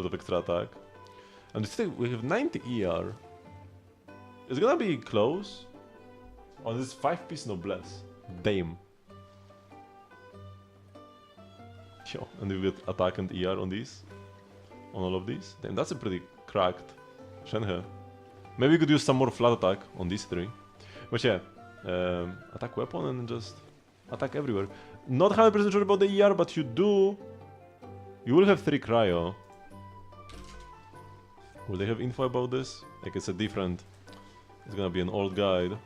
of extra attack. And still we have 90 ER. It's gonna be close on this 5-piece noblesse. Damn. Yo, and we get attack and ER on these. On all of these. Damn, that's a pretty cracked Shenhe. Maybe we could use some more flat attack on these three. But yeah, attack weapon and just attack everywhere. Not 100% sure about the ER, but you will have 3 cryo. Will they have info about this? Like it's a different... It's gonna be an old guide.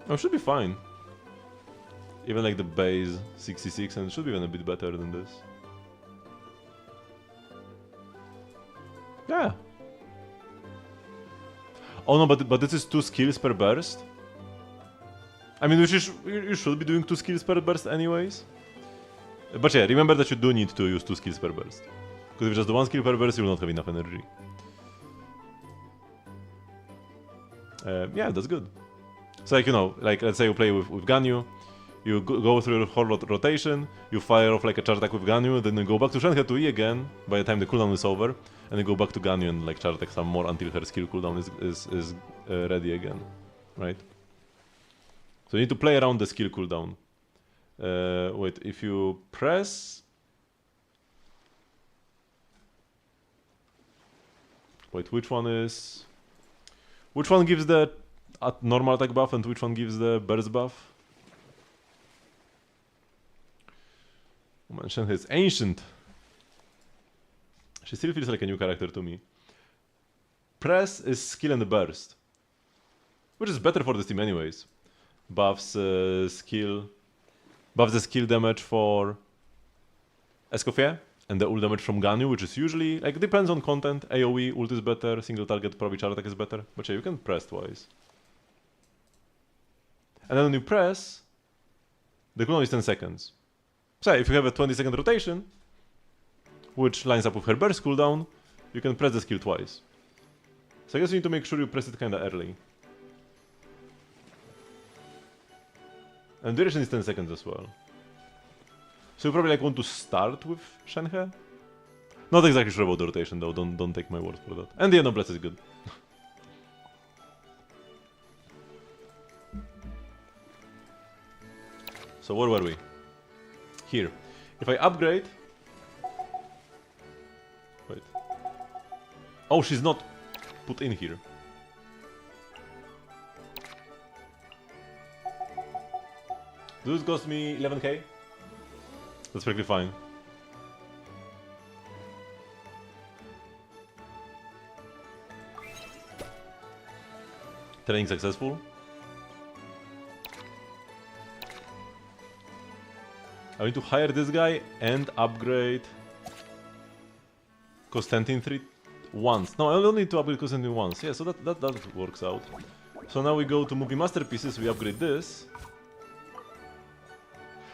Oh, it should be fine. Even like the base 66, and it should be even a bit better than this. Yeah. Oh no, but this is 2 skills per burst. I mean, you should be doing 2 skills per burst anyways. But yeah, remember that you do need to use 2 skills per burst. Because if you just do 1 skill per burst, you will not have enough energy. Yeah, that's good. So like, you know, like let's say you play with Ganyu, you go through your whole rotation, you fire off like a charge attack with Ganyu, then you go back to Shenhe to E again by the time the cooldown is over, and you go back to Ganyu and like charge attack some more until her skill cooldown is ready again, right? So you need to play around the skill cooldown. Wait, if you press... Wait, which one is... Which one gives the normal attack buff and which one gives the burst buff? Oh man, Shenhe is ancient. She still feels like a new character to me. Press is skill and burst. Which is better for this team anyways. Buffs skill... Buffs the skill damage for Escoffier and the ult damage from Ganyu, which is usually, like, depends on content. AoE, ult is better, single target, probably charge attack is better. But yeah, you can press twice. And then when you press, the cooldown is 10 seconds. So if you have a 20-second rotation, which lines up with her burst cooldown, you can press the skill twice. So I guess you need to make sure you press it kinda early. And duration is 10 seconds as well. So you probably like want to start with Shenhe. Not exactly sure about the rotation though, don't take my word for that. And the Noblesse is good. So where were we? Here. If I upgrade... Wait. Oh, she's not put in here. Does this cost me 11k? That's perfectly fine. Training successful. I need to hire this guy and upgrade Constantine 3 once. No, I only need to upgrade Constantine once. Yeah, so that works out. So now we go to movie masterpieces, we upgrade this.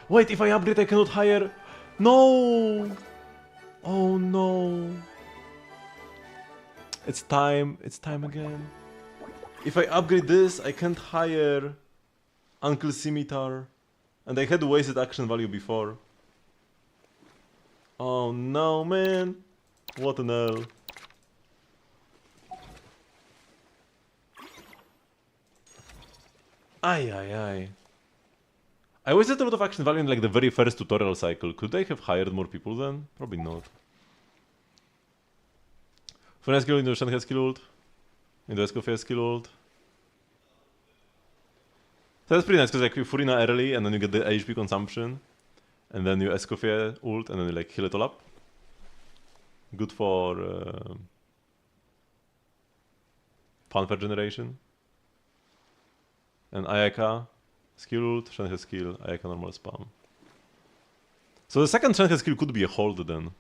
Wait, if I upgrade I cannot hire... No! Oh no. It's time again. If I upgrade this, I can't hire Uncle Scimitar. And I had wasted action value before. Oh no, man. What an L. Ay. I wasted a lot of action value in like the very first tutorial cycle. Could I have hired more people then? Probably not. Furnace skill into Shanghai skill ult. Into Escoffier skill ult. So that's pretty nice because like you Furina early and then you get the HP consumption. And then you Escoffier ult and then you like heal it all up. Good for fanfare generation. And Ayaka skill ult, Shanghai skill, Ayaka normal spam. So the second Shanghai skill could be a hold then.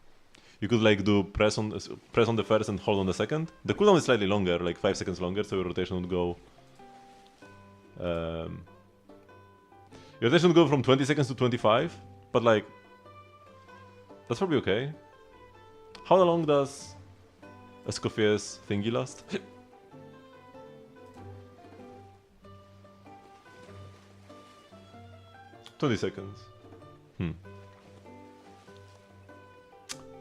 You could like do press on the first and hold on the second. The cooldown is slightly longer, like 5 seconds longer, so your rotation would go... your rotation would go from 20 seconds to 25, but like... That's probably okay. How long does Escoffier's thingy last? 20 seconds.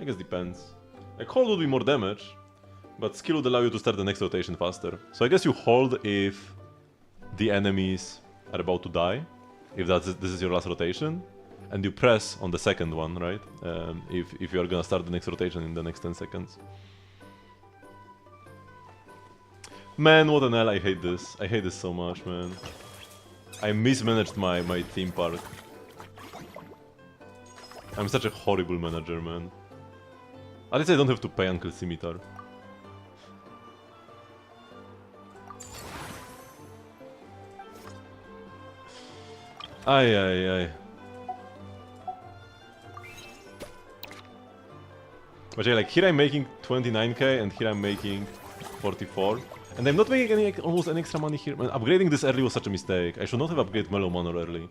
I guess depends. Like hold would be more damage, but skill would allow you to start the next rotation faster. So I guess you hold if the enemies are about to die, if this is your last rotation, and you press on the second one, right? If you are gonna start the next rotation in the next 10 seconds. Man, what an L, I hate this. I hate this so much, man. I mismanaged my theme park. I'm such a horrible manager, man. At least I don't have to pay Uncle Scimitar. Ay. But yeah, like here I'm making 29k and here I'm making 44. And I'm not making almost any extra money here. Man, upgrading this early was such a mistake. I should not have upgraded Mellow Manor early.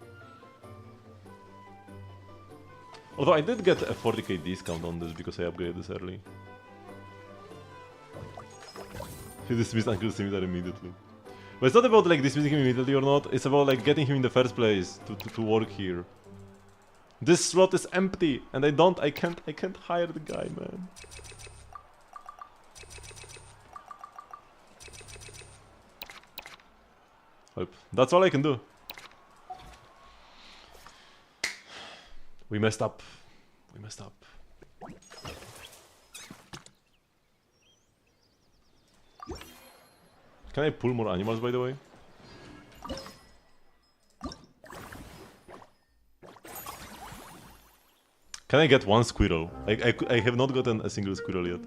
Although I did get a 40k discount on this because I upgraded this early. He dismissed Uncle Scimitar immediately. But it's not about like dismissing him immediately or not, it's about like getting him in the first place to work here. This slot is empty and I can't hire the guy, man. Hope. That's all I can do. We messed up. Can I pull more animals, by the way? Can I get one squirrel? I have not gotten a single squirrel yet.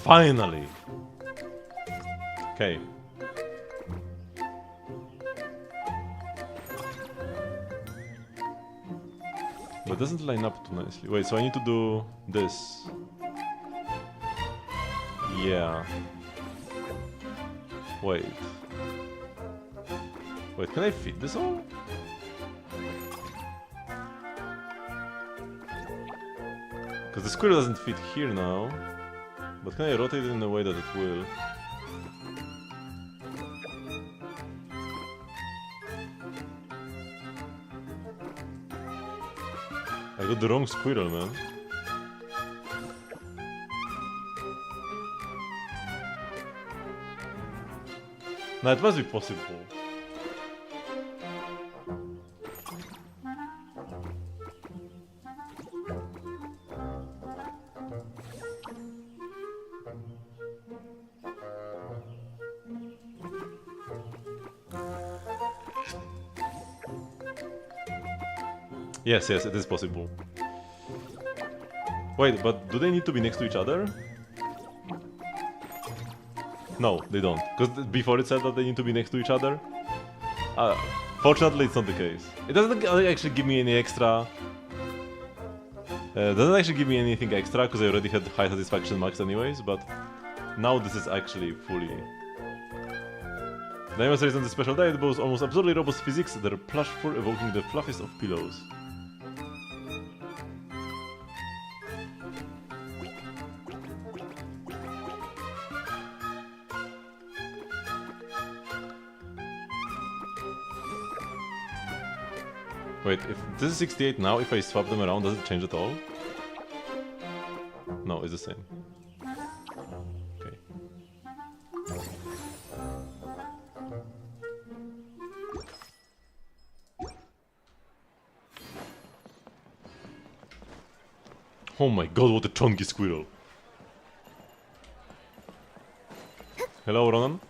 Finally! Okay. But it doesn't line up too nicely. Wait, so I need to do this. Yeah. Wait. Wait, can I fit this all? Because the squirrel doesn't fit here now. But can I rotate it in a way that it will? I got the wrong squirrel, man. No, it must be possible. Yes, yes, it is possible. Wait, but do they need to be next to each other? No, they don't. Because before it said that they need to be next to each other. Fortunately, it's not the case. It doesn't actually give me any extra... doesn't actually give me anything extra, because I already had high satisfaction max anyways, but... Now this is actually fully... The animal series on the special diet boasts almost absurdly robust physics, their plush fur evoking the fluffiest of pillows. Wait, if this is 68 now, if I swap them around, does it change at all? No, it's the same. Okay. Oh my god, what a chunky squirrel. Hello, Ronan.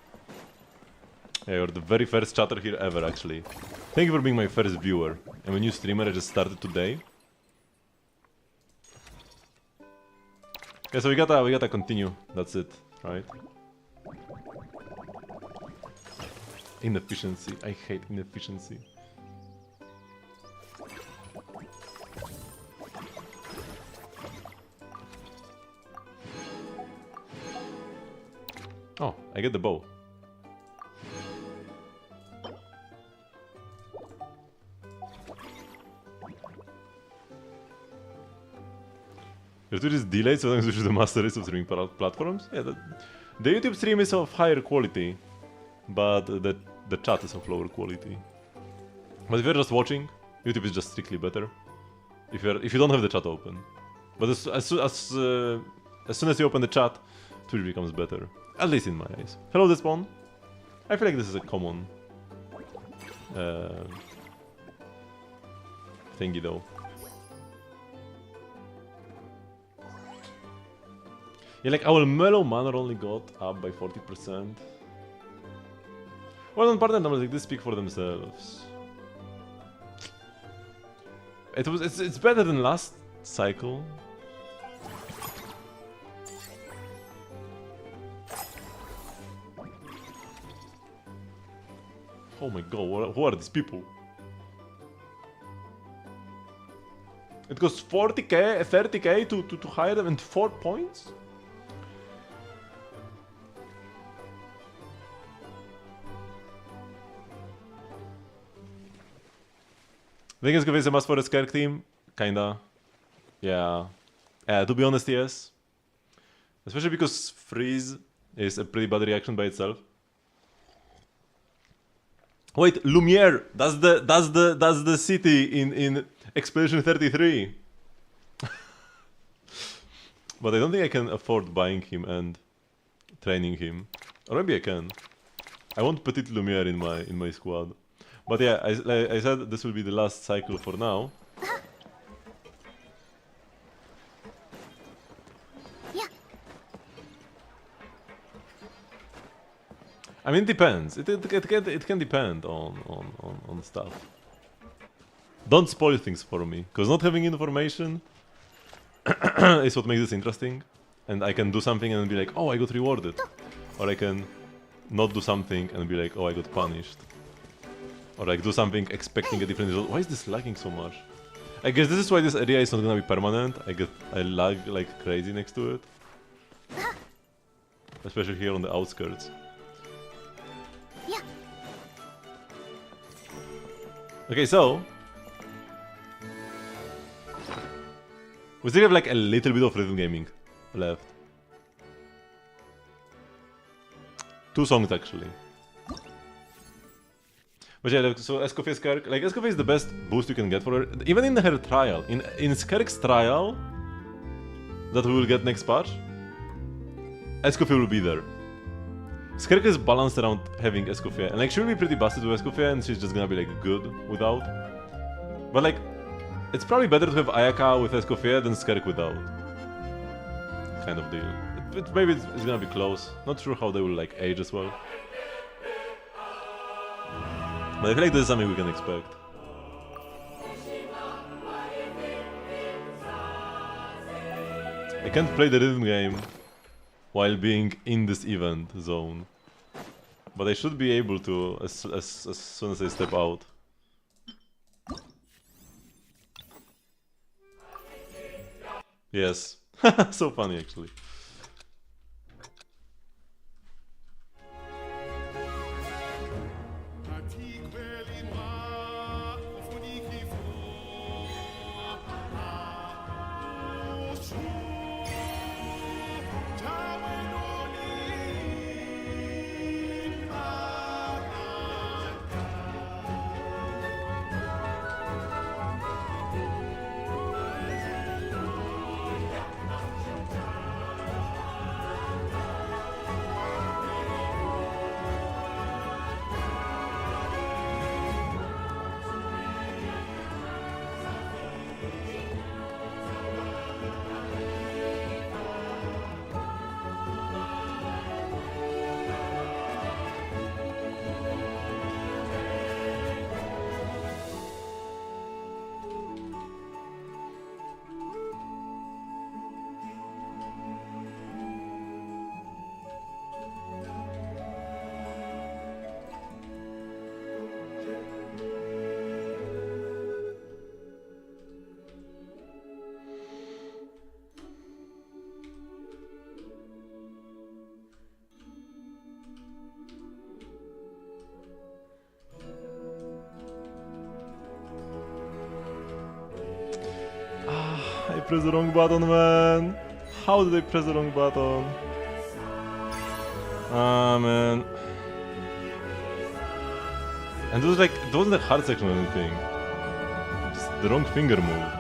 Yeah, you're the very first chatter here ever, actually. Thank you for being my first viewer. I'm a new streamer, I just started today. Yeah, so we gotta continue. That's it, right? Inefficiency. I hate inefficiency. Oh, I get the bow. Your Twitch is delayed, so sometimes we should master race of streaming platforms. Yeah, the YouTube stream is of higher quality, but the chat is of lower quality. But if you're just watching, YouTube is just strictly better. If you don't have the chat open, but as soon as you open the chat, Twitch becomes better. At least in my eyes. Hello, Despawn. I feel like this is a common thingy though. Yeah, like our mellow manner only got up by 40%. Well, on partner numbers like this speak for themselves. It's better than last cycle. Oh my god, who are these people? It costs 40k, 30k to hire them and 4 points? I think it's gonna be a must for a Skirk team. Kinda. Yeah. To be honest, yes. Especially because freeze is a pretty bad reaction by itself. Wait, Lumiere! That's the city in Expedition 33. But I don't think I can afford buying him and training him. Or maybe I can. I want Petit Lumiere in my squad. But yeah, I said this will be the last cycle for now. I mean, it depends. It can depend on stuff. Don't spoil things for me, because not having information is what makes this interesting. And I can do something and be like, oh, I got rewarded. Or I can not do something and be like, oh, I got punished. Or like do something expecting a different result. Why is this lagging so much? I guess this is why this area is not gonna be permanent. I lag like crazy next to it. Especially here on the outskirts. Okay, so we still have like a little bit of rhythm gaming left. 2 songs actually. But yeah, like, so Escoffier Skerk, like Escoffier is the best boost you can get for her. Even in her trial, in Skerk's trial, that we will get next patch, Escoffier will be there. Skerk is balanced around having Escoffier, and like she'll be pretty busted with Escoffier, and she's just gonna be like good without. But like, it's probably better to have Ayaka with Escoffier than Skerk without. Kind of deal. Maybe it's gonna be close. Not sure how they will like age as well. But I feel like this is something we can expect. I can't play the rhythm game while being in this event zone. But I should be able to as soon as I step out. Yes. So funny actually. I pressed the wrong button, man. How did I press the wrong button? Ah, man. And it wasn't a hard section or anything. Just the wrong finger move.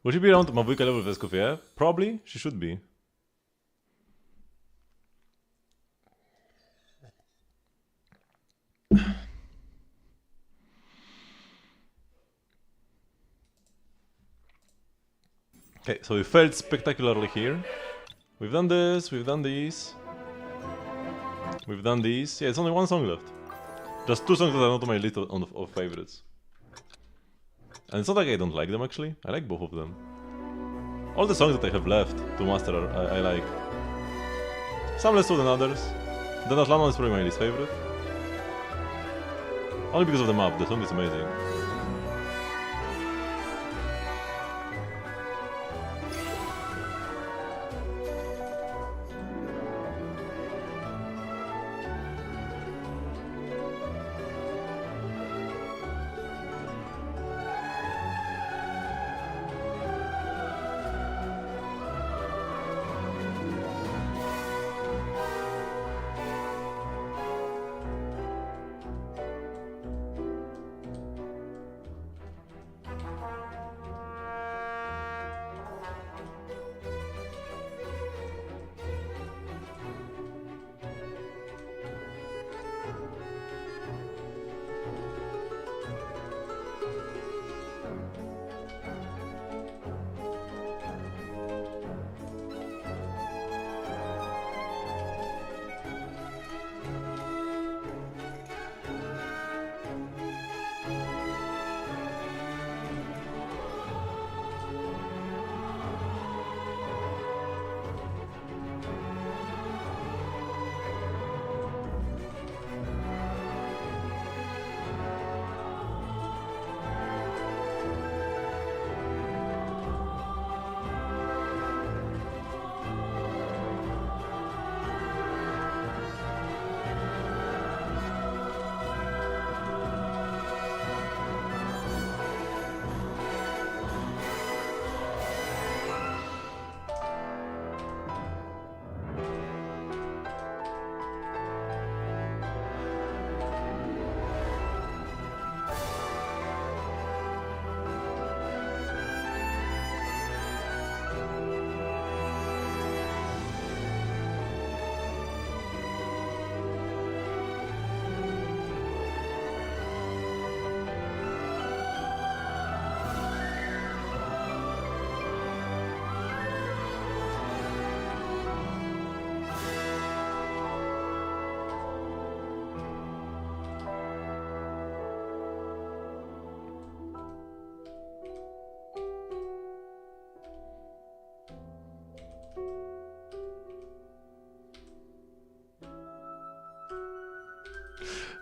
Will she be around Mavuika level with Escoffier? Probably, she should be. Okay, so we failed spectacularly here. We've done this, we've done these. We've done these. Yeah, it's only one song left. Just two songs that are not on my list of favorites. And it's not like I don't like them actually, I like both of them. All the songs that I have left to master I like. Some less so than others. The Atlanta is probably my least favorite. Only because of the map, the song is amazing.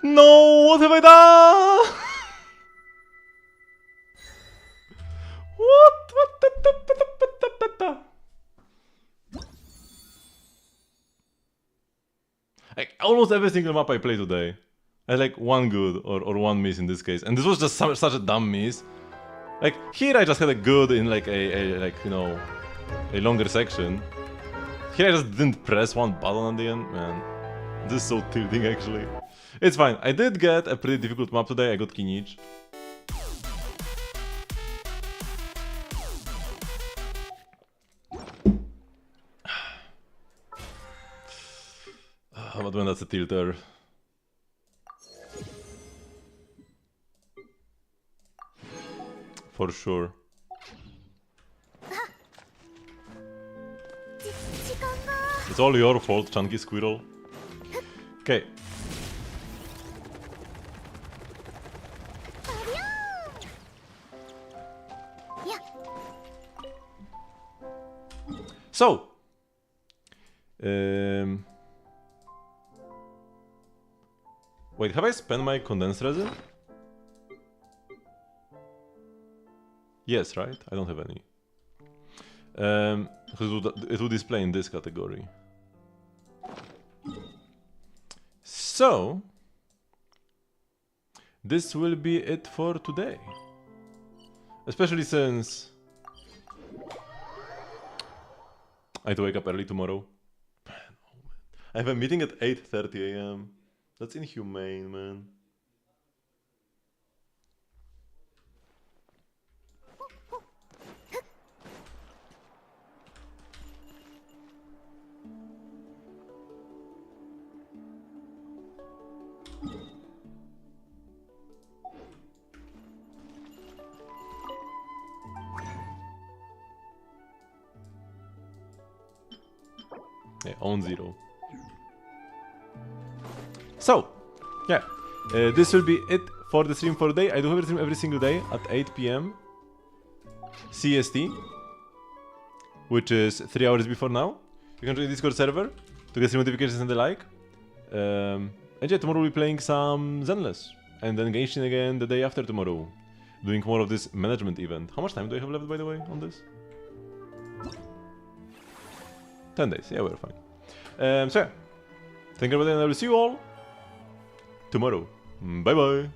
No, what have I done? What? Like, almost every single map I play today, I had like one good or one miss in this case, and this was just such a dumb miss. Like here, I just had a good in like a like, you know, a longer section. Here I just didn't press one button at the end. Man, this is so tilting actually. It's fine. I did get a pretty difficult map today. I got Kinich. But when that's a tilter. For sure. It's all your fault, Chunky Squirrel. Okay. So. Wait, have I spent my condensed resin? Yes, right? I don't have any. It would display in this category. So, this will be it for today. Especially since I have to wake up early tomorrow. Man, oh man. I have a meeting at 8:30 AM. That's inhumane, man. Yeah, on 0. So, yeah, this will be it for the stream for the day. I do have a stream every single day at 8 PM CST, which is 3 hours before now. You can join the Discord server to get stream notifications and the like. And yeah, tomorrow we'll be playing some Zenless, and then Genshin again the day after tomorrow, doing more of this management event. How much time do I have left, by the way, on this? 10 days, yeah, we're fine. So yeah, thank you everybody, and I will see you all tomorrow. Bye bye.